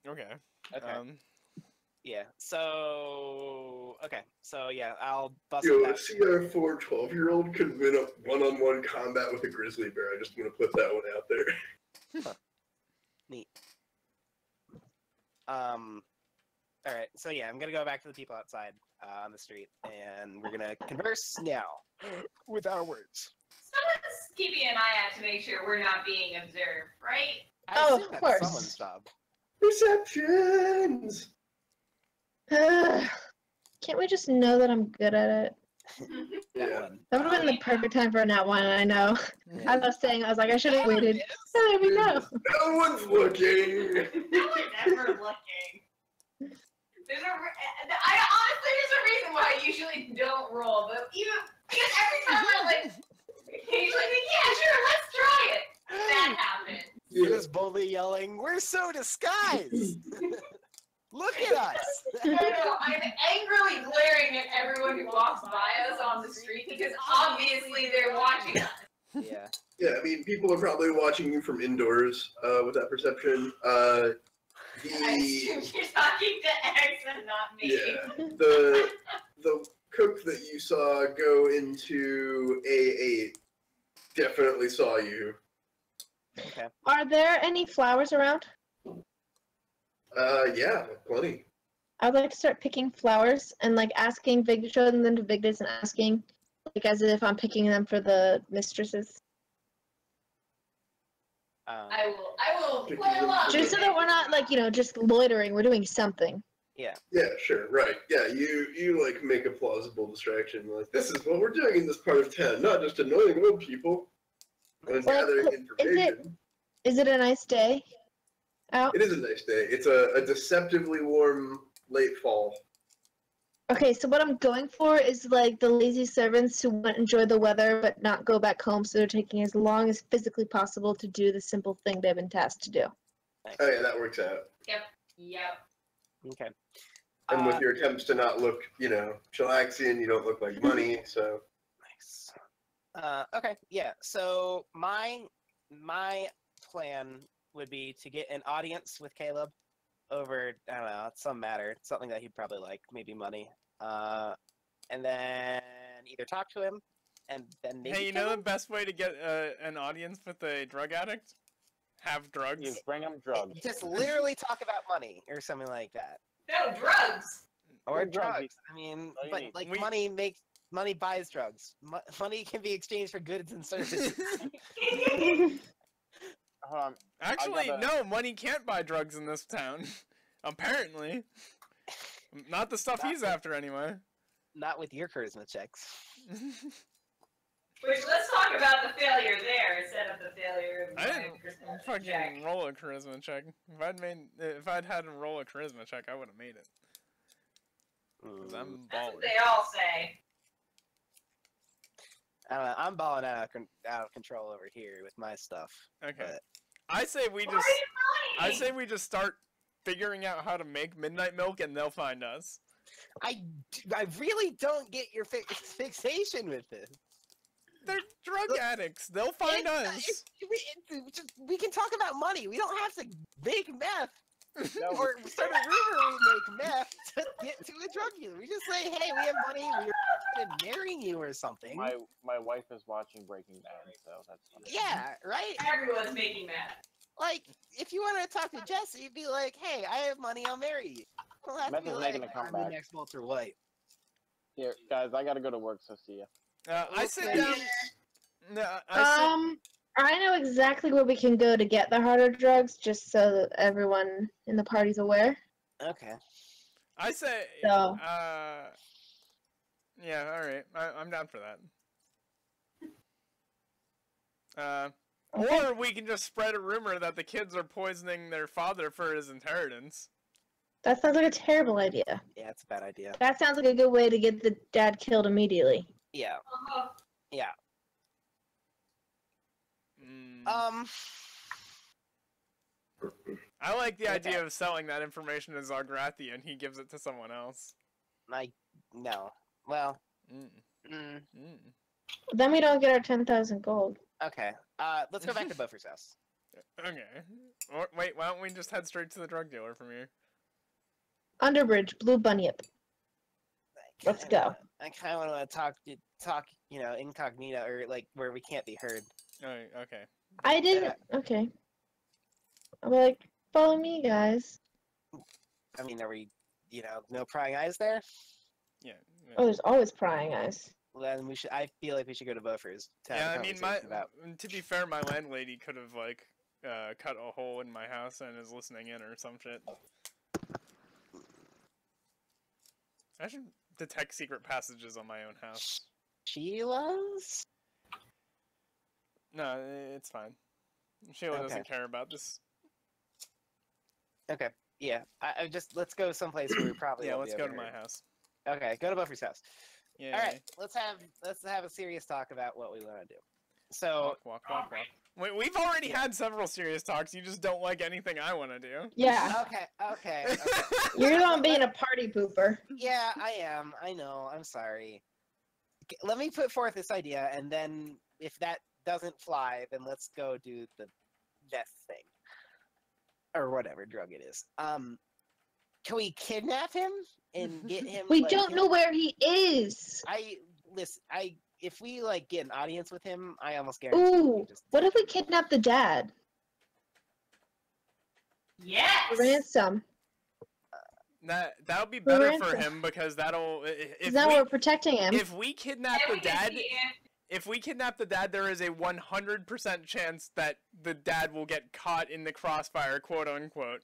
Okay. Okay. Yeah. So yeah, I'll bust Yo, it a back. CR4 12-year-old could win a one-on-one combat with a grizzly bear. I just want to put that one out there. Neat. All right. So yeah, I'm gonna go back to the people outside on the street, and we're gonna converse now with our words. Someone's keeping an eye out to make sure we're not being observed, right? I Oh, assume of that's course. someone's job. Receptions! Can't we just know that I'm good at it? That Yeah. one. That would have been the perfect time for a nat one, I know. As I was saying, I was like, I should have waited. Yes. Let me know. No one's looking! No one's ever looking. There's a reason why I usually don't roll, but because every time I usually think, yeah, sure, let's try it. That happens. You're Yeah. just boldly yelling, "We're so disguised! Look at us!" No, I'm angrily glaring at everyone who walks by us on the street because obviously they're watching us. Yeah. Yeah, I mean, people are probably watching you from indoors with that perception. I assume you're talking to X and not me. Yeah. The cook that you saw go into A8 definitely saw you. Okay. Are there any flowers around? Yeah, plenty. I'd like to start picking flowers and like asking showing them to Vigdis and asking, like as if I'm picking them for the mistresses. I will play along. Just so that we're not like, just loitering. We're doing something. Yeah, sure, right. Yeah, you like make a plausible distraction. Like, this is what we're doing in this part of town, not just annoying old people. And Well, gathering information. Is it a nice day out? It is a nice day. It's a deceptively warm late fall. Okay, so what I'm going for is like the lazy servants who want to enjoy the weather but not go back home, so they're taking as long as physically possible to do the simple thing they've been tasked to do. Oh yeah, that works out. Yep. Okay. And with your attempts to not look, chillaxing, you don't look like money, so. Nice. Okay. Yeah. So my plan would be to get an audience with Caleb over, I don't know, some matter, something that he'd probably like, maybe money. And then either talk to him, and then maybe. Hey, you kill know the him? best way to get an audience with a drug addict? Have drugs. You bring them drugs. Just literally talk about money or something like that, No, drugs. or Or drugs. drugs. I mean, All you but need. like We- money buys drugs. Money can be exchanged for goods and services. Hold on. Actually, gotta- no, money can't buy drugs in this town. Apparently. Not the stuff he's after, anyway. Not with your charisma checks. Which, let's talk about the failure there instead of the failure of I my didn't charisma fucking check. roll a charisma check. If I'd had to roll a charisma check, I would have made it. Cause I'm That's balling. what they all say. I don't know, I'm balling out of control over here with my stuff. Okay. But I say we Why just. are you I lying? say we just start figuring out how to make midnight milk, and they'll find us. I really don't get your fixation with this. They're drug Look, addicts. They'll find us. We can talk about money. We don't have to make meth No, or start a rumor we make meth to get to a drug dealer. We just say, hey, we have money. We're going to marry you or something. my wife is watching Breaking Bad, so that's funny. Yeah, right? Everyone's making that. Like, if you want to talk to Jesse, you'd be like, hey, I have money. I'll marry you. Well, that's Meth is making a comeback. The next Walter White. Here, guys, I gotta go to work, so see ya. I sit Okay. down. No, I I know exactly where we can go to get the harder drugs, just so that everyone in the party's aware. Okay. say. So- Yeah. All right. I'm down for that. Okay. Or we can just spread a rumor that the kids are poisoning their father for his inheritance. That sounds like a terrible idea. Yeah, it's a bad idea. That sounds like a good way to get the dad killed immediately. Yeah. Uh-huh. Yeah. Mm. I like the idea of selling that information to Zargrathi and he gives it to someone else. No. Well. Mm. Mm, Mm. Then we don't get our 10,000 gold. okay. Let's go back to Buffer's house. Okay. Or, wait, why don't we just head straight to the drug dealer from here? Underbridge, Blue Bunyip. Let's go. I kind of want to talk, incognito or like where we can't be heard. Oh, okay. I didn't. Okay. I'm like, follow me, guys. I mean, are we, no prying eyes there? Yeah. Oh, there's always prying eyes. Well, then we should. I feel like we should go to Buffer's. To have Yeah, a I mean, conversation about. to be fair, my landlady could have cut a hole in my house and is listening in or some shit. I should detect secret passages on my own house. Sheila's. No, it's fine. Sheila Okay. doesn't care about this. Okay. Yeah. I just let's go someplace where we probably. Yeah, won't let's be go to my overheard. house. Okay, go to Buffer's house. Yeah. All right, let's have a serious talk about what we want to do. So Walk. Wait, we've already had several serious talks. You just don't like anything I want to do. Yeah. okay. You're the one being a party pooper. Yeah, I am. I know. I'm sorry. Let me put forth this idea, and then if that doesn't fly, then let's go do the death thing, or whatever drug it is. Can we kidnap him and get him? We like, don't know where he is. If we get an audience with him, I almost guarantee. we Ooh, just what if we kidnap the dad? Yes! For ransom. That would be better for ransom. him because that'll. Because now we're protecting him. If we kidnap And the we can dad, see if we kidnap the dad, there is a 100% chance that the dad will get caught in the crossfire, quote unquote.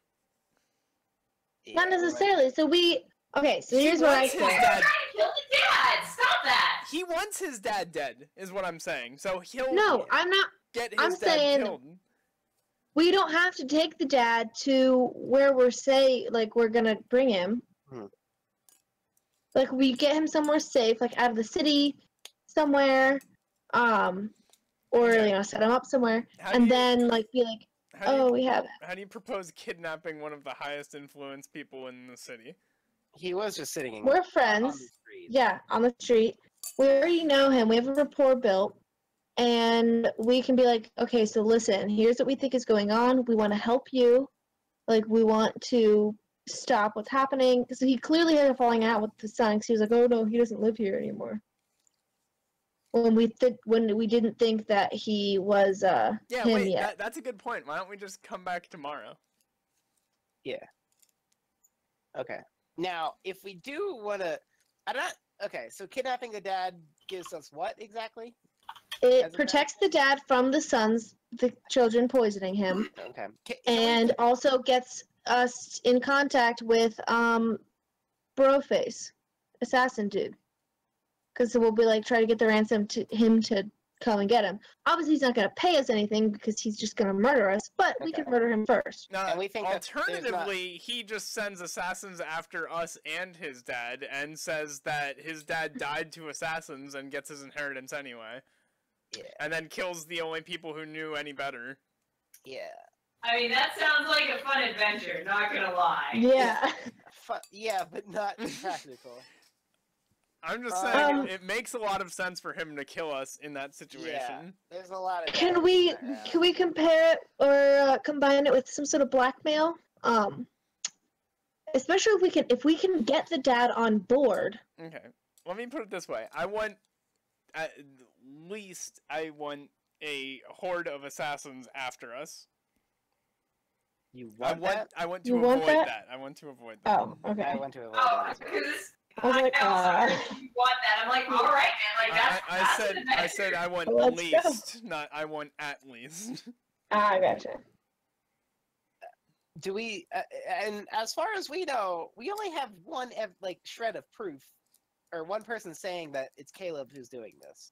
Not yeah, necessarily. So we. Okay, so He here's what I wants his say. You're trying to kill the dad! Stop that! He wants his dad dead, is what I'm saying. So he'll No, I'm not. get his I'm dad saying- killed. We don't have to take the dad to where we're gonna bring him. Hmm. Like we get him somewhere safe, like out of the city, somewhere, or Okay. set him up somewhere, How do and you- then be like, How do you, oh, we have it. how do you propose kidnapping one of the highest influence people in the city? He was just sitting. We're on the friends. street. Yeah, on the street. We already know him. We have a rapport built. And we can be like, okay, so listen, here's what we think is going on. We want to help you. We want to stop what's happening. So he clearly had a falling out with the son because he was like, oh, no, he doesn't live here anymore. When we didn't think that he was Yeah, him wait, yet. that's a good point. Why don't we just come back tomorrow? Okay. Now, if we do want to, okay. So kidnapping the dad gives us what exactly? As It a protects the dad from the children poisoning him. Okay. And also gets us in contact with Broface, assassin dude. Because we'll be try to get the ransom to him to come and get him. Obviously, he's not going to pay us anything because he's just going to murder us, but we can Okay. murder him first. Now, And we think that there's alternatively, he just sends assassins after us and his dad, and says that his dad died to assassins and gets his inheritance anyway. Yeah. And then kills the only people who knew any better. Yeah. I mean, that sounds like a fun adventure, not gonna lie. Yeah. Yeah, but not practical. I'm just saying, Um, it makes a lot of sense for him to kill us in that situation. Yeah, there's a lot of. Can we compare it or combine it with some sort of blackmail? Especially if we can get the dad on board. Okay, let me put it this way. At least I want a horde of assassins after us. You want that? I want to You want avoid that? that. I want to avoid that. Oh, okay. I want to avoid Oh, that as well. because I was like, you want that. I'm like, all right, man. Like that's. I said I want Let's least, not I want at least. I gotcha. Do we? And as far as we know, we only have one shred of proof, or one person saying that it's Caleb who's doing this,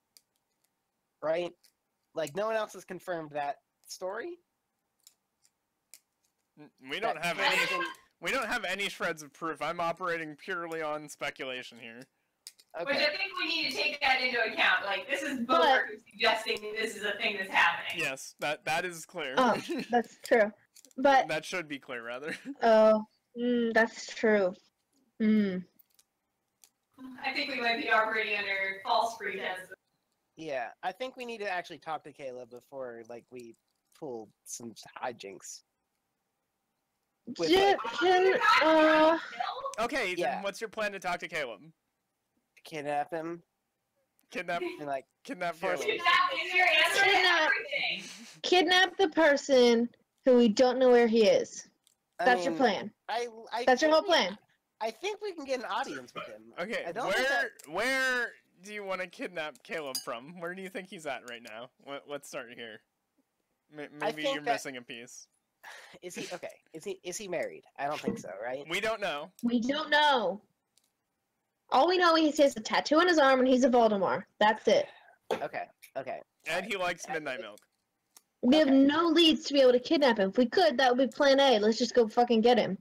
right? Like no one else has confirmed that story. We don't have That any. Caleb- We don't have any shreds of proof. I'm operating purely on speculation here. Which Okay. I think we need to take that into account. Like, this is But- Booker who's suggesting this is a thing that's happening. Yes, that is clear. Oh, that's true. But That should be clear, rather. that's true. I think we might be operating under false pretenses. Yeah, I think we need to actually talk to Caleb before we pull some hijinks. With, Okay, Ethan, Yeah. what's your plan to talk to Caleb? kidnap him Kidnap, and kidnap Force Caleb. That is your answer to Kidnap. everything. kidnap the person who we don't know where he is. I That's your mean, plan. I That's your think whole we- plan. I think we can get an audience with him. Okay, I don't think where do you want to kidnap Caleb from? Where do you think he's at right now? Let's start here. Maybe think you're that- missing a piece. Is he okay? Is he married? I don't think so, right? We don't know. We don't know. All we know is he has a tattoo on his arm and he's a Voldemort. That's it. Okay. And he likes midnight milk. We have Okay. no leads to be able to kidnap him. If we could, that would be plan A. Let's just go fucking get him.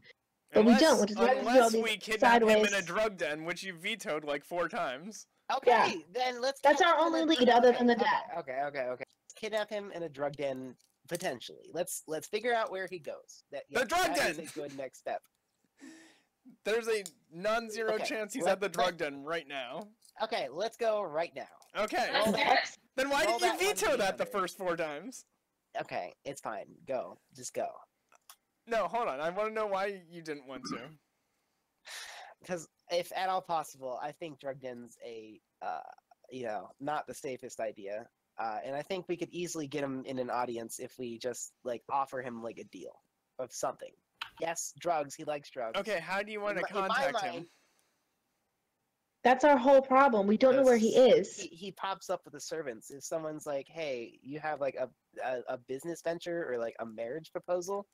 But we don't, which is why we do all Unless these we kidnap him in a sideways- drug den, which you vetoed like 4 times. Okay, Yeah. then let's. That's kidnap our him only in- lead other okay, than the okay, dad. Okay. Kidnap him in a drug den potentially. Let's figure out where he goes. The drug that is den! a good next step. There's a non-zero Okay, chance he's let- at the drug den right now. Okay, let's go right now. Okay, Let's do it. then why roll did you that one veto that the together. first 4 times? Okay, it's fine. Go. Just go. No, hold on. I want to know why you didn't want to. Because if at all possible, I think drug den's not the safest idea. And I think we could easily get him in an audience if we just offer him a deal of something. Yes, drugs. He likes drugs. Okay, how do you want to In my contact mind, him? That's our whole problem. We don't know where he is. He pops up with the servants. If someone's like, "Hey, you have a business venture or a marriage proposal,"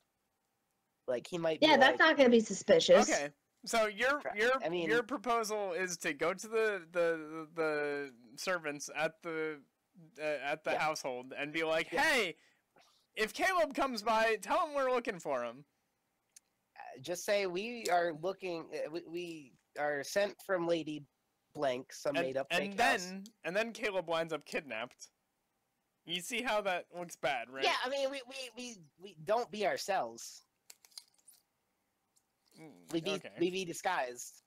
he might. Yeah, be that's not going to be suspicious. Okay, so your I mean- your proposal is to go to the servants at the Yeah. household and be like, Yeah. "Hey, if Caleb comes by, tell him we're looking for him." Just say we are looking. We are sent from Lady Blank, some made up fake house. And then Caleb winds up kidnapped. You see how that looks bad, right? Yeah, I mean, we don't be ourselves. We be Okay. we be disguised.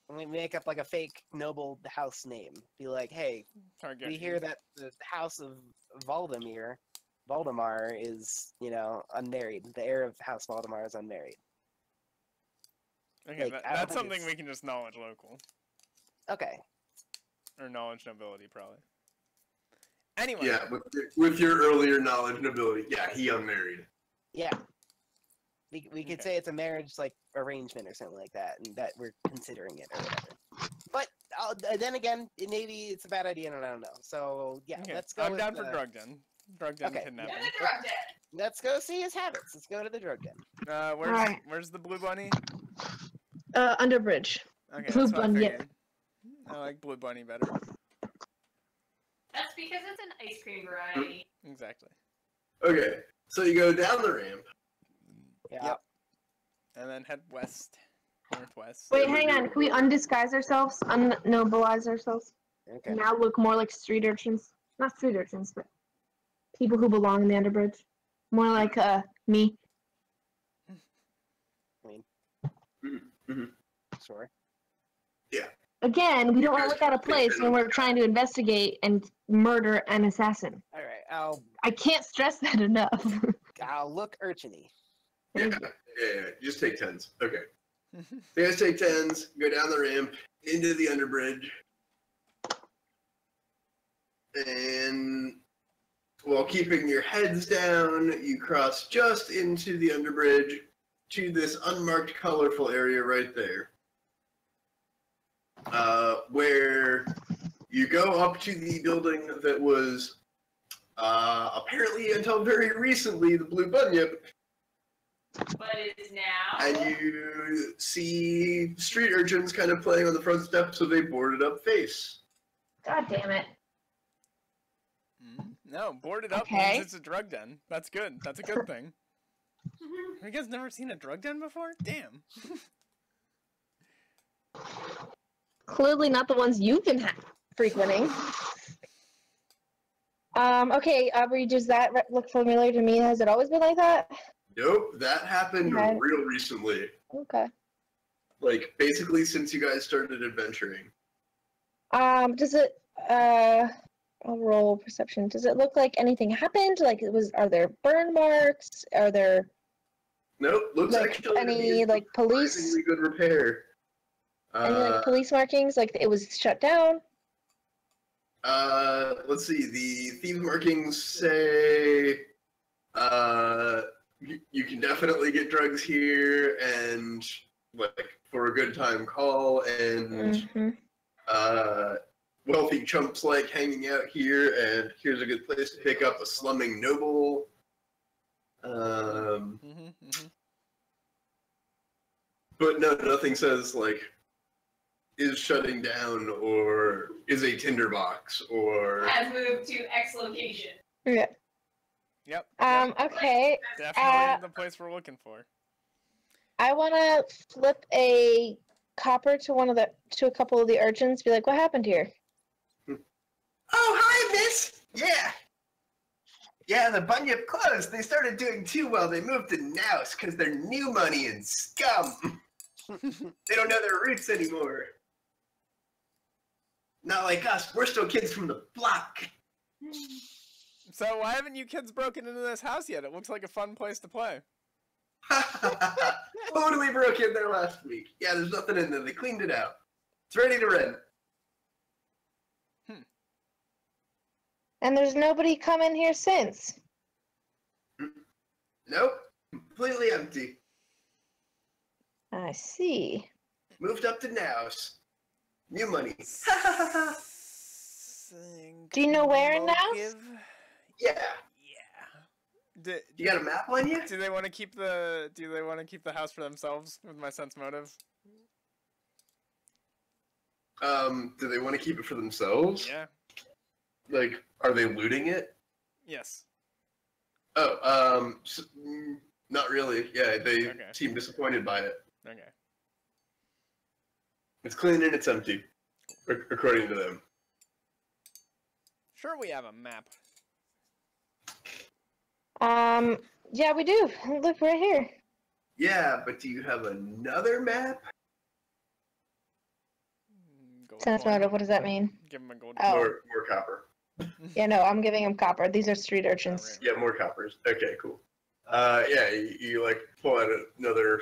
And we make up a fake noble house name. Be like, hey, Target. we hear that the house of Voldemar is, unmarried. The heir of House Voldemar is unmarried. Okay, I don't that's think something it's- we can just knowledge local. Okay. Or knowledge nobility, probably. Anyway. Yeah, with your earlier knowledge and ability, yeah, he unmarried. Yeah. We could Okay. say it's a marriage arrangement or something like that, and that we're considering it or whatever. But then again, maybe it's a bad idea, and I don't know. So yeah, Okay, let's go. I'm with down for the- drug den. Drug den Okay, kidnapping. And the drug den. Let's go see his habits. Let's go to the drug den. Alright. Where's the blue bunny? Underbridge. Okay, Blue that's what I bunny, yeah. figured. I like blue bunny better. That's because it's an ice cream variety. Exactly. Okay, so you go down the ramp. Yeah. Yep. And then head west, northwest. Wait, hang on. Can we undisguise ourselves? Unnobilize ourselves? Okay. Now look more like street urchins. Not street urchins, but people who belong in the underbridge. More like me. Sorry. Again, we don't want to look out of place when we're trying to investigate and murder an assassin. All right. I can't stress that enough. I'll look urchiny. Yeah, just take 10s. Okay. You guys take 10s, go down the ramp, into the underbridge, and while keeping your heads down, you cross just into the underbridge to this unmarked colorful area right there. Where you go up to the building that was apparently until very recently the Blue Bunyip, But it is now. and you see street urchins kind of playing on the front steps of a boarded up face. God damn it. No, boarded up Okay. means it's a drug den. That's good. That's a good thing. Have you guys never seen a drug den before? Damn. Clearly not the ones you've been frequenting. Okay, Aubrey, does that look familiar to me? Has it always been like that? Nope, that happened Okay. real recently. Okay. Like, basically since you guys started adventuring. Does it, I'll roll perception. Does it look like anything happened? Like, are there burn marks? Are there, Nope, looks like, actually to me any, it's like, police, surprisingly good repair. any, like, police markings? Like, it was shut down? Let's see, the thieves markings say, you can definitely get drugs here, and, like, for a good time call, and, wealthy chumps like hanging out here, and here's a good place to pick up a slumming noble. But no, nothing says, like, is shutting down, or is a tinderbox, or... Has moved to X location. Yeah. Yep. Okay. Definitely the place we're looking for. I want to flip a copper to a couple of the urchins. Be like, what happened here? Oh, hi, miss! Yeah, the Bunyip closed. They started doing too well. They moved to Nouse because they're new money and scum. They don't know their roots anymore. Not like us. We're still kids from the block. So why haven't you kids broken into this house yet? It looks like a fun place to play. Totally broke in there last week. Yeah, there's nothing in there. They cleaned it out. It's ready to rent. And there's nobody come in here since. Nope. Completely empty. I see. Moved up to Nouse. New money. Do you know where in Nouse? Yeah. Yeah. You got a map on you? Do they want to keep the house for themselves with my sense motive? Do they want to keep it for themselves? Yeah. Like, are they looting it? Yes. Oh, not really. Yeah, they Okay. seem disappointed by it. Okay. It's clean and it's empty, according to them. Sure, we have a map. Yeah, we do. Look, right here. Yeah, but do you have another map? Gold Sense coin. motive, what does that mean? Give him a gold Oh. coin. More copper. Yeah, no, I'm giving him copper. These are street urchins. Yeah, more coppers. Okay, cool. Yeah, you like pull out another,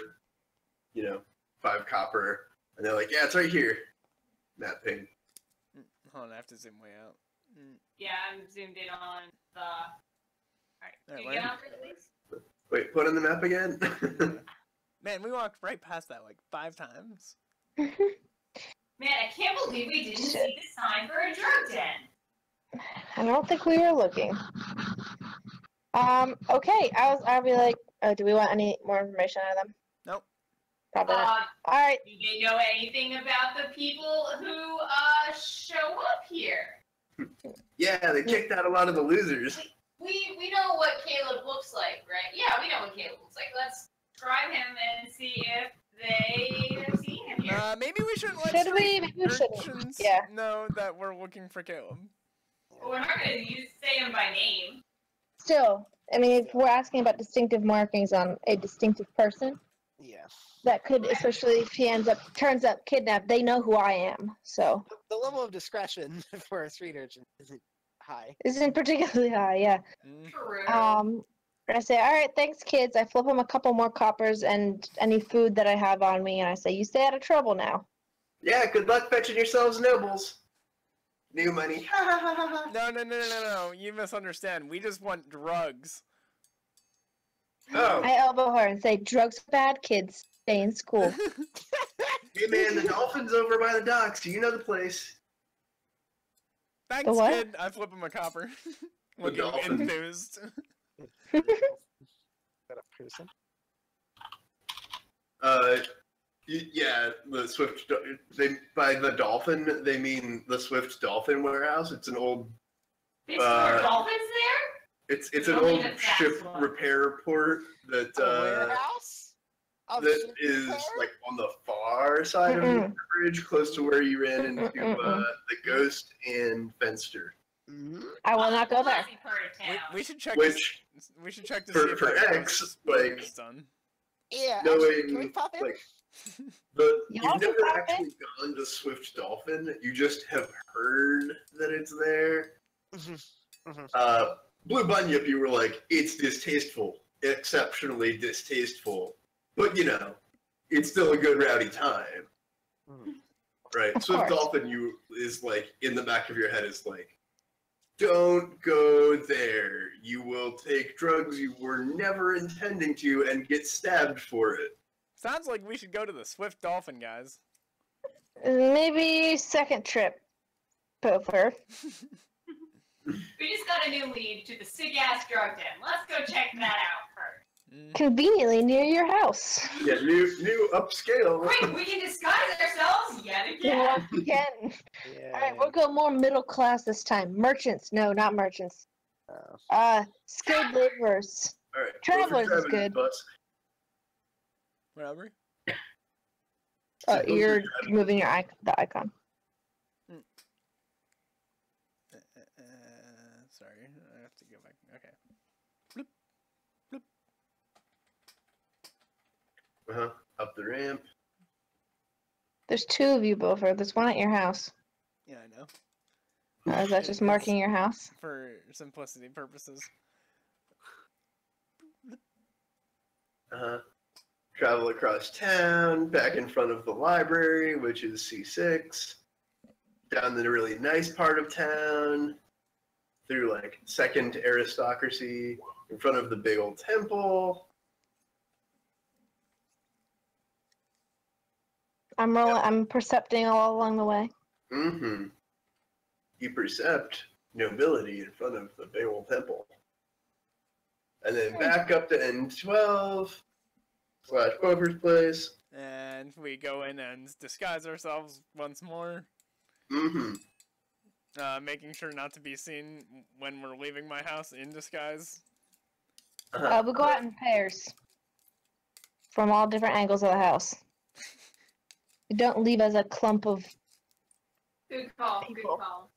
5 copper, and they're like, yeah, it's right here. That thing. Hold on, I have to zoom way out. Yeah, I'm zoomed in on the. Alright, Alright, can you where- get on for it, please? Wait, put on the map again? Man, we walked right past that like 5 times. Man, I can't believe we didn't see the sign for a drug den. I don't think we were looking. Okay, I'll be like, do we want any more information out of them? Nope. Probably not. Alright, Do they know anything about the people who show up here? Yeah, they kicked out a lot of the losers. We know what Caleb looks like, right? Yeah, we know what Caleb looks like. Let's try him and see if they have seen him here. Maybe we shouldn't let Should we? street Maybe we shouldn't. urchins Yeah. know that we're looking for Caleb. Well, we're not going to say him by name. Still, I mean, if we're asking about distinctive markings on a distinctive person, Yeah. that could, especially if he turns up kidnapped, they know who I am. So The level of discretion for a street urchin isn't high. isn't particularly high. Yeah. True. I say, all right, thanks, kids. I flip them a couple more coppers and any food that I have on me, and I say, you stay out of trouble now. Yeah, good luck fetching yourselves nobles. New money. No. You misunderstand. We just want drugs. Oh, I elbow her and say, drugs are bad, kids. Stay in school. hey man, the dolphin's over by the docks. You know the place. Thanks, The what? kid. I flip him a copper. Looking dolphin. enthused. Is that a person? Yeah, the Swift. They by the dolphin, they mean the Swift Dolphin Warehouse. It's an old. Is there dolphins there? It's an I don't old think that's ship one. repair port that Warehouse? Of that ship is repair? like on the far side of the bridge, close to where you ran into the Ghost and Fenster. Mhm. I will not go there. Classy part of town. We should check. Which we should check to for- see if for that X, ghost like- is done. Yeah. Knowing, actually, can we pop in? like, Y'all you've can never pop actually gone to Swift Dolphin. You just have heard that it's there. Blue Bunyip, you were like, it's distasteful, exceptionally distasteful, but you know, it's still a good rowdy time, Mhm. right? Of Swift course. Dolphin, you is like in the back of your head is like, don't go there. You will take drugs you were never intending to and get stabbed for it. Sounds like we should go to the Swift Dolphin, guys. Maybe second trip, Poper. We just got a new lead to the sick ass drug den. Let's go check that out first. Conveniently near your house. Yeah, new upscale. Wait, we can disguise ourselves yet again. Once again. Yeah. All right, we'll go more middle class this time. Merchants. No, not merchants. Oh. Skilled laborers. All right, Travelers is Travis good. Bus. Whatever. Oh, Those are you're driving. moving your the icon. Sorry, I have to go back. Okay. Bloop. Bloop. Up the ramp. There's two of you, Bofer. There's one at your house. Yeah, I know. Or is that just marking your house? For simplicity purposes. Travel across town, back in front of the library, which is C6. Down the really nice part of town. Through like second aristocracy. In front of the big old temple. I'm rolling. I'm percepting all along the way. Mm-hmm. You percept nobility in front of the big old temple. And then back up to N12 / Bofer's place. And we go in and disguise ourselves once more. Mm-hmm. Making sure not to be seen when we're leaving my house in disguise. We'll go out in pairs. From all different angles of the house. We don't leave as a clump of... Good call. Good People. call.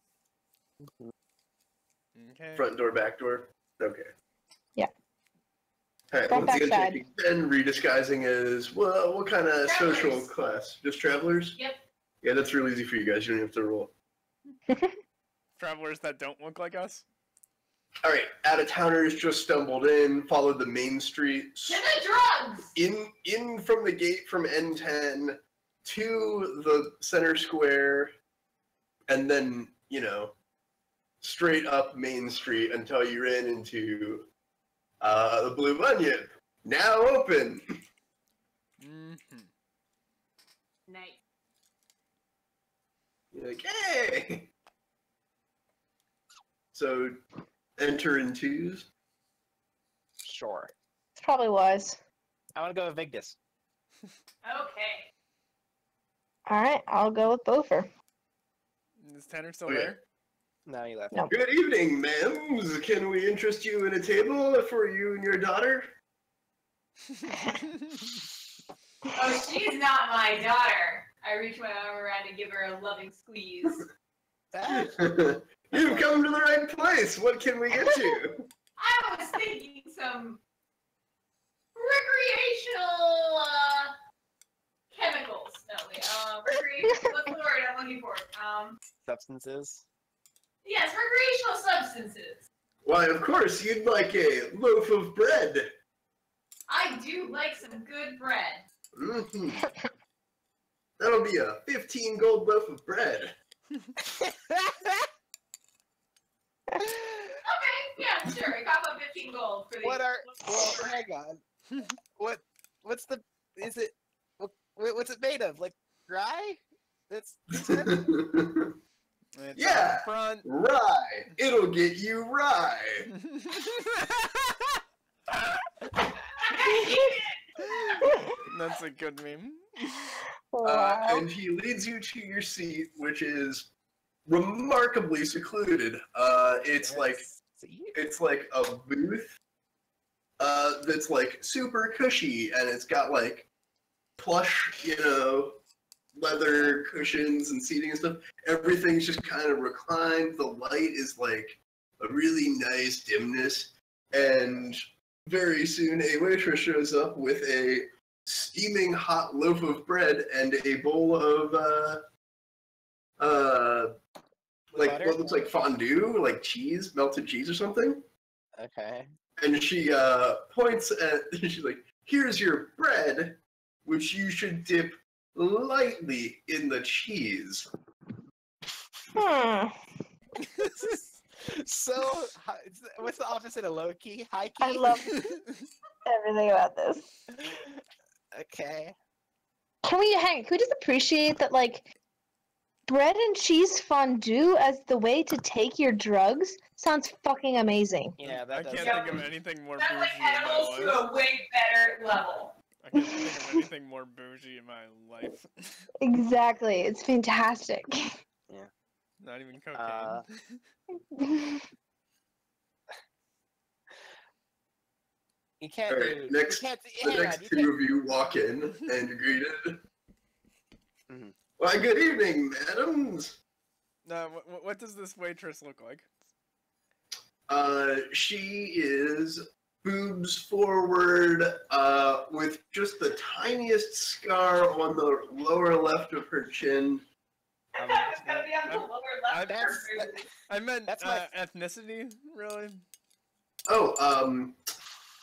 Okay. Front door, back door. Okay. Yeah. Alright, Front, once again, back, side. checking then redisguising as well. What kind of Travelers. social class? Just travelers? Yep. Yeah, that's real easy for you guys. You don't have to roll. Travelers that don't look like us. Alright, out of towners just stumbled in, followed the main street, To the drugs! in from the gate from N10 to the center square, and then, you know, straight up Main Street until you ran into the Blue Bunyip, now open. Mm-hmm. Nice. You're like, hey! So, enter in twos. Sure. It's probably wise. I want to go with Vigdis. Okay. Alright, I'll go with Bofer. Is Tanner still Okay. there? No, you left. No. Good evening, ma'ams. Can we interest you in a table for you and your daughter? Oh, she's not my daughter. I reach my arm around and give her a loving squeeze. You've come to the right place. What can we get you? I was thinking some recreational chemicals. No, wait. What's the word I'm looking for? Substances. Yes, recreational substances. Why, of course, you'd like a loaf of bread. I do like some good bread. Mm-hmm. That'll be a 15 gold loaf of bread. Okay, yeah, sure. I got about 15 gold for the. Well, hang on. What's the? Is it? What's it made of? Like rye? That's. It's Yeah. up front. Rye. It'll get you rye. That's a good meme. Wow. And he leads you to your seat, which is remarkably secluded. It's like a booth that's like super cushy, and it's got like plush, leather cushions and seating and stuff. Everything's just kind of reclined. The light is like a really nice dimness, and very soon a waitress shows up with a steaming hot loaf of bread and a bowl of like Butter? what looks like fondue, like cheese, melted cheese or something. Okay. And she points at, she's like, "Here's your bread, which you should dip lightly in the cheese." Hmm. So, what's the opposite of low key? High key. I love everything about this. Okay. Can we just appreciate that, like, bread and cheese fondue as the way to take your drugs sounds fucking amazing. Yeah, I that does. can't Yeah. think of anything more That's bougie like in my edibles to life. a way better level. I can't think of anything more bougie in my life. Exactly. It's fantastic. Not even cocaine. You can't Alright, do. next- you can't, The hang on, next you two of you walk in and you're greeted. Mhm. Why, good evening, madams. No, what does this waitress look like? She is boobs forward, with just the tiniest scar on the lower left of her chin. I thought it was gonna be on the lower left. that's- of her boobs. I meant That's my- ethnicity, really. Oh,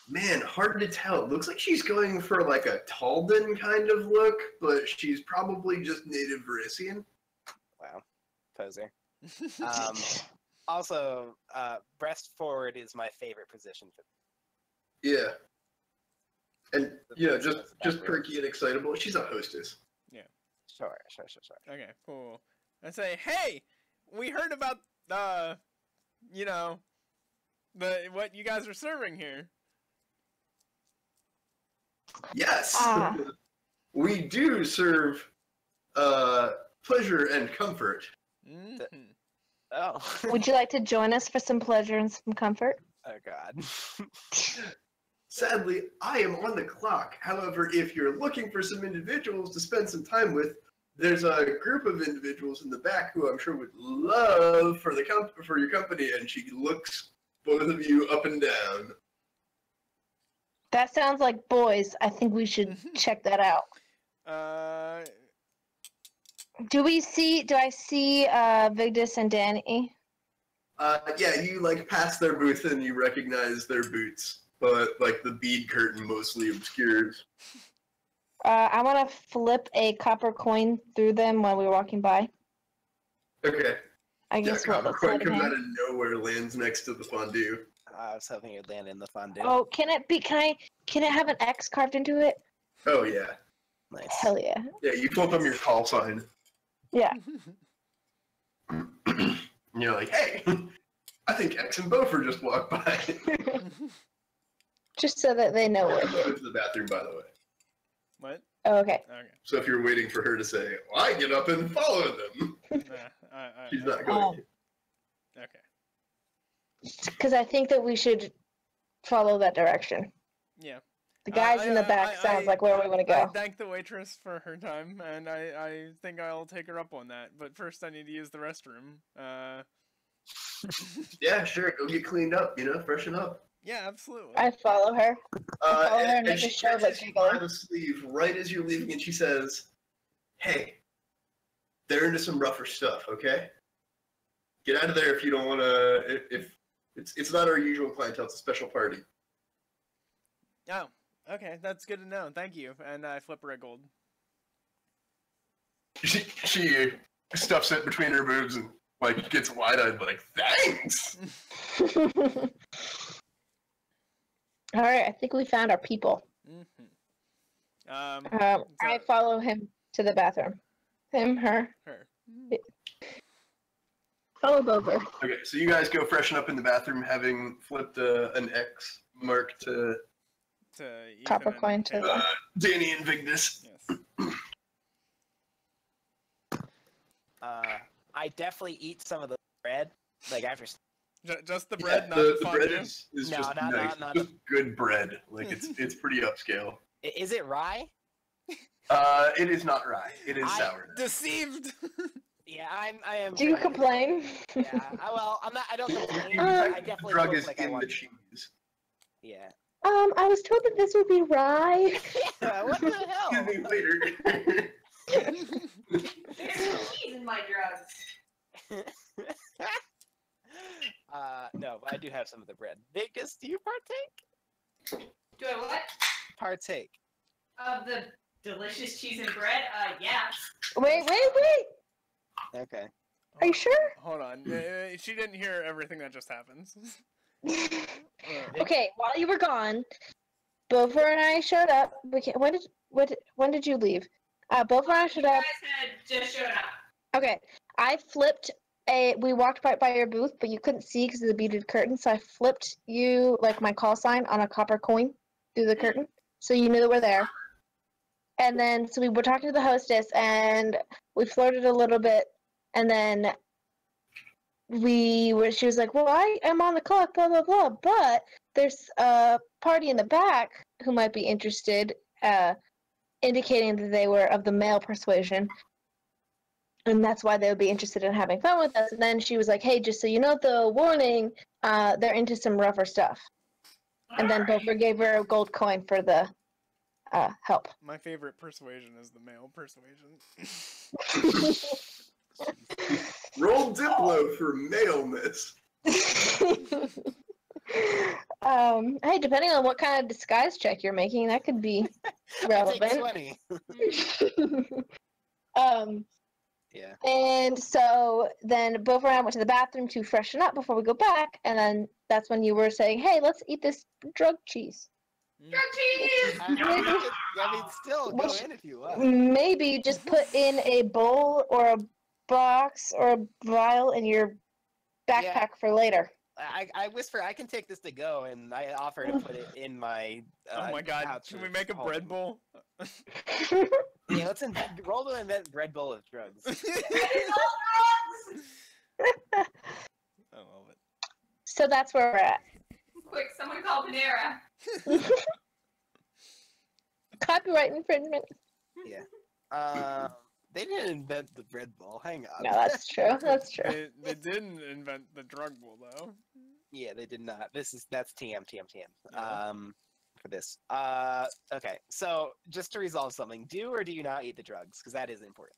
man, hard to tell. It looks like she's going for like a Talden kind of look, but she's probably just native Verisian. Wow, poser. Also, breast forward is my favorite position for. Yeah. And, That's just backwards. perky and excitable. She's a hostess. Sure. Okay, cool. I say, hey, we heard about what you guys are serving here. Yes! Ah. We do serve pleasure and comfort. Mhm. Oh. Would you like to join us for some pleasure and some comfort? Oh God. Sadly, I am on the clock. However, if you're looking for some individuals to spend some time with, there's a group of individuals in the back who I'm sure would love for your company, and she looks both of you up and down. That sounds like boys. I think we should check that out. Do I see Vigdis and Danny? Yeah, you like pass their booth and you recognize their boots, but like the bead curtain mostly obscures. I want to flip a copper coin through them while we're walking by. Okay. I Yeah, guess what copper looks coin like comes him. out of nowhere, lands next to the fondue. I was hoping it'd land in the fondue. Oh, can it have an X carved into it? Oh yeah. Nice. Hell yeah. Yeah, you flip them your call sign. Yeah. And you're like, hey, I think X and Beaufort just walked by. Just so that they know we're Go here. to the bathroom, by the way. What? Oh, okay. Okay. So if you're waiting for her to say, well, I get up and follow them, Nah, she's not going. Oh. Okay. Because I think that we should follow that direction. Yeah. The guys in the back sounds like where we want to I go. thank the waitress for her time, and I think I'll take her up on that. But first, I need to use the restroom. Yeah, sure. Go get cleaned up. Freshen up. Yeah, absolutely. I follow her. follow her and And make she a show of catches it you by giggling. the sleeve right as you're leaving, and she says, "Hey, they're into some rougher stuff. Okay, get out of there if you don't want to. If it's not our usual clientele, it's a special party." Oh, okay, that's good to know. Thank you. And I flip her a gold. She stuffs it between her boobs and gets wide-eyed, like, "Thanks." All right, I think we found our people. I follow him to the bathroom. Him, her. Follow Bover. Okay, so you guys go freshen up in the bathroom, having flipped an X mark to Ethan Copper and coin to Taylor. Danny and Vigdis. Yes. I definitely eat some of the bread, after. Just the bread, not the the bread fondue? is No, just not- nice. not Just good bread. It's pretty upscale. Is it rye? It is not rye. It is I- sour. Deceived! Yeah, I am. Do you trying to- complain? Yeah. I'm not. I don't complain. You- I the definitely drug look is like I in want. the cheese. Yeah. I was told that this would be rye. Yeah. What the Excuse me, hell? waiter. There's no cheese in my drugs. No, but I do have some of the bread. Vegas, do you partake? Do I what? Partake. Of the delicious cheese and bread? Yeah. Wait. Okay. Are you sure? Hold on. She didn't hear everything that just happened. Okay, while you were gone, Bover and I showed up. When did you leave? Bover and I showed You up. guys had just shown up. Okay, I flipped we walked right by your booth, but you couldn't see because of the beaded curtain, so I flipped you, my call sign on a copper coin through the curtain, so you knew that we're there. And then, so we were talking to the hostess, and we flirted a little bit, and then she was like, well, I am on the clock, blah, blah, blah, but there's a party in the back who might be interested, indicating that they were of the male persuasion. And that's why they would be interested in having fun with us. And then she was like, hey, just so you know, the warning, they're into some rougher stuff. And then Bover gave her a gold coin for the help. My favorite persuasion is the male persuasion. Roll Diplo for maleness. Hey, depending on what kind of disguise check you're making, that could be I take relevant. 20. Yeah. And so then Bover and I went to the bathroom to freshen up before we go back, and then that's when you were saying, hey, let's eat this drug cheese. Drug cheese! I mean, still go Which- in if you want. Maybe just put in a bowl or a box or a vial in your backpack for later. I whisper, I can take this to go, and I offer to put it in my. Oh my god, pouch can we of make a home. bread bowl? Yeah, let's roll to invent bread bowl of drugs. I love it. So that's where we're at. Quick, someone call Panera. Copyright infringement. Yeah. They didn't invent the bread bowl. Hang on. No, that's true. That's true. They didn't invent the drug bowl though. Yeah, they did not. That's TM. Oh. For this. Okay. So just to resolve something, do or do you not eat the drugs? Because that is important.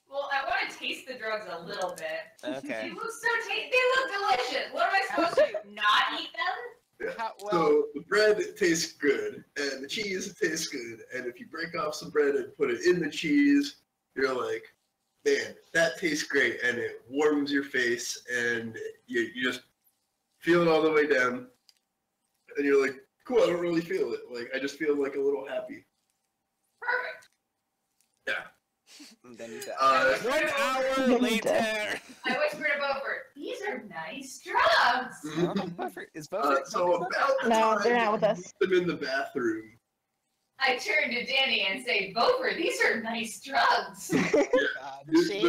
Well, I want to taste the drugs a little bit. Okay. They look they look delicious. What am I supposed to do? Not eat them? So the bread tastes good, and the cheese tastes good, and if you break off some bread and put it in the cheese, you're like, man, that tastes great, and it warms your face, and you just feel it all the way down, and you're like, cool, I don't really feel it. I just feel like a little happy. Perfect. Yeah. And then you die. 1 hour later. I whispered to Beaufort, these are nice drugs. Is Beaufort? So about the No, time they're not with you us. meet them in the bathroom, I turn to Danny and say, Beaufort, these are nice drugs. God, the shame,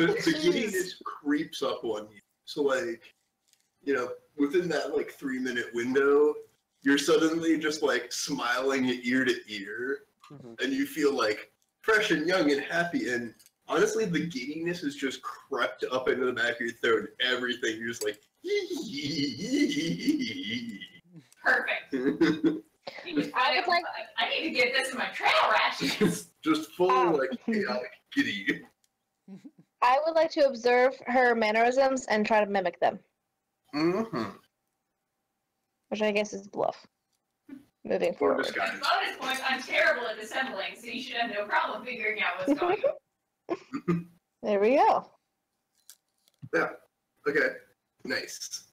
giddiness cheese. creeps up on you. So you know, within that like 3-minute window, you're suddenly just like smiling ear to ear, and you feel like fresh and young and happy. And honestly, the giddiness is just crept up into the back of your throat. And everything, you're just like, Perfect. I need to get this in my trail rations. just full like chaotic giddy. I would like to observe her mannerisms and try to mimic them, which I guess is bluff. Moving Or forward. disguise. Bonus points, I'm terrible at dissembling, so you should have no problem figuring out what's going on. There we go. Yeah. Okay. Nice.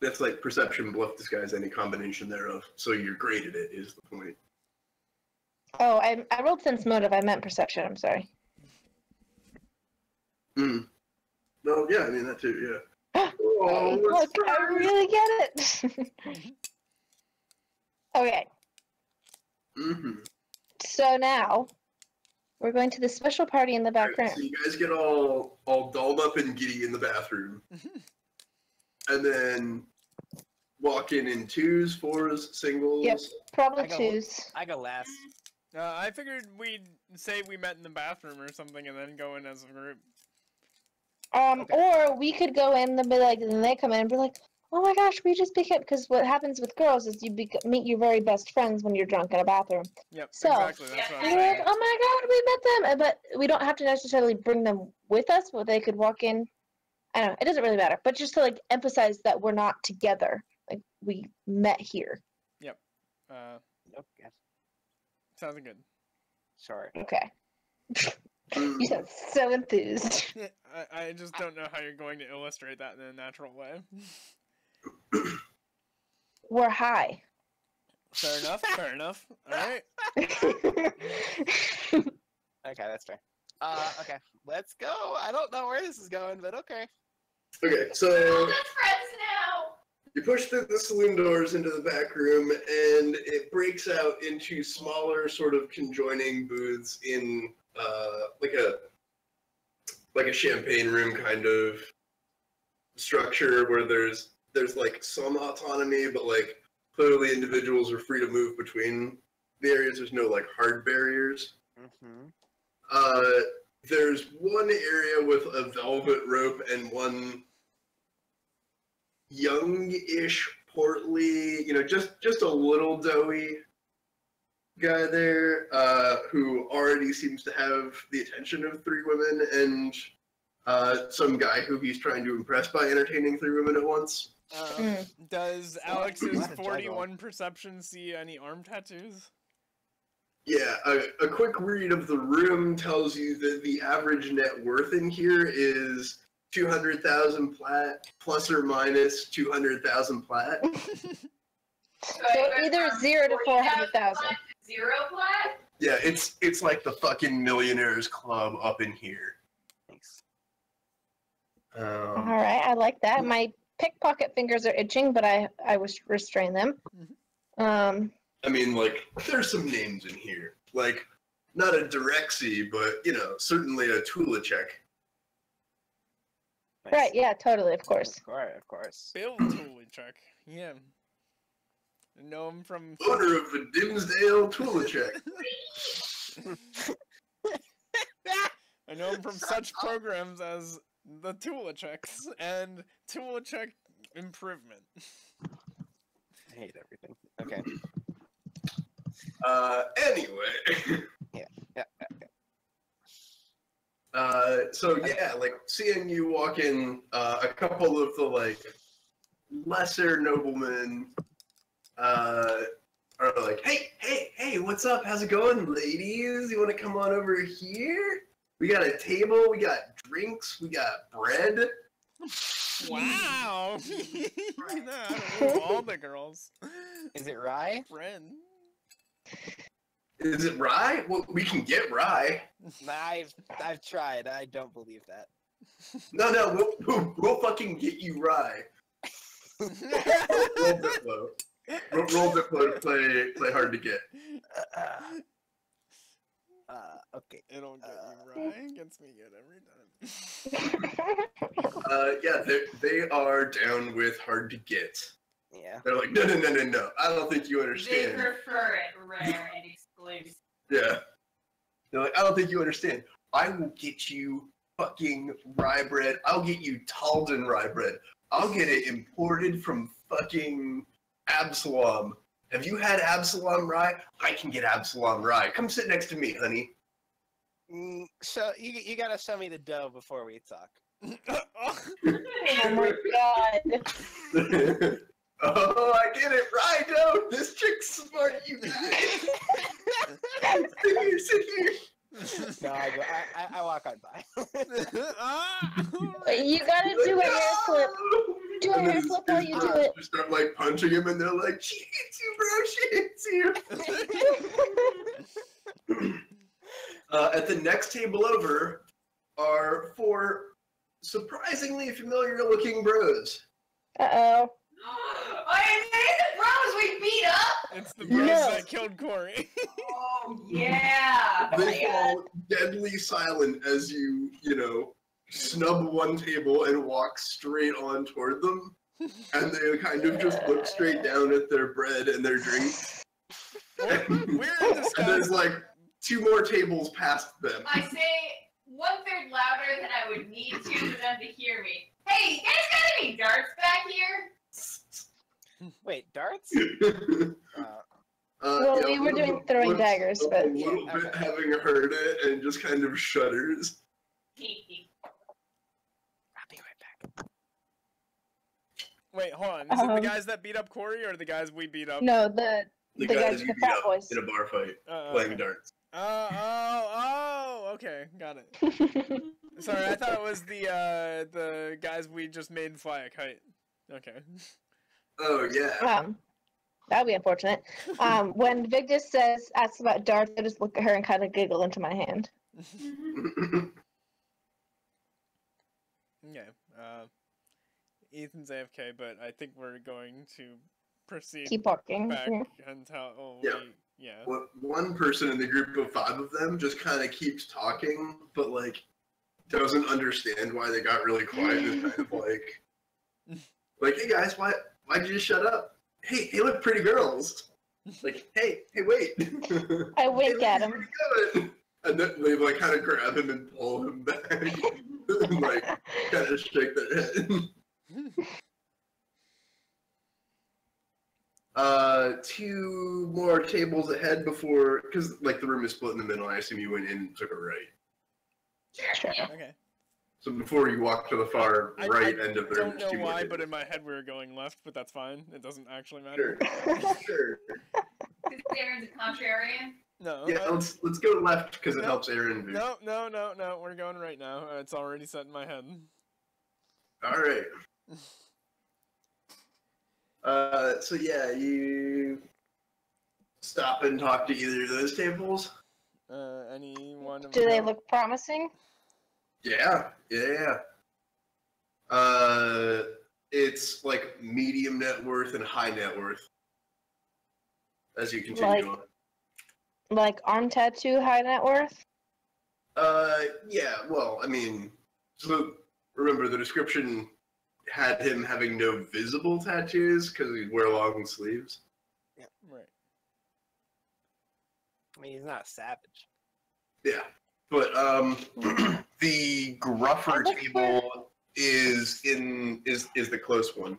That's like perception, bluff, disguise, any combination thereof. So you're great at it, is the point. Oh, I rolled sense motive. I meant perception. I'm sorry. No, yeah, I mean that too. Yeah. Oh, look, I really get it. Okay. So now we're going to the special party in the back room. So you guys get all dolled up and giddy in the bathroom, and then walk in twos, fours, singles. Yep. Probably I go- twos. I go last. I figured we'd say we met in the bathroom or something and then go in as a group. Or we could go in and be like, and then they come in and be like, oh my gosh, we just became, because what happens with girls is you meet your very best friends when you're drunk in a bathroom. Yep, So, exactly. That's what I was You're like, saying. oh my god, we met them, but we don't have to necessarily bring them with us, but they could walk in. I don't know, it doesn't really matter, but just to like emphasize that we're not together, like we met here. Okay. Sounds good. Sure. Okay. You sound so enthused. I just don't know how you're going to illustrate that in a natural way. We're high. Fair enough, fair enough. Alright. Okay, that's fair. Okay, let's go. I don't know where this is going, but okay. Okay, so We're just friends now. you push through the saloon doors into the back room, and it breaks out into smaller, sort of conjoining booths in like a champagne room kind of structure where there's like some autonomy, but like clearly individuals are free to move between the areas. There's no like hard barriers. There's one area with a velvet rope and one young-ish, portly, just a little doughy guy there, who already seems to have the attention of 3 women and some guy who he's trying to impress by entertaining 3 women at once. Does What Alex's a juggle. 41 perception see any arm tattoos? Yeah, a quick read of the room tells you that the average net worth in here is 200,000 plat, plus or minus 200,000 plat. So either 0 to 400,000. 0 plat? Yeah, it's like the fucking millionaires club up in here. Thanks. All right, I like that. My pickpocket fingers are itching, but I was restrain them. I mean, like, there's some names in here. Like, not a Direxi, but, certainly a Tulachek. Nice. Right, yeah, totally, of course. Of course. Bill Tulachek. Yeah. I know him from... Owner of the Dimsdale Tulachek. I know him from such programs as the Tulacheks and Tulachek Improvement. I hate everything. Okay. Anyway. Yeah. So yeah, like seeing you walk in, a couple of the like lesser noblemen are like, hey, what's up? How's it going, ladies? You want to come on over here? We got a table, we got drinks, we got bread. Wow! I don't know all the girls. Is it rye? Friend. Is it rye? Well, we can get rye. I've tried. I don't believe that. No, we'll fucking get you rye. Roll Diplo. Roll Diplo to play hard to get. Okay. It'll get you right. Gets me good every time. Yeah, they are down with hard to get. Yeah. They're like, no. I don't think you They understand. prefer it rare and exclusive. Yeah. They're like, I don't think you understand. I will get you fucking rye bread. I'll get you Talden rye bread. I'll get it imported from fucking Absalom. Have you had Absalom rye? I can get Absalom rye. Come sit next to me, honey. So you gotta show me the dough before we talk. Oh my god. Oh, I get it. Rye dough. This chick's smart, you guys. Sit here. No, I walk on by. You gotta do a hair flip. Do a And then hair his- flip while his you do friends it. just start like punching him, and they're like, "She hits you, bro. She hits you." At the next table over are 4 surprisingly familiar-looking bros. Uh-oh. I made the bros we beat up. It's the bros No. that killed Corey. Oh yeah. They fall deadly silent as you snub one table and walk straight on toward them, and they kind of just look straight down at their bread and their drink. We're in And disguise. there's like 2 more tables past them. I say 1/3 louder than I would need to for them to hear me. Hey, you guys got any darts back here? Wait, darts? Well, we were doing throwing looks daggers, up but- a little bit having heard it and just kind of shudders. I'll be right back. Wait, hold on. Is it the Um, guys that beat up Corey or the guys we beat up? No, the The The guys guys- you the beat frat up boys. in a bar fight Okay. playing darts. Oh, okay, got it. Sorry, I thought it was the guys we just made fly a kite. Okay. Oh yeah. that'd be unfortunate. When Victus asks about darts, I just look at her and kind of giggle into my hand. Okay. Ethan's AFK, but I think we're going to proceed Keep walking. back Yeah. until Yeah. yeah. One person in the group of 5 of them just kind of keeps talking, but like doesn't understand why they got really quiet. It's kind of like, hey guys, why'd you just shut up? Hey, look, pretty girls. Like, hey, wait. I wink Hey, at ladies, him. where you going? And then they like kind of grab him and pull him back, and like kind of shake their head. 2 more tables ahead before, because like the room is split in the middle. I assume you went in and took a right. Sure. Okay. So before you walk to the far I right end of the room, don't there's know 2 more why, tables. but in my head we were going left, but that's fine. It doesn't actually matter. Sure. Because Aaron's a contrarian. No. Yeah, let's go left because it No, helps Aaron. No. We're going right now. It's already set in my head. All right. So yeah, you stop and talk to either of those tables. Any one of Do they them? look promising? Yeah. It's like medium net worth and high net worth. As you continue on. Like arm tattoo, high net worth? Yeah. Well, I mean, so remember the description had him having no visible tattoos because he'd wear long sleeves. Right. I mean, he's not a savage. Yeah, but the gruffer look table is the close one.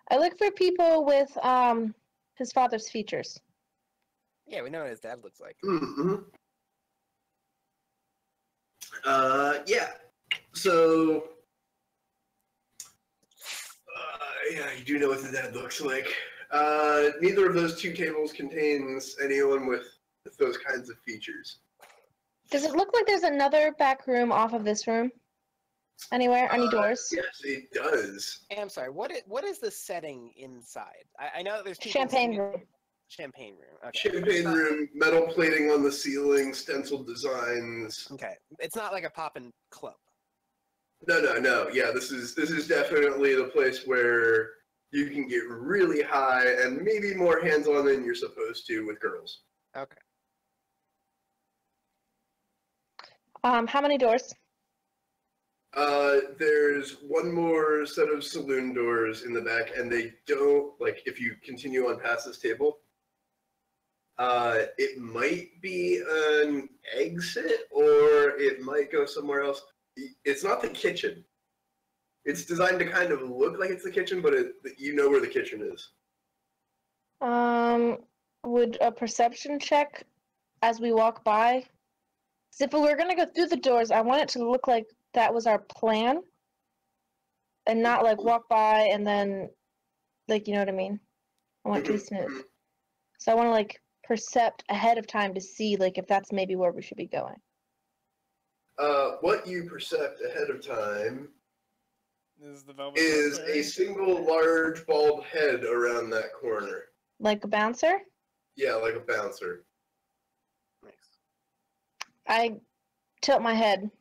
I look for people with his father's features. Yeah, we know what his dad looks like. Mm-hmm. Yeah. So, yeah, you do know what the dad looks like. Neither of those 2 tables contains anyone with those kinds of features. Does it look like there's another back room off of this room? Anywhere? Any doors? Yes, it does. Hey, I'm sorry. What is the setting inside? I know that there's people Champagne sitting in- room. Champagne room. Okay. Champagne room, metal plating on the ceiling, stenciled designs. Okay. It's not like a poppin' club. No. Yeah, this is definitely the place where you can get really high and maybe more hands-on than you're supposed to with girls. Okay. How many doors? There's one more set of saloon doors in the back, and they don't, like, if you continue on past this table, it might be an exit, or it might go somewhere else. It's not the kitchen. It's designed to kind of look like it's the kitchen, but you know where the kitchen is. Would a perception check as we walk by? 'Cause if we were gonna go through the doors, I want it to look like that was our plan, and not like walk by and then, like, you know what I mean? I want it to be smooth. So I want to like percept ahead of time to see like if that's maybe where we should be going. What you percept ahead of time Is the velvet is rope a there? single large bald head around that corner. Like a bouncer? Yeah, like a bouncer. Nice. I tilt my head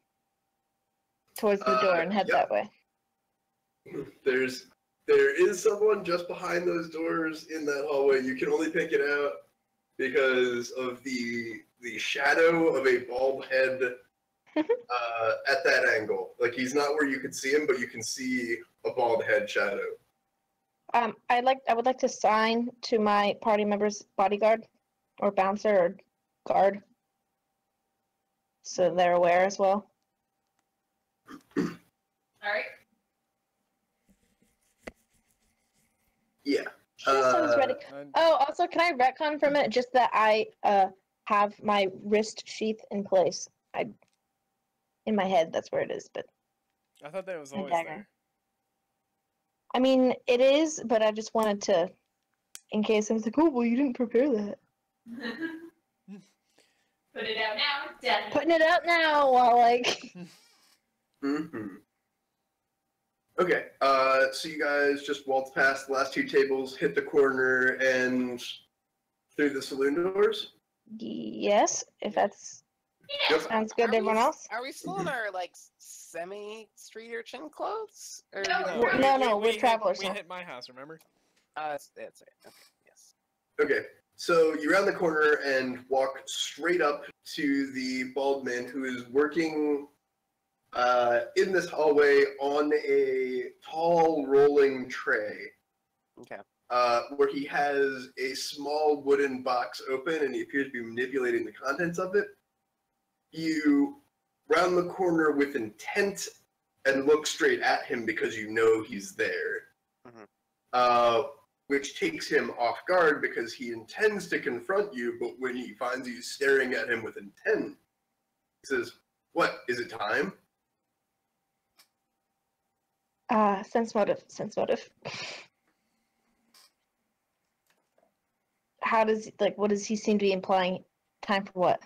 towards the door and head yep. that way. There is someone just behind those doors in that hallway. You can only pick it out because of the shadow of a bald head at that angle. Like, he's not where you could see him, but you can see a bald head shadow. I would like to sign to my party member's bodyguard or bouncer or guard, so they're aware as well. All right. Yeah. She sounds ready. Oh, also, can I retcon for a minute just that I have my wrist sheath in place? In my head, that's where it is, but I thought that was My always dagger. there. I mean, it is, but I just wanted to, in case I was like, oh, well, you didn't prepare that. Put it out now. Definitely. Putting it out now while, like... Mm-hmm. Okay, so you guys just waltz past the last two tables, hit the corner, and through the saloon doors? Yes, if that's... Yeah. Sounds good to everyone else? Are we still in our like semi-street urchin clothes? Or No, we're travelers We now. hit my house, remember? that's it. Okay, yes. Okay, so you round the corner and walk straight up to the bald man who is working in this hallway on a tall rolling tray. Okay. Where he has a small wooden box open and he appears to be manipulating the contents of it. You round the corner with intent and look straight at him because you know he's there. Which takes him off guard because he intends to confront you, but when he finds you staring at him with intent, he says, "What, is it time?" Sense motive. What does he seem to be implying? Time for what?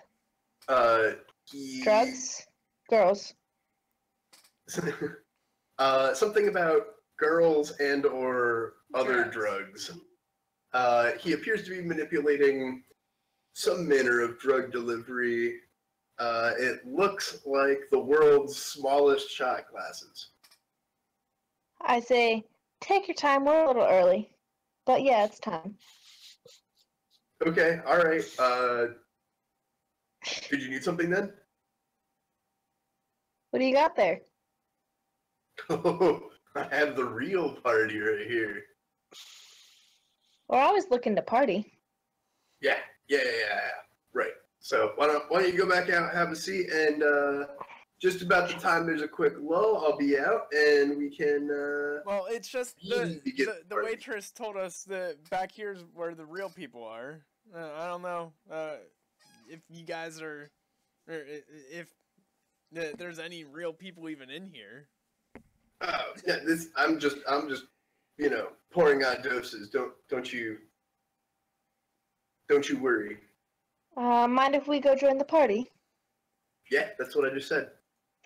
Drugs? Girls? Something about girls and or other drugs. He appears to be manipulating some manner of drug delivery. It looks like the world's smallest shot glasses. I say, take your time, we're a little early. But yeah, it's time. Okay, alright. Did you need something then? What do you got there? Oh, I have the real party right here. We're always looking to party. Yeah. Right. So why don't you go back out, have a seat, and just about the time there's a quick lull, I'll be out, and we can. Well, it's just easy to get the started. waitress told us that back here's where the real people are. I don't know if you guys are, or if there's any real people even in here. Yeah. I'm just, pouring out doses. Don't you worry. Mind if we go join the party? Yeah, that's what I just said.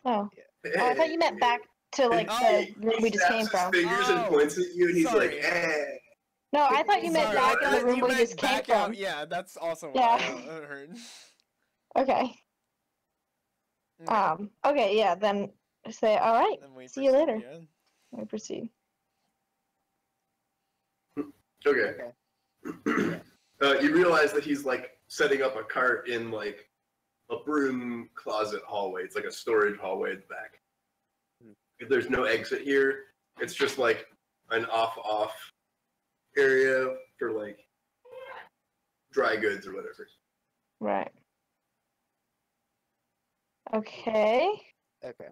Oh. Oh, I thought you meant back to, like, the room we just came from. He snaps his fingers and points at you, and he's Sorry. like, eh. No, I thought you meant Sorry, back I in the thought room you we meant just came back out. from. Yeah, that's also what Yeah. I heard. Okay. Okay. Okay, yeah, then I say, alright, Then we see you proceed, later. yeah. We proceed. Okay. You realize that he's like setting up a cart in like broom closet hallway. It's like a storage hallway at the back. Hmm. There's no exit here. It's just like an off area for like dry goods or whatever. Right. Okay. Okay.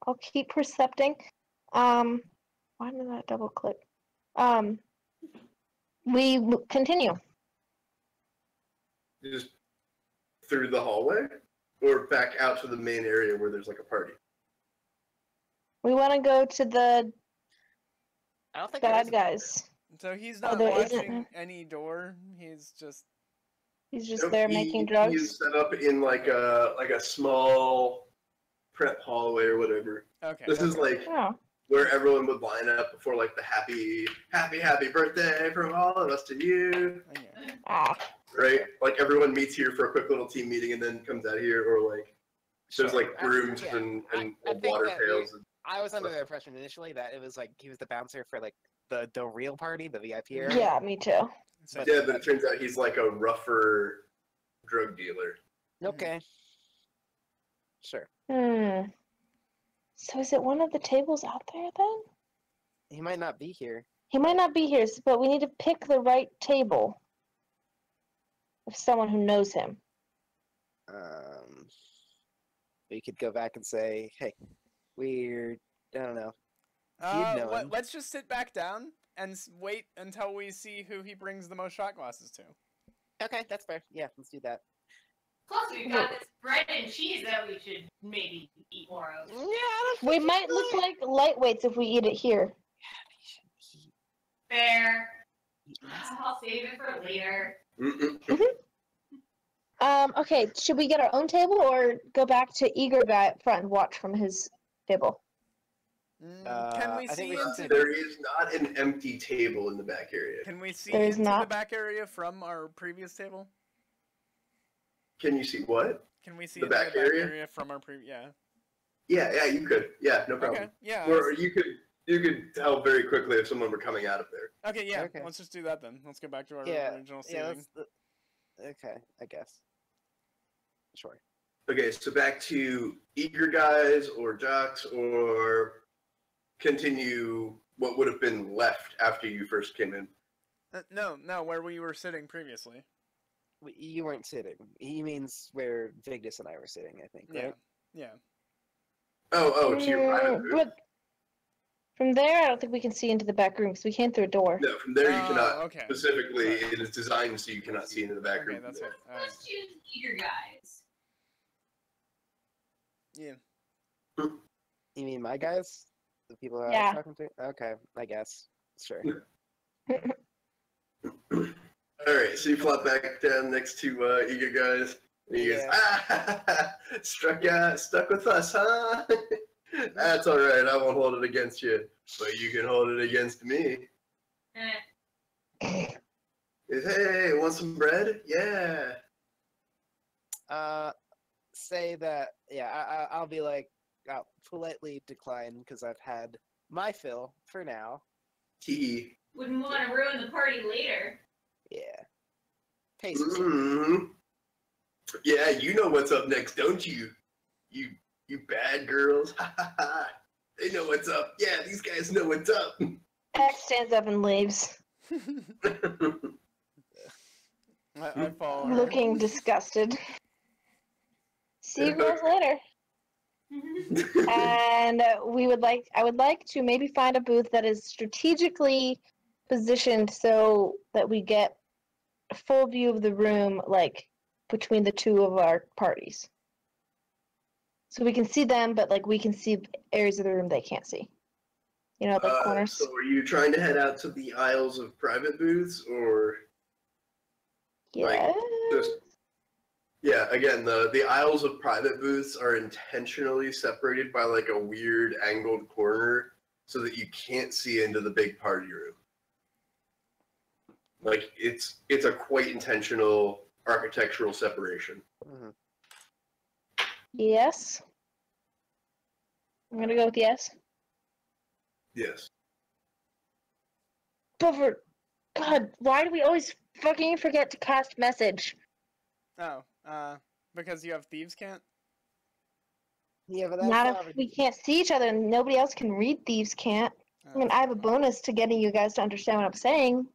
I'll keep percepting. Why did that double click? We continue. Just through the hallway or back out to the main area where there's like a party. We want to go to the I don't think there is bad a- guys. So he's Oh, not there watching isn't. any door. He's just He's just Nope, there making drugs. He's set up in like a small prep hallway or whatever. okay. This is like Oh. where everyone would line up before like the happy birthday from all of us to you, Okay. Ah. right? Like everyone meets here for a quick little team meeting and then comes out here, or like there's Sure. like brooms Yeah. and I think water that pails. And, I was under the impression initially that it was like he was the bouncer for like the real party, the VIP area. Yeah, me too. So, yeah, but it turns out he's like a rougher drug dealer. Okay. Sure. So is it one of the tables out there then? He might not be here. He might not be here, but we need to pick the right table. Of someone who knows him. We could go back and say, "Hey, I don't know." You'd know him. let's just sit back down and wait until we see who he brings the most shot glasses to. Okay, that's fair. Yeah, let's do that. Plus, we've got this bread and cheese that we should maybe eat more of. Yeah, We might look like lightweights if we eat it here. Fair. I'll save it for later. Okay, should we get our own table or go back to Eager Guy up front and watch from his table? Can we I think see we should into There is not an empty table in the back area. Can we see There is into the not. back area from our previous table? Can you see what? Can we see The into back the back area? area from our previous? Yeah. Yeah, you could. Yeah, no problem. Okay. Yeah. Or you could tell very quickly if someone were coming out of there. Okay. Yeah. Okay. Let's just do that then. Let's go back to our Yeah, original yeah. seating. Okay, I guess. Sure. Okay, so back to eager guys or jocks, or continue what would have been left after you first came in. No, where we were sitting previously. You weren't sitting. He means where Vigdis and I were sitting, I think, Yeah. right? Yeah. Oh, to your private booth? But from there, I don't think we can see into the back room because we came through a door. No, from there you Oh, cannot. okay. Specifically, Sorry. it is designed so you cannot see into the back Okay, room. that's from it. there. Alright. Let's choose eager guys. Yeah. You mean my guys? The people that I Yeah. was talking to? Okay, I guess. Sure. All right, so you flop back down next to eager guys. And he goes, stuck with us, huh? That's all right. I won't hold it against you, but you can hold it against me. Eh. Hey, want some bread? Yeah. Say that, yeah, I'll be like, I'll politely decline because I've had my fill for now. Tee. Wouldn't want to ruin the party later. Yeah. Pace yourself. Mm-hmm. Yeah, you know what's up next, don't you? You bad girls. They know what's up. Yeah, these guys know what's up. X stands up and leaves, I follow her. looking disgusted. See you girls later. And I would like to maybe find a booth that is strategically positioned so that we get a full view of the room, like between the two of our parties. So we can see them, but like we can see areas of the room they can't see. You know, like corners. So are you trying to head out to the aisles of private booths, or Yeah. just yeah, again, the aisles of private booths are intentionally separated by like a weird angled corner so that you can't see into the big party room. Like it's a quite intentional architectural separation. Mhm. Yes. I'm gonna go with yes. Yes. But for God, why do we always fucking forget to cast message? Oh, because you have thieves can't? Yeah, but that's Not already... if we can't see each other and nobody else can read. Thieves can't. I mean, I have a bonus to getting you guys to understand what I'm saying.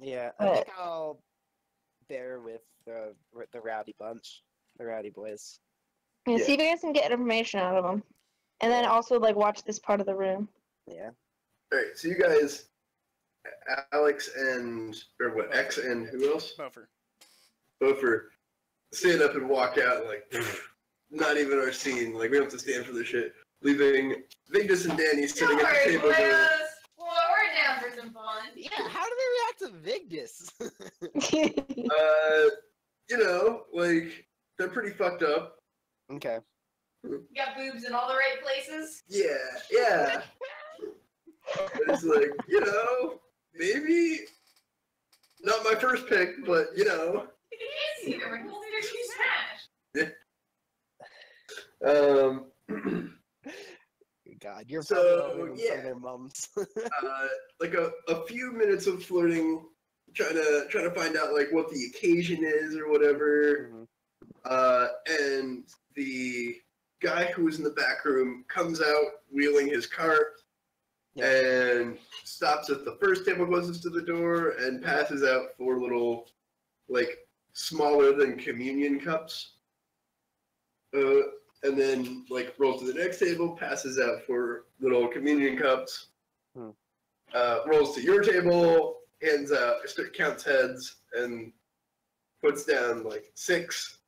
Yeah, I think I'll bear with the rowdy bunch, the rowdy boys. And Yeah. see if you guys can get information out of them. And then Yeah. also, like, watch this part of the room. Yeah. All right, so you guys, Alex and X and who else? Bofer, stand up and walk out like, not even our scene. Like we don't have to stand for this shit. Leaving Vigdis and Danny sitting Don't at worry, the table. boys. Well, we're down for some fun. Yeah, how do they react to Vigdis? You know, like they're pretty fucked up. Okay. You got boobs in all the right places. Yeah. But it's like, you know, maybe not my first pick, but you know. You can't see them. We're holding their smash. God, you're So, probably older than some of their mums. Like a few minutes of flirting, trying to find out like what the occasion is or whatever. And the guy who was in the back room comes out wheeling his cart and stops at the first table closest to the door and passes out 4 little, like, smaller than communion cups. And then, like, rolls to the next table, passes out 4 little communion cups. Rolls to your table, hands out, counts heads, and puts down, like, 6.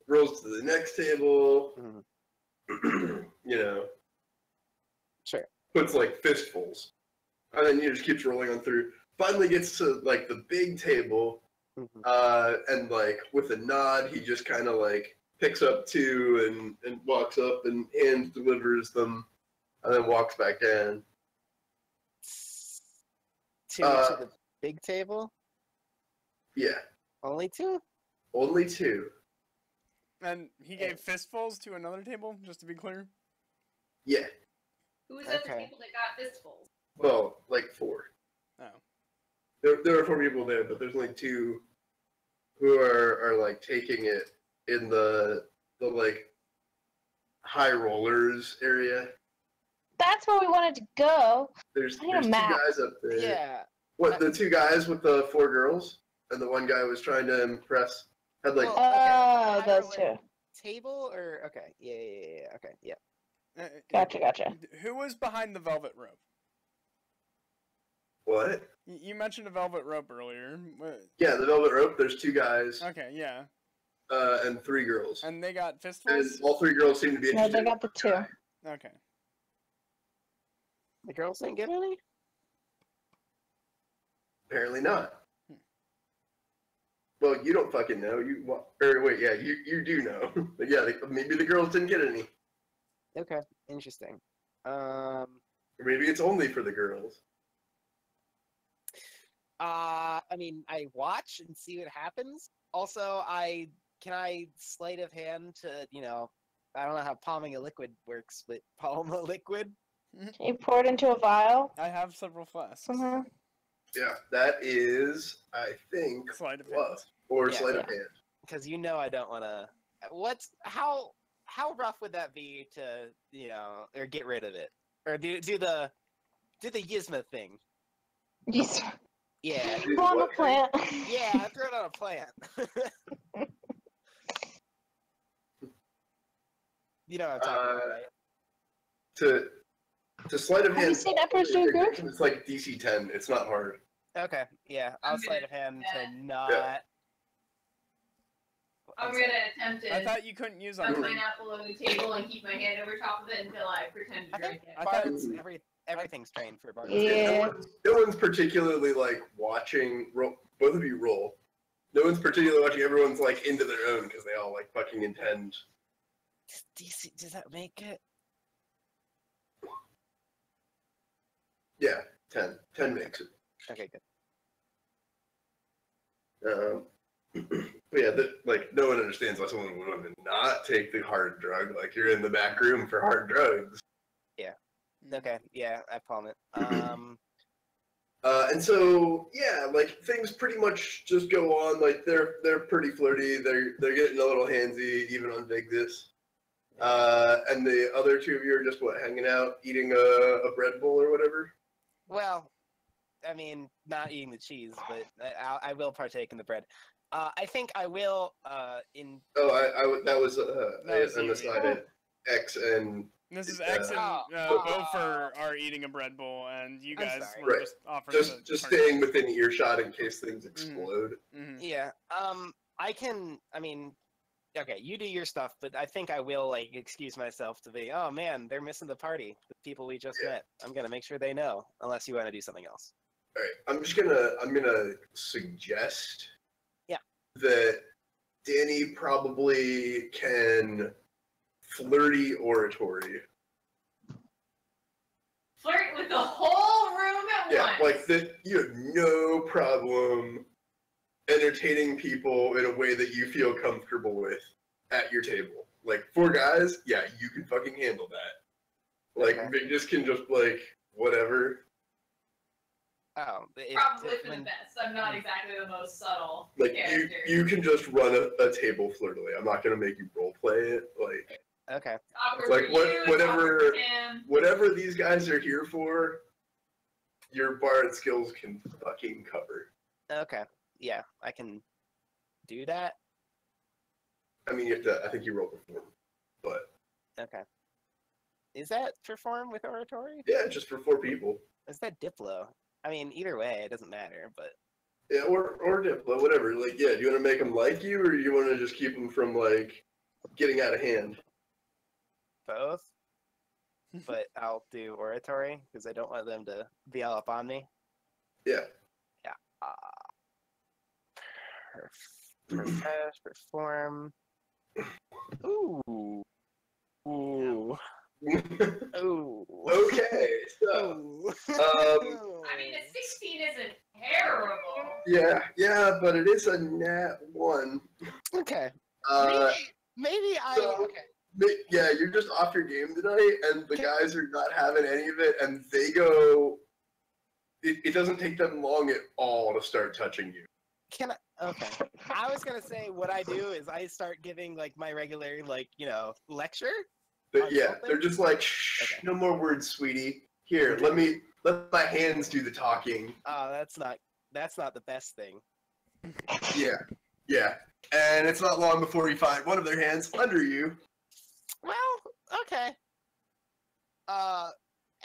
Rolls to the next table. You know. Sure. Puts, like, fistfuls. And then he just keeps rolling on through. Finally gets to, like, the big table. And, like, with a nod, he just kind of, like, picks up 2 and walks up and delivers them. And then walks back down. 2 to the big table? Yeah. Only 2? Only 2. And he gave fistfuls to another table, just to be clear? Yeah. Who was at the table that got fistfuls? Well, like 4. Oh. There are 4 people there, but there's only 2 who are like taking it in the like high rollers area. That's where we wanted to go. There's I need 2 a map. guys up there. Yeah. What, the 2 guys with the 4 girls, and the one guy was trying to impress. Had like Oh, those 2. Table or okay, yeah. Okay, yeah. Gotcha. Who was behind the velvet rope? what? You mentioned a velvet rope earlier. Yeah, the velvet rope. There's 2 guys. Okay, yeah. And 3 girls. And they got And fistfuls? all 3 girls seem to be No, interested. they got the 2. Okay. The girls didn't get any? Apparently not. Well, you don't fucking know. You do know. But yeah, maybe the girls didn't get any. Okay, interesting. Or maybe it's only for the girls. I mean, I watch and see what happens. Also, can I sleight of hand to, you know, I don't know how palming a liquid works, but palm a liquid? You pour it into a vial. I have several flasks. Yeah, that is, I think, Sleight of plus hand. or Yeah, sleight of hand. Because you know I don't want to. How rough would that be to, you know, or get rid of it, or do the Yzma thing? Yes. Yeah. Throw on a plant. Yeah, throw it on a plant. You know what I'm talking about, right? To sleight of hand. Have you seen Emperor's New Groove? It's like DC 10. It's not hard. Okay, yeah, I'll sleight of hand to not. Yeah. I'm gonna attempt I to thought you couldn't use put on pineapple on the table and keep my hand over top of it until I pretend to I drink think it. bards, everything's trained for bards. Yeah. No one's particularly like watching. Both of you roll. No one's particularly watching. Everyone's like into their own because they all like fucking intend. Does that make it? Yeah, 10. 10 makes it. Okay, But yeah, like no one understands why someone would want to not take the hard drug. Like you're in the back room for hard drugs. good. Okay, yeah, I palm it. And so, yeah, like things pretty much just go on. Like they're pretty flirty. They're getting a little handsy, even on Vigdis. And the other two of you are just what, hanging out, eating a bread bowl or whatever. Well, I mean, not eating the cheese, but I will partake in the bread. I think I will. That was was an you, aside. X and This is X and Oh. Gopher are eating a bread bowl, and you I'm guys sorry. were Right. just offering to just partake. staying within earshot in case things explode. Mhm. Yeah. I can. I mean, okay, you do your stuff, but I think I will like excuse myself to be. Oh man, they're missing the party. The people we just met. I'm gonna make sure they know. Unless you want to do something else. All right, I'm gonna suggest Yeah. that Danny probably can flirty oratory. Flirt with the whole room at Yeah, once. like that. You have no problem entertaining people in a way that you feel comfortable with at your table. Like 4 guys, yeah, you can fucking handle that. Like Okay. Vigdis can just like whatever. Oh, Probably for the best. I'm not exactly the most subtle Like character. you can just run a table flirtily. I'm not gonna make you role play it. Like Okay. Awkward like for what- you, whatever- awkward for him. whatever these guys are here for, your bard skills can fucking cover. Okay. Yeah, I can do that. I mean, you have to. I think you roll before, but Okay. Is that perform with oratory? yeah, just for 4 people. Is that Diplo? I mean, either way, it doesn't matter. But Yeah, or Diplo, whatever. Like, yeah, do you want to make them like you, or do you want to just keep them from like getting out of hand? both. But I'll do oratory because I don't want them to be all up on me. Yeah. Perform. Ooh. Ooh. Ooh. Okay, so Ooh. I mean, a 16 isn't terrible. yeah, but it is a nat 1. Okay. Uh, Maybe I. so- Okay. yeah, you're just off your game tonight, and the guys are not having any of it, and they go. It doesn't take them long at all to start touching you. Can I? Okay. I was gonna say what I do is I start giving like my regular lecture. On Yeah, something? they're just like, shh, Okay. no more words, sweetie. Here, let my hands do the talking. Oh, that's not the best thing. Yeah. And it's not long before you find one of their hands under you. Well, okay.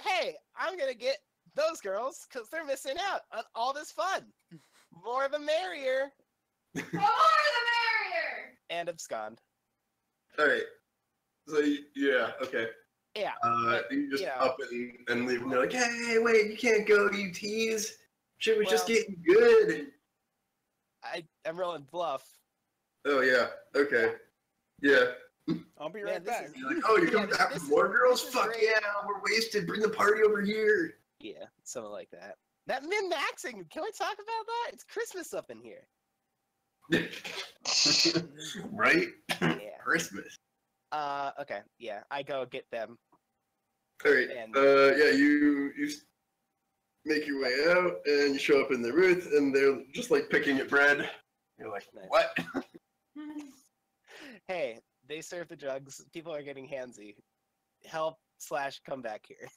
Hey, I'm gonna get those girls because they're missing out on all this fun. More the merrier. The more the merrier! And abscond. All right. So yeah, okay. Yeah. You just you know. up and leave, and they're like, hey, wait, you can't go, you tease. Shit was just Well- getting good. I'm rolling bluff. Oh yeah, okay, yeah. I'll be Man, right this back. is- You're like, oh, you're coming Yeah, back this with is- more girls? this is Fuck great. yeah, we're wasted. Bring the party over here. Yeah, something like that. That min-maxing, can we talk about that? It's Christmas up in here. Right? Yeah. Christmas. Okay, yeah, I go get them. All right. And- Yeah, you make your way out, and you show up in the booth, and they're just like picking at bread. You're like, Nice. what? Hey, they serve the drugs. People are getting handsy. Help / come back here.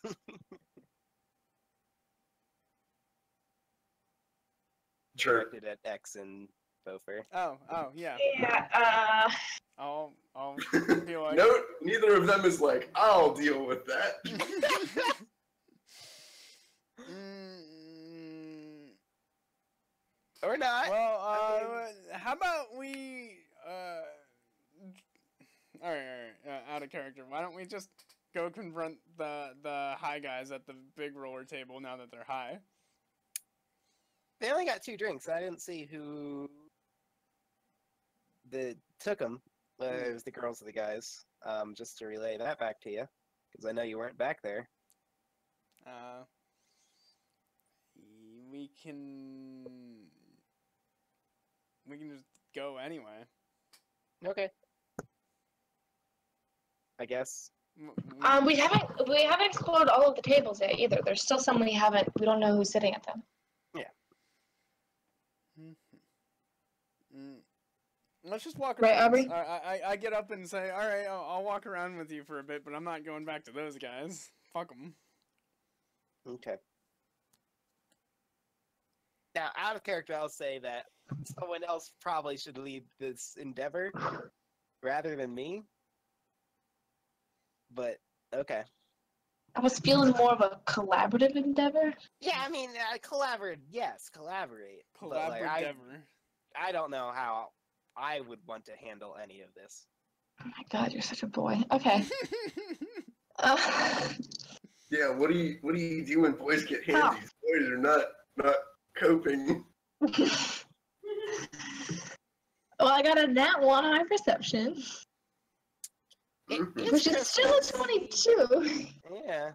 Sure. Directed at X and Bofer. Oh, yeah. Yeah, I'll be like. No, neither of them is like, I'll deal with that. Mm, Or not. well, how about we? All right, out of character. Why don't we just go confront the high guys at the big roller table now that they're high? They only got 2 drinks. I didn't see who took them. Whether it was the girls or the guys. Just to relay that back to you, because I know you weren't back there. We can just go anyway. Okay. I guess. we haven't explored all of the tables yet either. There's still some we don't know who's sitting at them. Let's just walk Right, around. Aubrey? I get up and say, all right, I'll walk around with you for a bit, but I'm not going back to those guys. Fuck them. Okay. Now, out of character, I'll say that someone else probably should lead this endeavor rather than me. But okay. I was feeling more of a collaborative endeavor. Yeah, I mean, collaborate. Yes, collaborate. But like, Collaborative. I don't know how I would want to handle any of this. Oh my god, you're such a boy. Okay. Yeah, what do you do when boys get handies? Boys are not coping. Well, I got a nat 1 high perception, Mhm. which is still a 22. Yeah.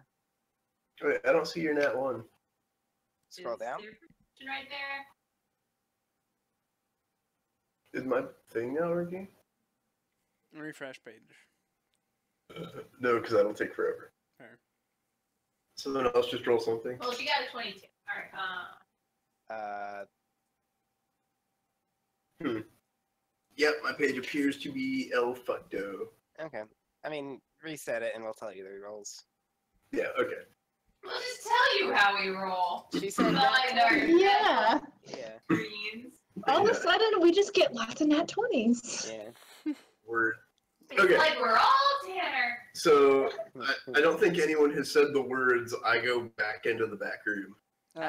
Wait, I don't see your nat 1. Scroll Is down. there perception right there? Is my thing now working? Refresh page. No, because that'll take forever. Fair. Someone else just roll something. Well, she got a 22. Alright, Yep, my page appears to be El Fucto. Okay. I mean, reset it and we'll tell you the rolls. Yeah, okay. we'll just tell you how we roll. She said Behind our Yeah. Yeah. screens. All of Yeah, a sudden, we just get lots of nat 20s. Yeah. word. It's Okay. like we're all Tanner. So, I don't think anyone has said the words, I go back into the back room. No,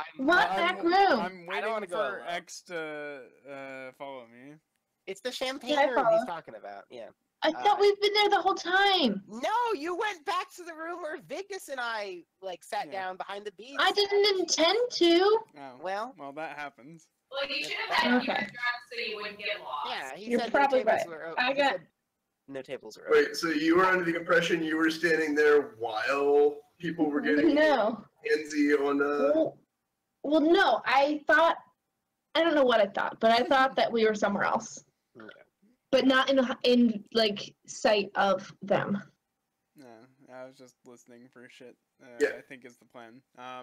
I'm. What I'm- back room? I'm I don't wanna waiting go for alone. X to follow me. It's the champagne Yeah, I room he's follow. talking about. Yeah. I thought we've been there the whole time. No, you went back to the room where Victus and I like sat Yeah. down behind the bees. I didn't intend to. Oh, Well, well, that happens. Well, you should have had Okay. fewer drugs so you wouldn't get lost. yeah, he You're said probably no tables right. were I he got- said no tables were open. Wait, so you were under the impression you were standing there while people were getting No. handsy on Well, no. I thought. I don't know what I thought, but I thought that we were somewhere else, Okay. but not in like sight of them. No, I was just listening for shit. Yeah. I think is the plan.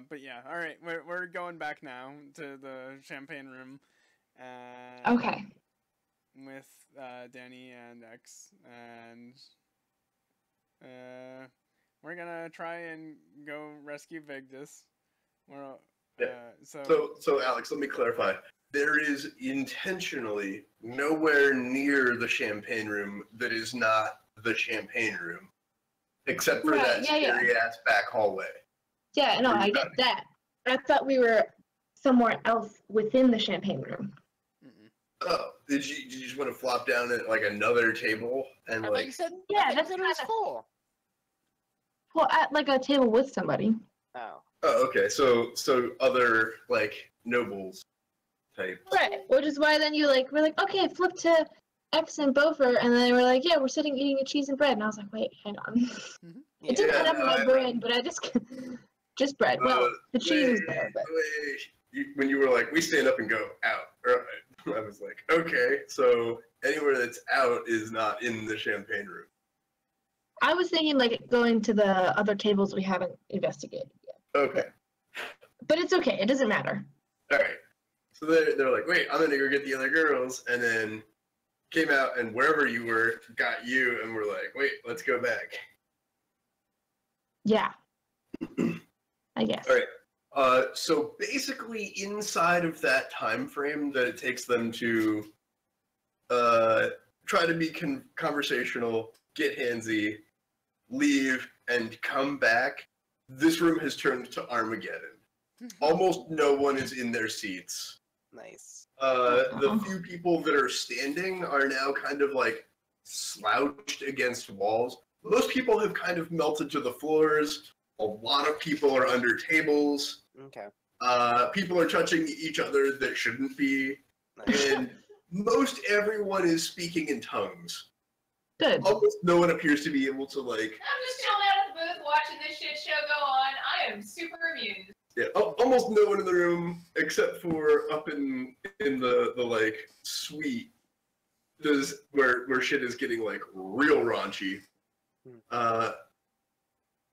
But yeah, all right, we're going back now to the champagne room. Okay. With Danny and X, and we're gonna try and go rescue Vigdis. We're So Alex, let me clarify. There is intentionally nowhere near the champagne room that is not the champagne room, except for Right, that yeah. scary ass back hallway. Yeah, no, I get that. I thought we were somewhere else within the champagne room. Oh, did you just want to flop down at like another table and I thought you like? said Yeah, I thought you that's said it was kinda- full. Well, at like a table with somebody. Oh. Oh, okay. So other like nobles type. Right. Which is why then we're like, okay, flip to X and Beaufort, and then they were like, yeah, we're sitting eating a cheese and bread, and I was like, wait, hang on. It didn't Yeah, end up in no, my I- bread, but I just bread. Well, the cheese was there, but When you were like, we stand up and go out, right? I was like, okay, so anywhere that's out is not in the champagne room. I was thinking like going to the other tables we haven't investigated yet. Okay, But it's okay. It doesn't matter. all right. So they're like, wait, I'm gonna go get the other girls, and then came out and wherever you were got you, and we're like, wait, let's go back. Yeah. I guess. All right. So basically, inside of that time frame that it takes them to try to be conversational, get handsy, leave, and come back, this room has turned to Armageddon. Almost no one is in their seats. Nice. The few people that are standing are now kind of like slouched against walls. Most people have kind of melted to the floors. A lot of people are under tables. Okay. People are touching each other that shouldn't be. Nice. And most everyone is speaking in tongues. Good. Almost no one appears to be able to like. I'm just chilling out at the booth watching this shit show go on. I am super amused. Yeah, almost no one in the room except for up in the like suite. Does where shit is getting like real raunchy.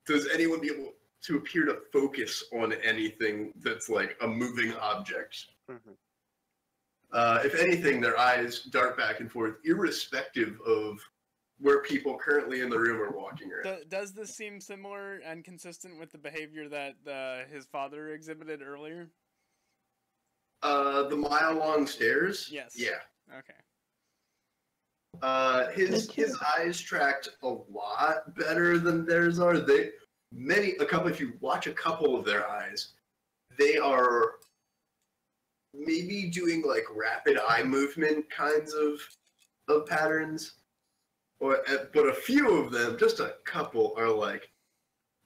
Does anyone be able to appear to focus on anything that's like a moving object? Mhm. If anything, their eyes dart back and forth, irrespective of where people currently in the room are walking around. Does this seem similar and consistent with the behavior that his father exhibited earlier? The mile-long stairs? Yes. Yeah. Okay. His eyes tracked a lot better than theirs are. If you watch a couple of their eyes, they are maybe doing like rapid eye movement kinds of patterns, but a few of them, just a couple, are like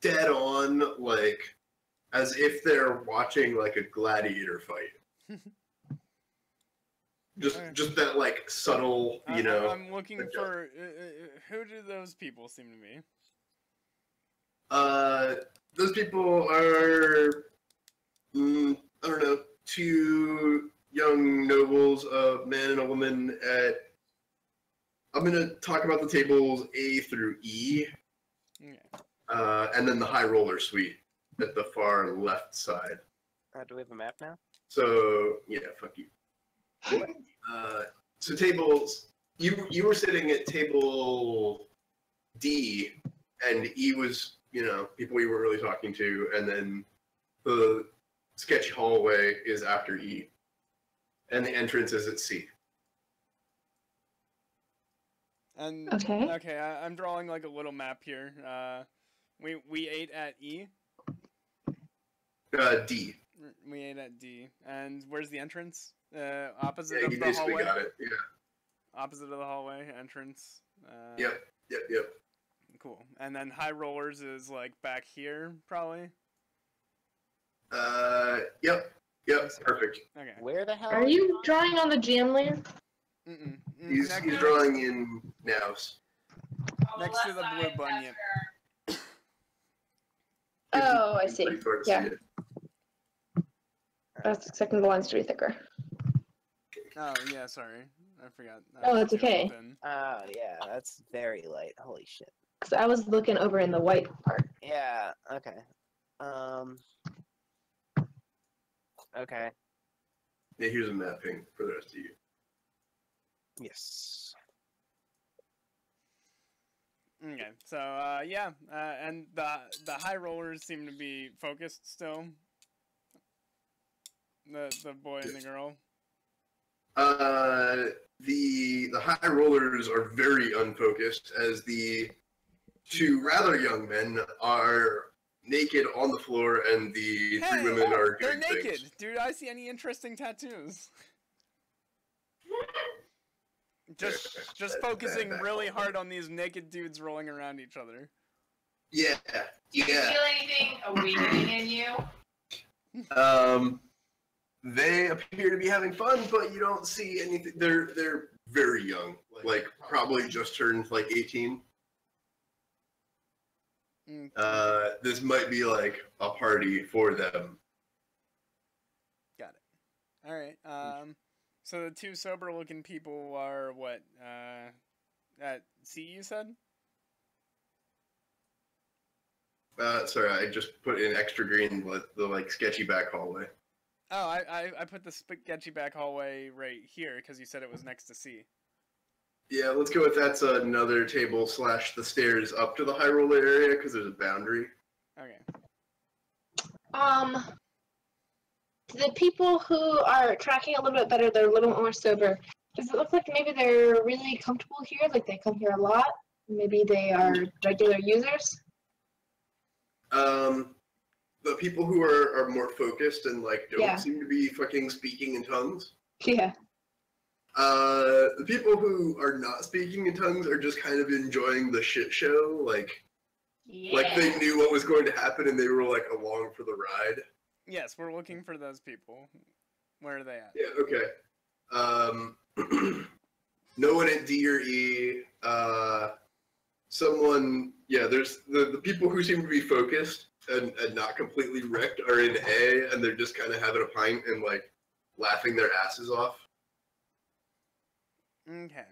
dead on, like as if they're watching like a gladiator fight. Just that like subtle, you know. I'm looking for who do those people seem to be? Those people are, I don't know, two young nobles, a man and a woman I'm going to talk about the tables A through E, and then the high roller suite at the far left side. Do we have a map now? So, yeah, fuck you. So tables, you were sitting at table D, and E was, people you were really talking to, and then the sketchy hallway is after E, and the entrance is at C. And okay, I'm drawing like a little map here. We ate at E. D. We ate at D. And where's the entrance? Opposite Yeah, of you the basically hallway. got it. Yeah. Opposite of the hallway entrance. Yep. Cool. And then high rollers is like back here, probably. Yep. Perfect. Okay. Where the hell Are you drawing on the GM layer? He's drawing in Naus. Next to the blue bunny. Oh, I see. Pretty hard to Yeah. see it. I was expecting the lines to be thicker. Oh yeah, sorry, I forgot. Oh, it's okay. yeah, that's very light. Holy shit. Because I was looking over in the white part. Yeah, okay. Okay. Yeah, here's a mapping for the rest of you. Yes. Okay, so yeah, and the high rollers seem to be focused still. The boy and the girl. The high rollers are very unfocused, as the two rather young men are naked on the floor, and the three women are they're doing naked. things. Dude, I see any interesting tattoos? Just focusing really hard on these naked dudes rolling around each other. Yeah. Do you feel anything awakening in you? They appear to be having fun, but you don't see anything. They're very young, like probably just turned like 18. This might be like a party for them. Got it. All right. So the two sober-looking people are what? At C, you said? Sorry, I just put in extra green with the like sketchy back hallway. Oh, I put the sketchy back hallway right here because you said it was next to C. Yeah, let's go with that's another table / the stairs up to the high roller area because there's a boundary. Okay. The people who are tracking a little bit better, they're a little more sober. Does it look like maybe they're really comfortable here? Like they come here a lot? Maybe they are regular users? The people who are more focused and like don't seem to be fucking speaking in tongues. Yeah. The people who are not speaking in tongues are just kind of enjoying the shit show, like they knew what was going to happen and they were like along for the ride. Yes, we're looking for those people. Where are they at? Yeah, okay. No one at D or E. Someone, there's the people who seem to be focused and not completely wrecked are in A, and they're just kind of having a pint and like laughing their asses off. Okay.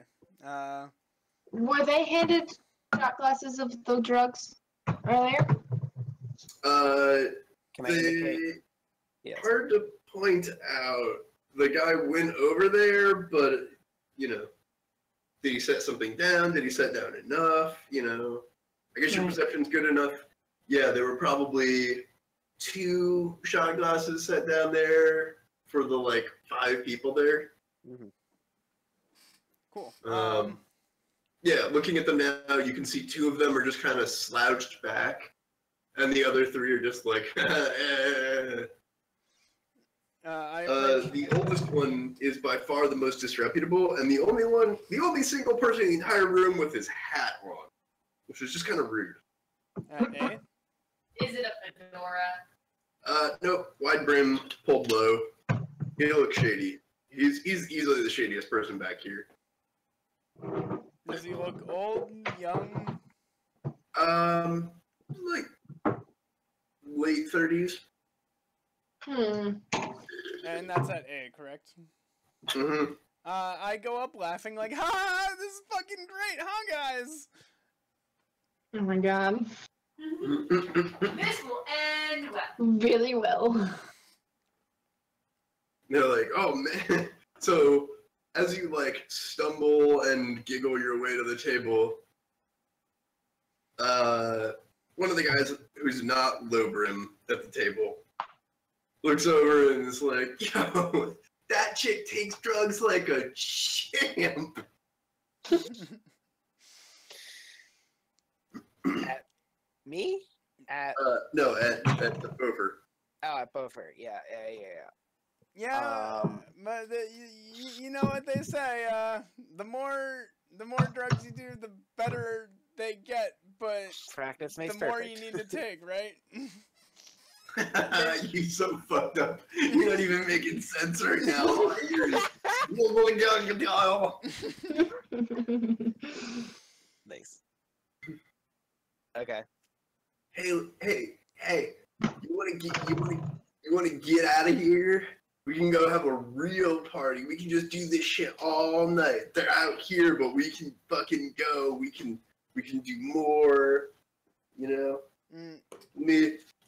Were they handed shot glasses of the drugs earlier? Can I indicate? Yes. Hard to point out. the guy went over there, but you know, did he set something down? Did he set down enough? You know, I guess your perception's good enough. Yeah, there were probably 2 shot glasses set down there for the like 5 people there. Mm-hmm. Cool. Yeah, looking at them now, you can see 2 of them are just kind of slouched back, and the other 3 are just like. The oldest one is by far the most disreputable, and the only single person in the entire room with his hat on, which is just kind of rude. A? Is it a fedora? No, wide brim, pulled low. He looks shady. He's easily the shadiest person back here. Does he look old, young? Like late 30s. And that's at A, correct? Mm-hmm. I go up laughing like, ha! This is fucking great, huh, guys? Oh my god. This will end well. Really well. They're like, oh man. So as you like stumble and giggle your way to the table, one of the guys who's not low brim at the table looks over and is like, yo, that chick takes drugs like a champ. At me? At No, at the Bofer. oh, at Beaufort. Yeah. Yeah, but you know what they say, the more drugs you do, the better they get, but Practice makes the more perfect. you need to take, right? You so fucked up. You're not even making sense right now. All I hear is, "Oh my God, Nice. Okay. hey, you wanna get out of here? We can go have a real party. We can just do this shit all night. They're out here, but we can fucking go. We can do more. You know?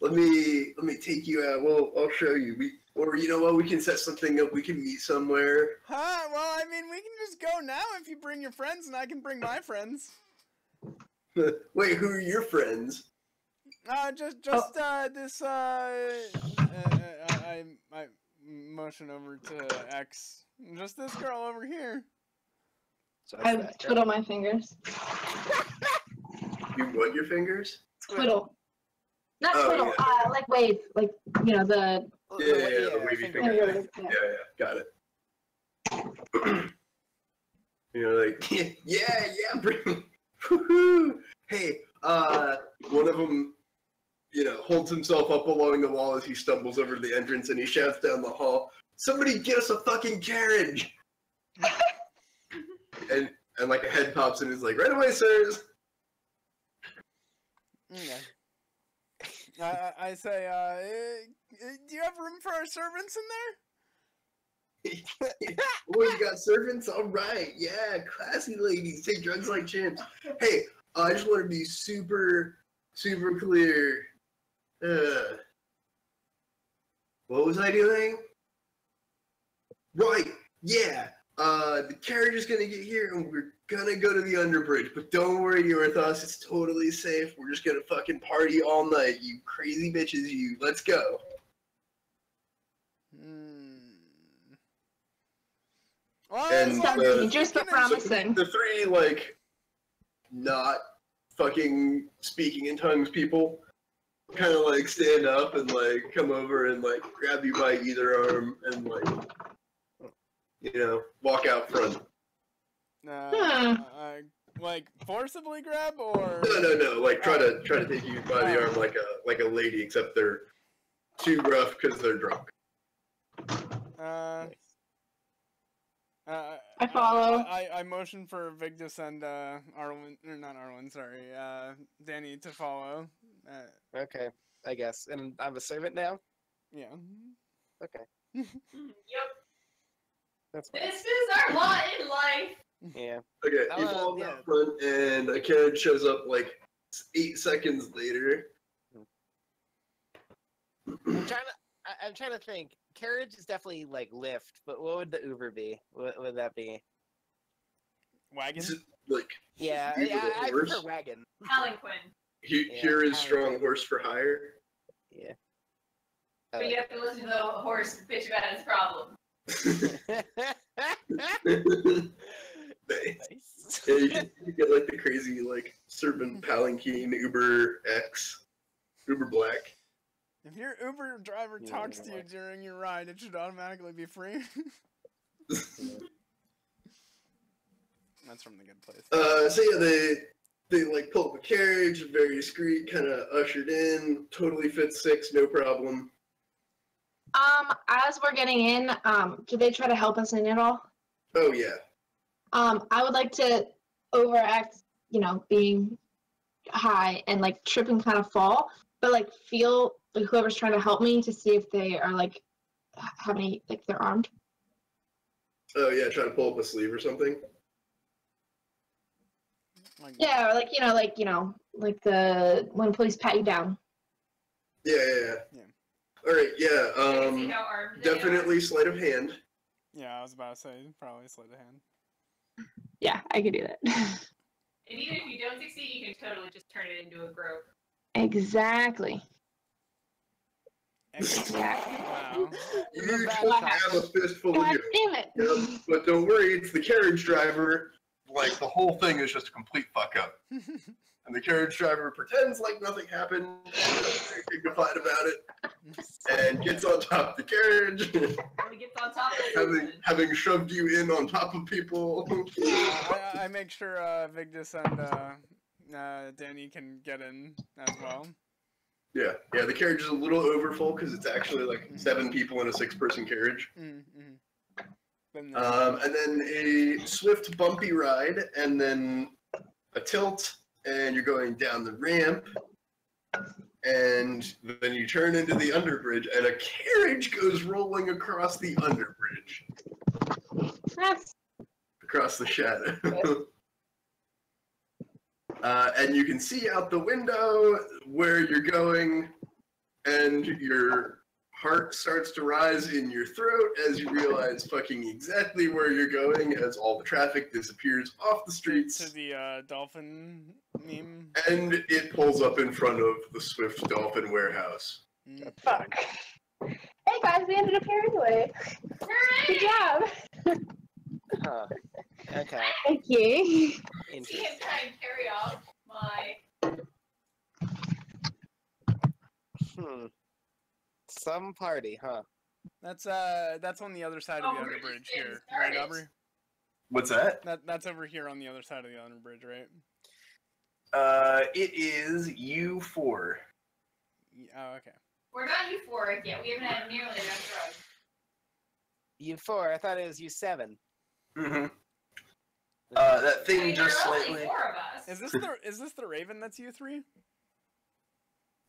Let me take you out. Well, I'll show you. Or you know what? We can set something up. We can meet somewhere. Huh? Well, I mean, we can just go now if you bring your friends, and I can bring my friends. Wait, who are your friends? This. I motion over to X. Just this girl over here. So I twiddle my fingers. You what? Your fingers? Twiddle. Not Oh, twiddle, yeah. like wave. Like, you know, the... Yeah, the wavy finger. Yeah. Yeah, got it. You're like, yeah, bring. Woohoo! Hey, one of them, holds himself up along the wall as he stumbles over to the entrance and he shouts down the hall, "Somebody get us a fucking carriage!" and like a head pops in and is like, "Right away, sirs." Okay. I say, do you have room for our servants in there? Oh, you got servants? All right, yeah, classy ladies take drugs like champs. Hey, I just want to be super, super clear. What was I doing? Right, yeah. The carriage is gonna get here, and we're gonna go to the underbridge. But don't worry, you're with us. It's totally safe. We're just gonna fucking party all night, you crazy bitches. You, let's go. Well, And just but promising. The 3 not fucking speaking in tongues people kind of stand up and come over and grab you by either arm and walk out front. Forcibly grab or No. Try to take you by the arm like a lady, except they're too rough because they're drunk. I follow. I motion for Vigdis and Arwen, or not Arwen, sorry, Danny to follow. Okay, I guess. And I'm a servant now? Yeah. Okay. Yep. That's fine. This is our lot in life. Yeah. Okay, you fall yeah. out front, and a carriage shows up 8 seconds later. I'm trying to think. carriage is definitely like Lyft, but what would the Uber be? What would that be? Wagon? Is it, like, Yeah, Uber yeah, I horse? prefer wagon. Palanquin. Here is strong Palanquin. horse for hire. Yeah. But you have to listen to the horse bitch about his problem. Nice. Yeah, you can get like the crazy like Serpent Palanquin Uber X, Uber Black. If your Uber driver Yeah, talks to you like- during your ride, it should automatically be free. That's from the Good Place. So yeah, they like pull up a carriage, very discreet, kind of ushered in, totally fits 6, no problem. As we're getting in, do they try to help us in at all? Oh yeah. I would like to overact, being high and like trip and kind of fall, but like feel like whoever's trying to help me to see if they are like have any like they're armed. Oh yeah, try to pull up a sleeve or something. Like, Yeah, or like the when police pat you down. Yeah. Yeah. All right, You can see yeah. how armed they are. Definitely sleight of hand. Yeah, I was about to say, probably sleight of hand. Yeah, I could do that. And even if you don't succeed, you can totally just turn it into a grope. Exactly. Wow. You The just bad have a fistful of God you. damn it. Yep. But don't worry, it's the carriage driver. Like the whole thing is just a complete fuck up. And the carriage driver pretends like nothing happened, very dignified about it, and gets on top of the carriage, When it gets on top of the having shoved you in on top of people. I make sure Vigdis and Danny can get in as well. Yeah, the carriage is a little overfull because it's actually like 7 people in a 6-person carriage. Mm-hmm. And then a swift, bumpy ride, and then a tilt, and you're going down the ramp, and then you turn into the underbridge, and a carriage goes rolling across the underbridge, That's across the shadow. And you can see out the window where you're going, and your heart starts to rise in your throat as you realize fucking exactly where you're going as all the traffic disappears off the streets. To the dolphin meme. And it pulls up in front of the Swift Dolphin warehouse. Mm. fuck. Hey guys, we ended up here anyway. Good job. Huh. Okay. Thank you. See him Interesting. try and carry off my. Some party, huh? That's on the other side of the Oh, we're underbridge just getting here, right, started. Aubrey? What's that? That's over here on the other side of the underbridge, right? It is U4. Oh, okay. We're not euphoric yet. We haven't had nearly enough drugs. U4. I thought it was U7. Mm-hmm. That thing I mean, just there are only slightly. 4 of us. Is this the Raven that's U3?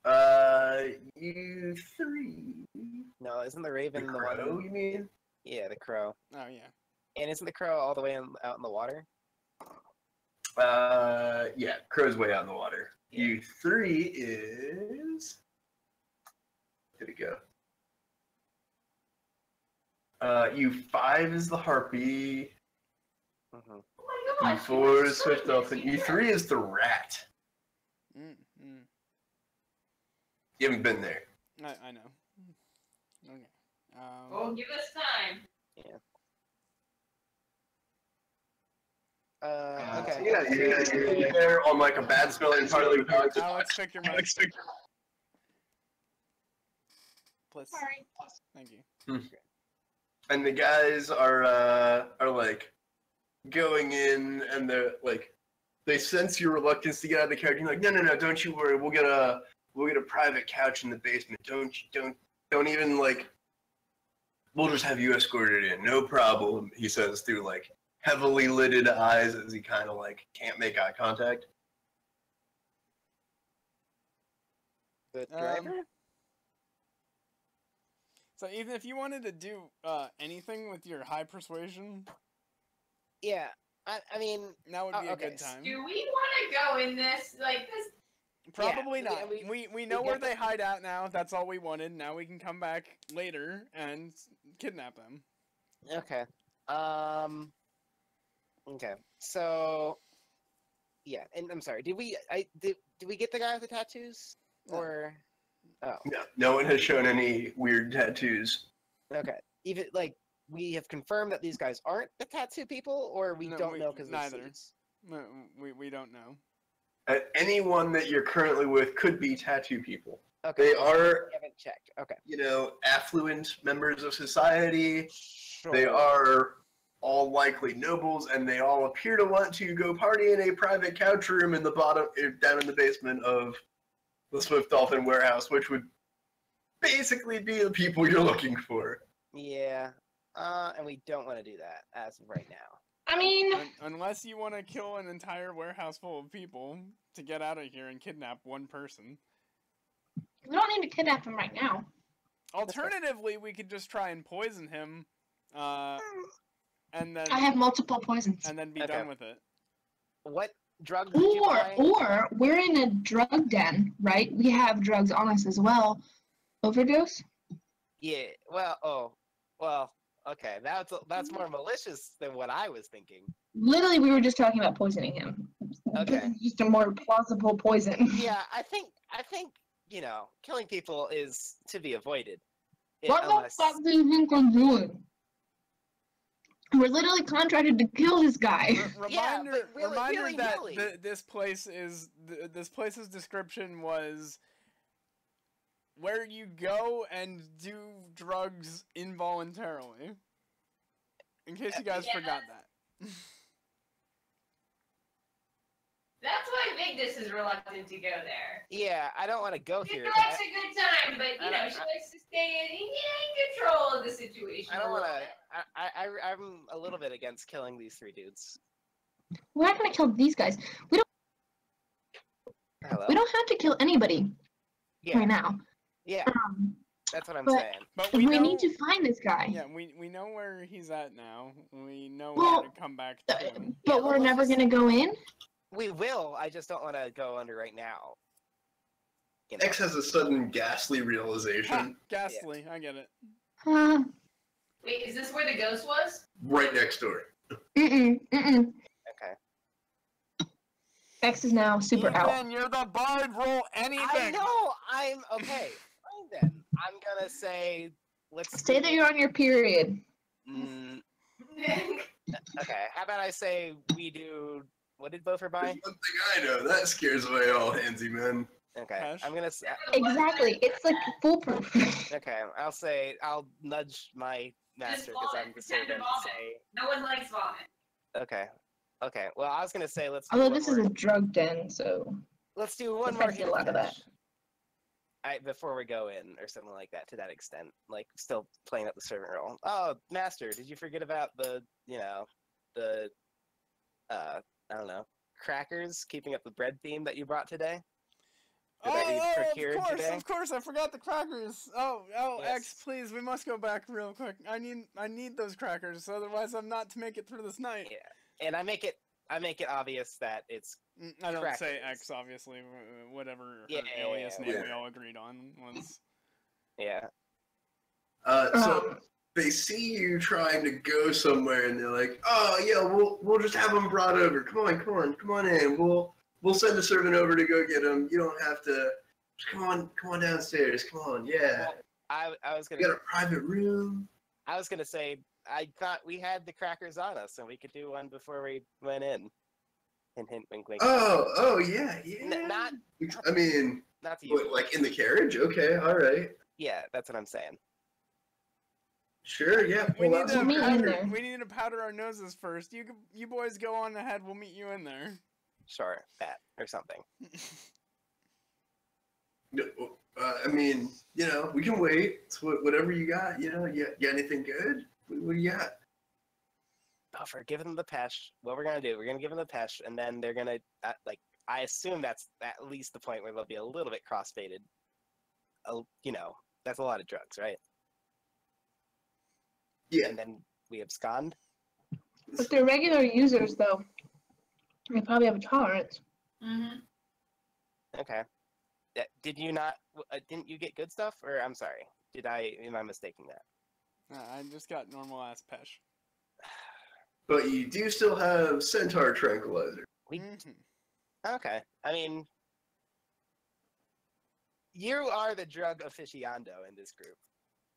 U3. No, isn't the The Raven the crow, one? you mean? Yeah, the crow. Oh yeah. And isn't the crow all the way out in the water? Yeah, crow's way out in the water. Yeah. U3 is. Did it go? U5 is the harpy. Mm-hmm. Oh my gosh, U4 you is Swift were Dolphin. so good. U3 is the rat. Mm. You haven't been there. I know. Okay. Well, give us time. Okay. Yeah, you're there on like a bad smelling part of the Alex, pick your mic. Please. Sorry. Thank you. and the guys are like going in, and they're like, they sense your reluctance to get out of the carriage. You're like, no, don't you worry. We'll get a private couch in the basement. Don't even like. We'll just have you escorted in, no problem. He says through like heavily lidded eyes as he kind of like can't make eye contact. The driver? So even if you wanted to do anything with your high persuasion, Yeah. I mean, now would be a okay, good time. Do we want to go in this like this? Probably Yeah, not. We know we where get they the- hide out now. That's all we wanted. Now we can come back later and kidnap them. Okay. Okay. So. Yeah, and I'm sorry. Did we we get the guy with the tattoos? No. Or oh, No one has shown any weird tattoos. okay. Even like we have confirmed that these guys aren't the tattoo people, or we No, don't know because neither. No, we don't know. Anyone that you're currently with could be tattoo people. Okay. They are, We haven't checked. Okay. affluent members of society. Sure. They are all likely nobles, and they all appear to want to go party in a private couch room in the down in the basement of the Swift Dolphin warehouse, which would basically be the people you're looking for. Yeah. And we don't want to do that as of right now. I mean, Unless you want to kill an entire warehouse full of people to get out of here and kidnap one person. we don't need to kidnap him right now. Alternatively, we could just try and poison him, and then I have multiple poisons. and then be Okay. done with it. What drugs did you buy? Or we're in a drug den, right? We have drugs on us as well. Overdose? Yeah. Well. Okay. That's more malicious than what I was thinking. Literally, we were just talking about poisoning him. Okay. This is just a more plausible poison. Yeah. I think killing people is to be avoided. What the fuck do you think we're doing? We're literally contracted to kill this guy. Yeah, but Reminder that willy-nilly. this place's description was where you go and do drugs involuntarily. In case you guys Yeah. forgot that. That's why Vigdis is reluctant to go there. Yeah, I don't want to go She here. likes a good time, but I you know don't- she likes to stay in control of the situation. I don't a want little to. bit. I'm a little bit against killing these three dudes. We're not gonna kill these guys. Hello. We don't have to kill anybody Yeah, right now. yeah, That's that's what I'm but- saying. But We know, need to find this guy. Yeah, we know where he's at now. We know Well, how to come back to him. But Yeah, we're let's never just- gonna go in. We will. I just don't want to go under right now. You know? X has a sudden ghastly Ha, realization ghastly, I get it. Wait, is this where the ghost was? right next door. Mm-mm. Okay. X is now super out. Ethan, you're the bard, roll anything! I know. I'm okay. Fine then. I'm gonna say let's Say that you're on your period. Mm, okay. How about I say we do? What did Bofer buy? There's one thing I know, that scares away all handsy men. Okay. Cash? I'm gonna. Exactly. It's like foolproof. Okay. I'll nudge my master because I'm the Pretend to servant. vomit. Say. No one likes vomit. Okay. Okay. Well, I was gonna say let's. Do Although one this is more- a drug den, so Let's do one If more I see a lot of that. before we go in, or something like that. To that extent, like still playing up the servant role. Oh, master, did you forget about the I don't know, crackers? Keeping up the bread theme that you brought today. Or that you procured today? Of course, I forgot the crackers. Oh, Yes. X, please, we must go back real quick. I need those crackers, otherwise I'm not to make it through this night. Yeah. And I make it obvious that it's I don't say Crackers. X, obviously. Whatever her Yeah, alias name yeah. we all agreed on was. yeah. So um, they see you trying to go somewhere, and they're like, "Oh yeah, we'll just have them brought over. Come on in. We'll send a servant over to go get them. You don't have to. Just come on downstairs. Come on, yeah. Well, I was We gonna got a private room. say I thought we had the crackers on us and we could do one before we went in. Hint, hint, wink, wink. Oh yeah. Not I mean, not to you. what, like in the carriage? Okay, all right, Yeah, that's what I'm saying. sure, yeah. We pull need out to some meet in crackers. there. we need to powder our noses first. You boys go on ahead. We'll meet you in there. Sure, that or something. No, I mean, we can wait. It's whatever you got. You got anything good? What do you got? Buffer, give them the pesh. What we're gonna do? We're gonna give them the pesh, and then they're gonna I assume that's at least the point where they'll be a little bit cross-faded. That's a lot of drugs, right? Yeah. And then we abscond. if they're regular users, though, they probably have a tolerance. Mm-hmm. Okay. Did you not? Didn't you get good stuff? Or I'm sorry. Am I mistaking that? I just got normal ass Pesh. But you do still have Centaur Tranquilizer. Okay. I mean, you are the drug aficionado in this group.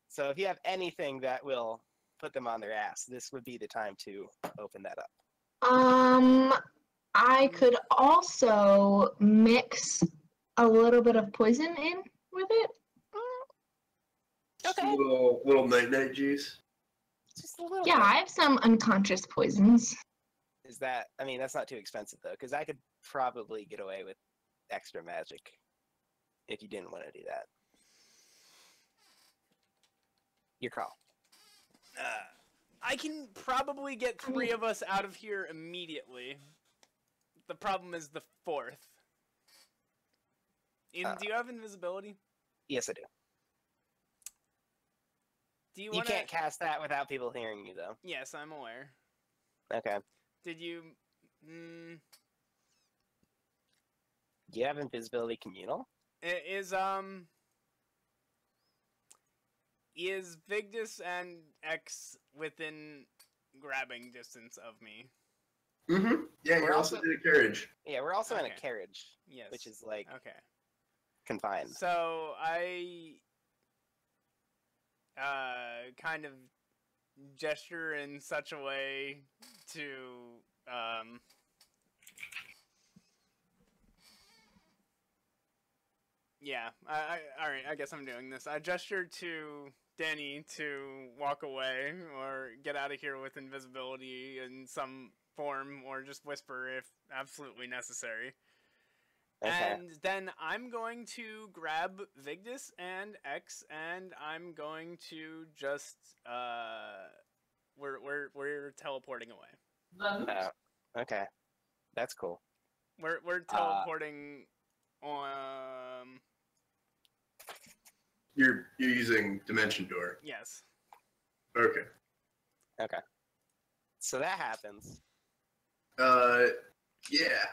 So if you have anything that will put them on their ass, this would be the time to open that up. I could also mix a little bit of poison in with it. Okay. Little night juice. Just a little Yeah, bit. I have some unconscious poisons. Is that? I mean, that's not too expensive though, because I could probably get away with extra magic if you didn't want to do that. Your call. I can probably get 3 of us out of here immediately. The problem is the 4th. Do you have invisibility? Yes, I do. Do you You want can't cast that without people hearing you, though. Yes, I'm aware. Okay. Did you? Do you have invisibility communal? Is Vigdis and X within grabbing distance of me? Mm-hmm. Yeah, you're also in a carriage. Yeah, we're also in a Okay. carriage, Yes. which is like Okay. confined. So I kind of gesture in such a way to yeah, all right, I guess I'm doing this. I gesture to Danny to walk away or get out of here with invisibility in some form, or just whisper if absolutely necessary. Okay. And then I'm going to grab Vigdis and X, and I'm going to just we're teleporting away. Okay. That's cool. We're teleporting You're using Dimension Door. yes. Okay. Okay. So that happens. Yeah.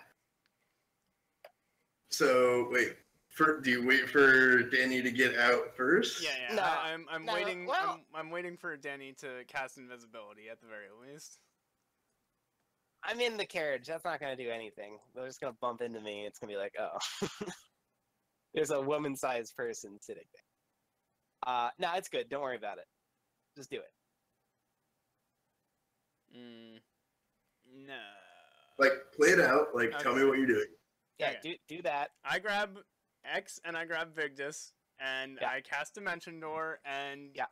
So wait. Do you wait for Danny to get out first? Yeah. No, I'm no, waiting. well- I'm waiting for Danny to cast invisibility at the very least. I'm in the carriage. That's not going to do anything. They're just going to bump into me. It's going to be like, oh. There's a woman-sized person sitting there. No, it's good. Don't worry about it. Just do it. No. Like, play it out. Like, tell me what you're doing. Yeah, Okay. do that. I grab X and I grab Vigdis and Yeah. I cast Dimension Door, and Yeah.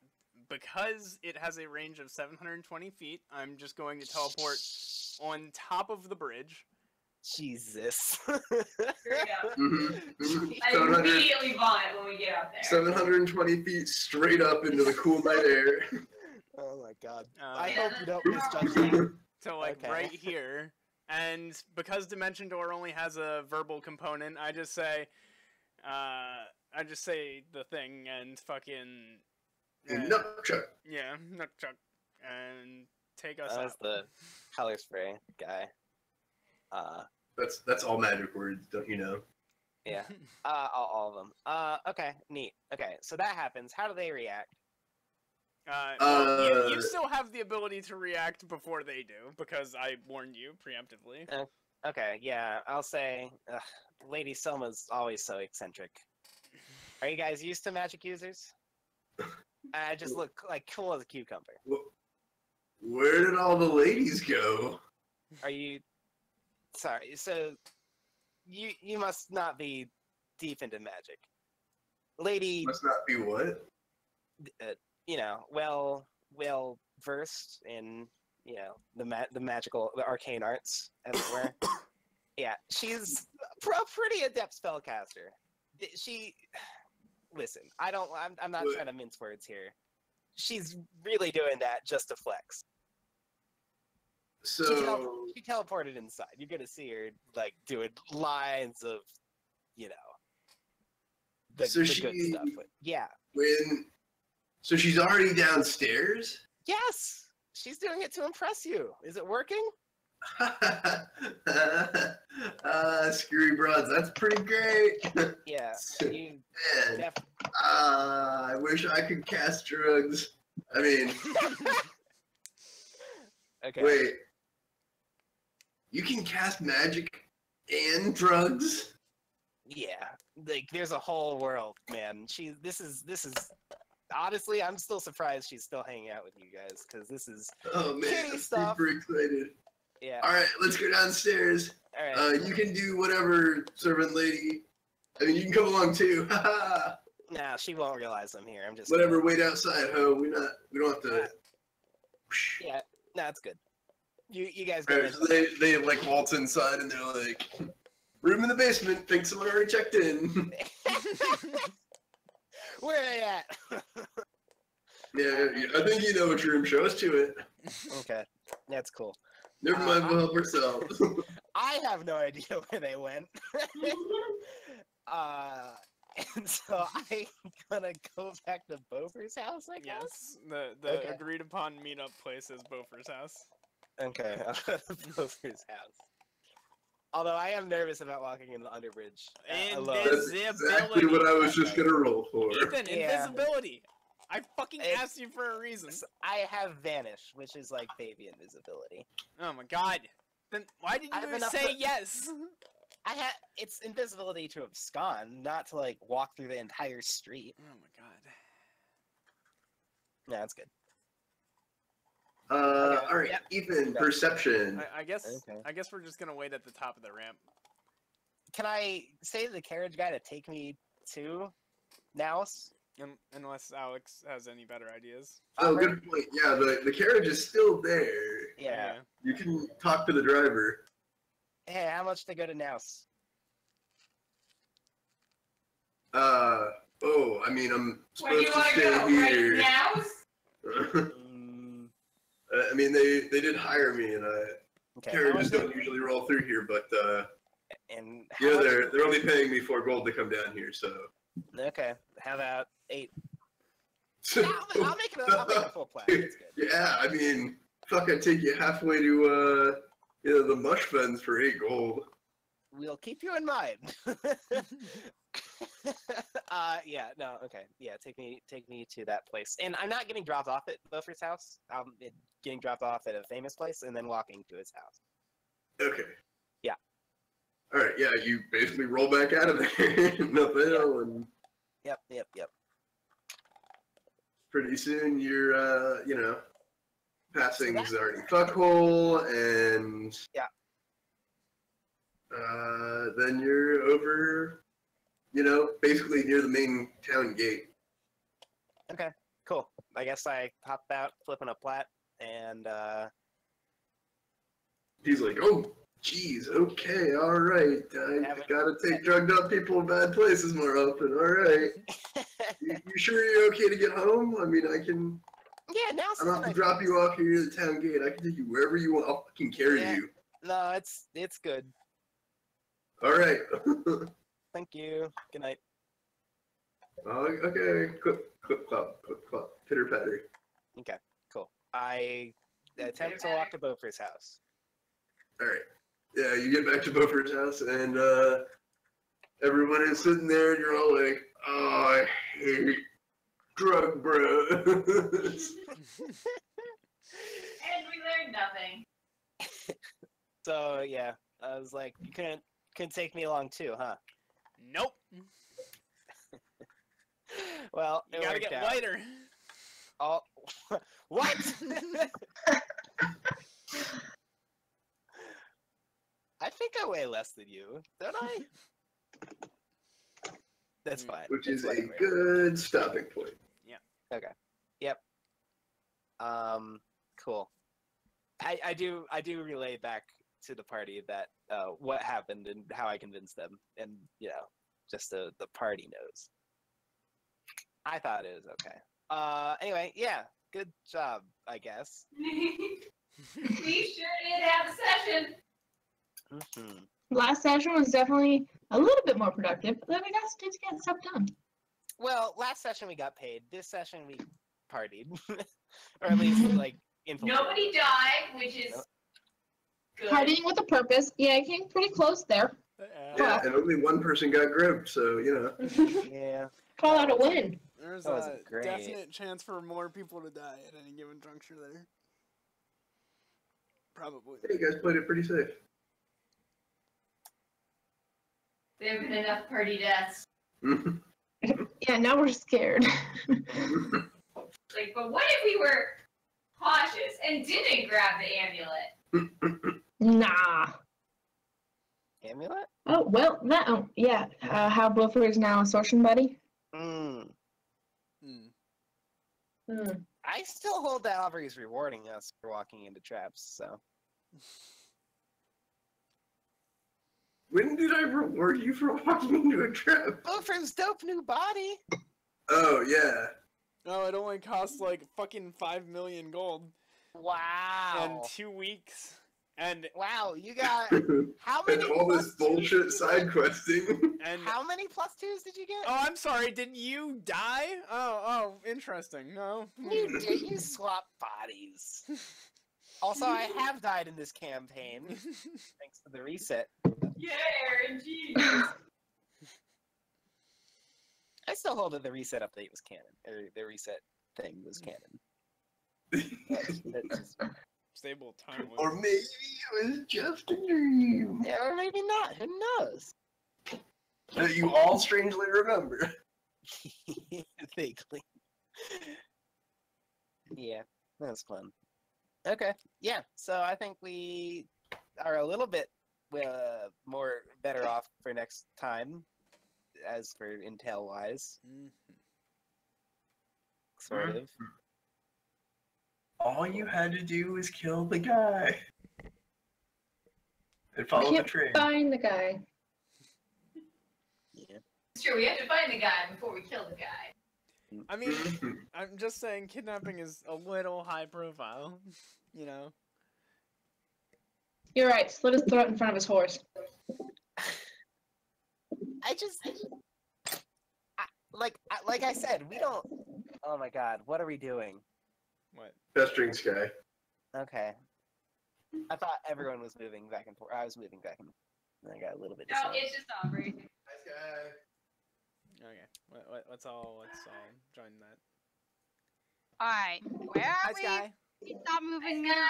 because it has a range of 720 feet, I'm just going to teleport on top of the bridge. Jesus. Straight up. Mm-hmm. I 700 immediately vomit when we get up there. 720 feet straight up into the cool night air. Oh my god. Uh, I Yeah, hope you don't that's misjudge that. So like Okay. right here, and because Dimension Door only has a verbal component, I just say the thing and fucking Nutchuck. yeah, nutchuck, and take us That was out. the color spray guy. That's all magic words, don't you know? Yeah. All of them. Okay, neat. Okay, so that happens. How do they react? Well, you still have the ability to react before they do, because I warned you preemptively. Okay, yeah, I'll say, Lady Selma's always so eccentric. Are you guys used to magic users? I just look like cool as a cucumber. Where did all the ladies go? Are you? Sorry. So, you must not be deep into magic, lady. Must not be what? You know, well versed in the magical, the arcane arts, as it were. Yeah, she's a pretty adept spellcaster. Listen, I'm not What? trying to mince words here. She's really doing that just to flex. So She teleported inside. You're gonna see her like doing lines of, the So good she- stuff. But yeah, so she's already downstairs? yes, she's doing it to impress you. Is it working? Screwy broads. That's pretty great. Yeah, you Man, def- I wish I could cast drugs. I mean, okay. wait. You can cast magic and drugs? Yeah, like there's a whole world, man. This is honestly, I'm still surprised she's still hanging out with you guys because this is Oh man, kitty I'm stuff. super excited. Yeah. All right, let's go downstairs. All right. You can do whatever, servant lady. I mean, you can come along too. Haha. Nah, she won't realize I'm here. I'm just Whatever. Wait outside, ho. We don't have to. Yeah, no, it's good. You guys All go. right, so they like waltz inside and they're like, room in the basement. Think someone already checked in. Where are they at? Yeah, I think you know which room. Show us to it. Okay, that's cool. Never mind, we'll help ourselves. I have no idea where they went. And so I'm gonna go back to Beaufort's house, I guess? Yes, the Okay. agreed upon meetup place is Beaufort's house. Okay, I'll go to Beaufort's house. Although I am nervous about walking in the underbridge alone. That's exactly what I was just gonna roll for. Ethan, Yeah. invisibility! I fucking It's- asked you for a reason. I have Vanish, which is like baby invisibility. Oh my god. Then why did I have you enough say to- yes? It's invisibility to abscond, not to like walk through the entire street. Oh my god. No, that's good. All right, Yep. Ethan, perception. I guess Okay. I guess we're just gonna wait at the top of the ramp. Can I say to the carriage guy to take me to Naus? Unless Alex has any better ideas. Oh, good point. Yeah, the carriage is still there. Yeah. You can talk to the driver. Hey, how much to go to Naus? Oh, I mean, I'm Where do you supposed to want to stay go? here. Right now? Mm, I mean, they did hire me, and okay. carriages don't usually roll through here, but And how yeah, much- they're only paying me 4 gold to come down here, so. Okay. How about 8? I'll make it a full plan. That's good. Yeah, I mean, fuck, I'd take you halfway to the mush fens for 8 gold. We'll keep you in mind. Yeah, no, okay. Yeah, take me to that place. And I'm not getting dropped off at Beaufort's house. I'm getting dropped off at a famous place and then walking to his house. Okay. Yeah. All right. Yeah, you basically roll back out of there, up the hill, and Yep. pretty soon you're, passing Zardy Fuckhole, and Yeah. then you're over, basically near the main town gate. Okay, cool. I guess I hopped out, flipping a plat, and He's like, oh, geez, okay, all right. I Haven't- gotta take drugged up people in bad places more often. All right. You sure you're okay to get home? I mean, I can. yeah, now I don't have to drop you off here at the town gate. I can take you wherever you want. I'll fucking carry Yeah. you. No, it's good. All right. Thank you. Good night. Oh, okay. Clip, clip, clop, pitter patter. Okay, cool. I attempt to walk to Beaufort's house. All right. Yeah, you get back to Beaufort's house, and everyone is sitting there, and you're all like, "Oh, I hate drug bros." And we learned nothing. So yeah, I was like, you couldn't take me along too, huh? Nope. Well, You it gotta worked get out. lighter. Oh, what? I think I weigh less than you, don't I? That's fine. Which It's is a whatever. good stopping point. Okay. Yep. Cool. I do relay back to the party that what happened and how I convinced them, and just the party knows. I thought it was okay. Anyway, yeah, good job, I guess. We sure did have a session. Hmm. Last session was definitely a little bit more productive, but we got to get stuff done. Well, last session we got paid. This session we partied, or at least like infiltrated. Nobody died, which is Good. Partying with a purpose. Yeah, I came pretty close there. Yeah, and only one person got gripped, so you know. Yeah. Call out a win. There's That a wasn't great. definite chance for more people to die at any given juncture there. Probably. You guys played it pretty safe. There have been enough party deaths. Yeah, now we're scared. Like, but what if we were cautious and didn't grab the amulet? Nah. Amulet? Oh, well, that, oh, yeah. How Bluffer is now a sortion buddy. Mm. Hmm. I still hold that Aubrey's rewarding us for walking into traps, so. When did I reward you for walking into a trap? Bluffer's dope new body! Oh, yeah. Oh, it only costs like fucking 5 million gold. Wow. And 2 weeks. And Wow, you got how And many all plus this bullshit twos? side questing. and How many plus twos did you get? oh, I'm sorry. Did you die? Oh, interesting. No. You did. You swap bodies. Also, I have died in this campaign thanks to the reset. Yeah, RNG. I still hold that the reset update was canon, or the reset thing was canon. That's just- Stable time. Or maybe it was just a dream yeah, or maybe not. Who knows? that you all strangely remember. Vaguely. Yeah, that was fun. Okay, yeah. So I think we are a little bit more better off for next time, as for intel wise, sort of. All you had to do was kill the guy. And follow We the can't train. find the guy. Yeah. It's true, we have to find the guy before we kill the guy. I mean, I'm just saying kidnapping is a little high profile, you know? You're right. Slit his throat in front of his horse. Like I said, we don't. Oh my God, what are we doing? What? Pestering Sky. Okay. I thought everyone was moving back and forth. I was moving back and I got a little bit No, distracted. it's just Aubrey. Nice guy. Okay. Let's all join that. Alright, where are Hi, we? Sky. Stop moving Nice now.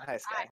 guy. Hi, Sky.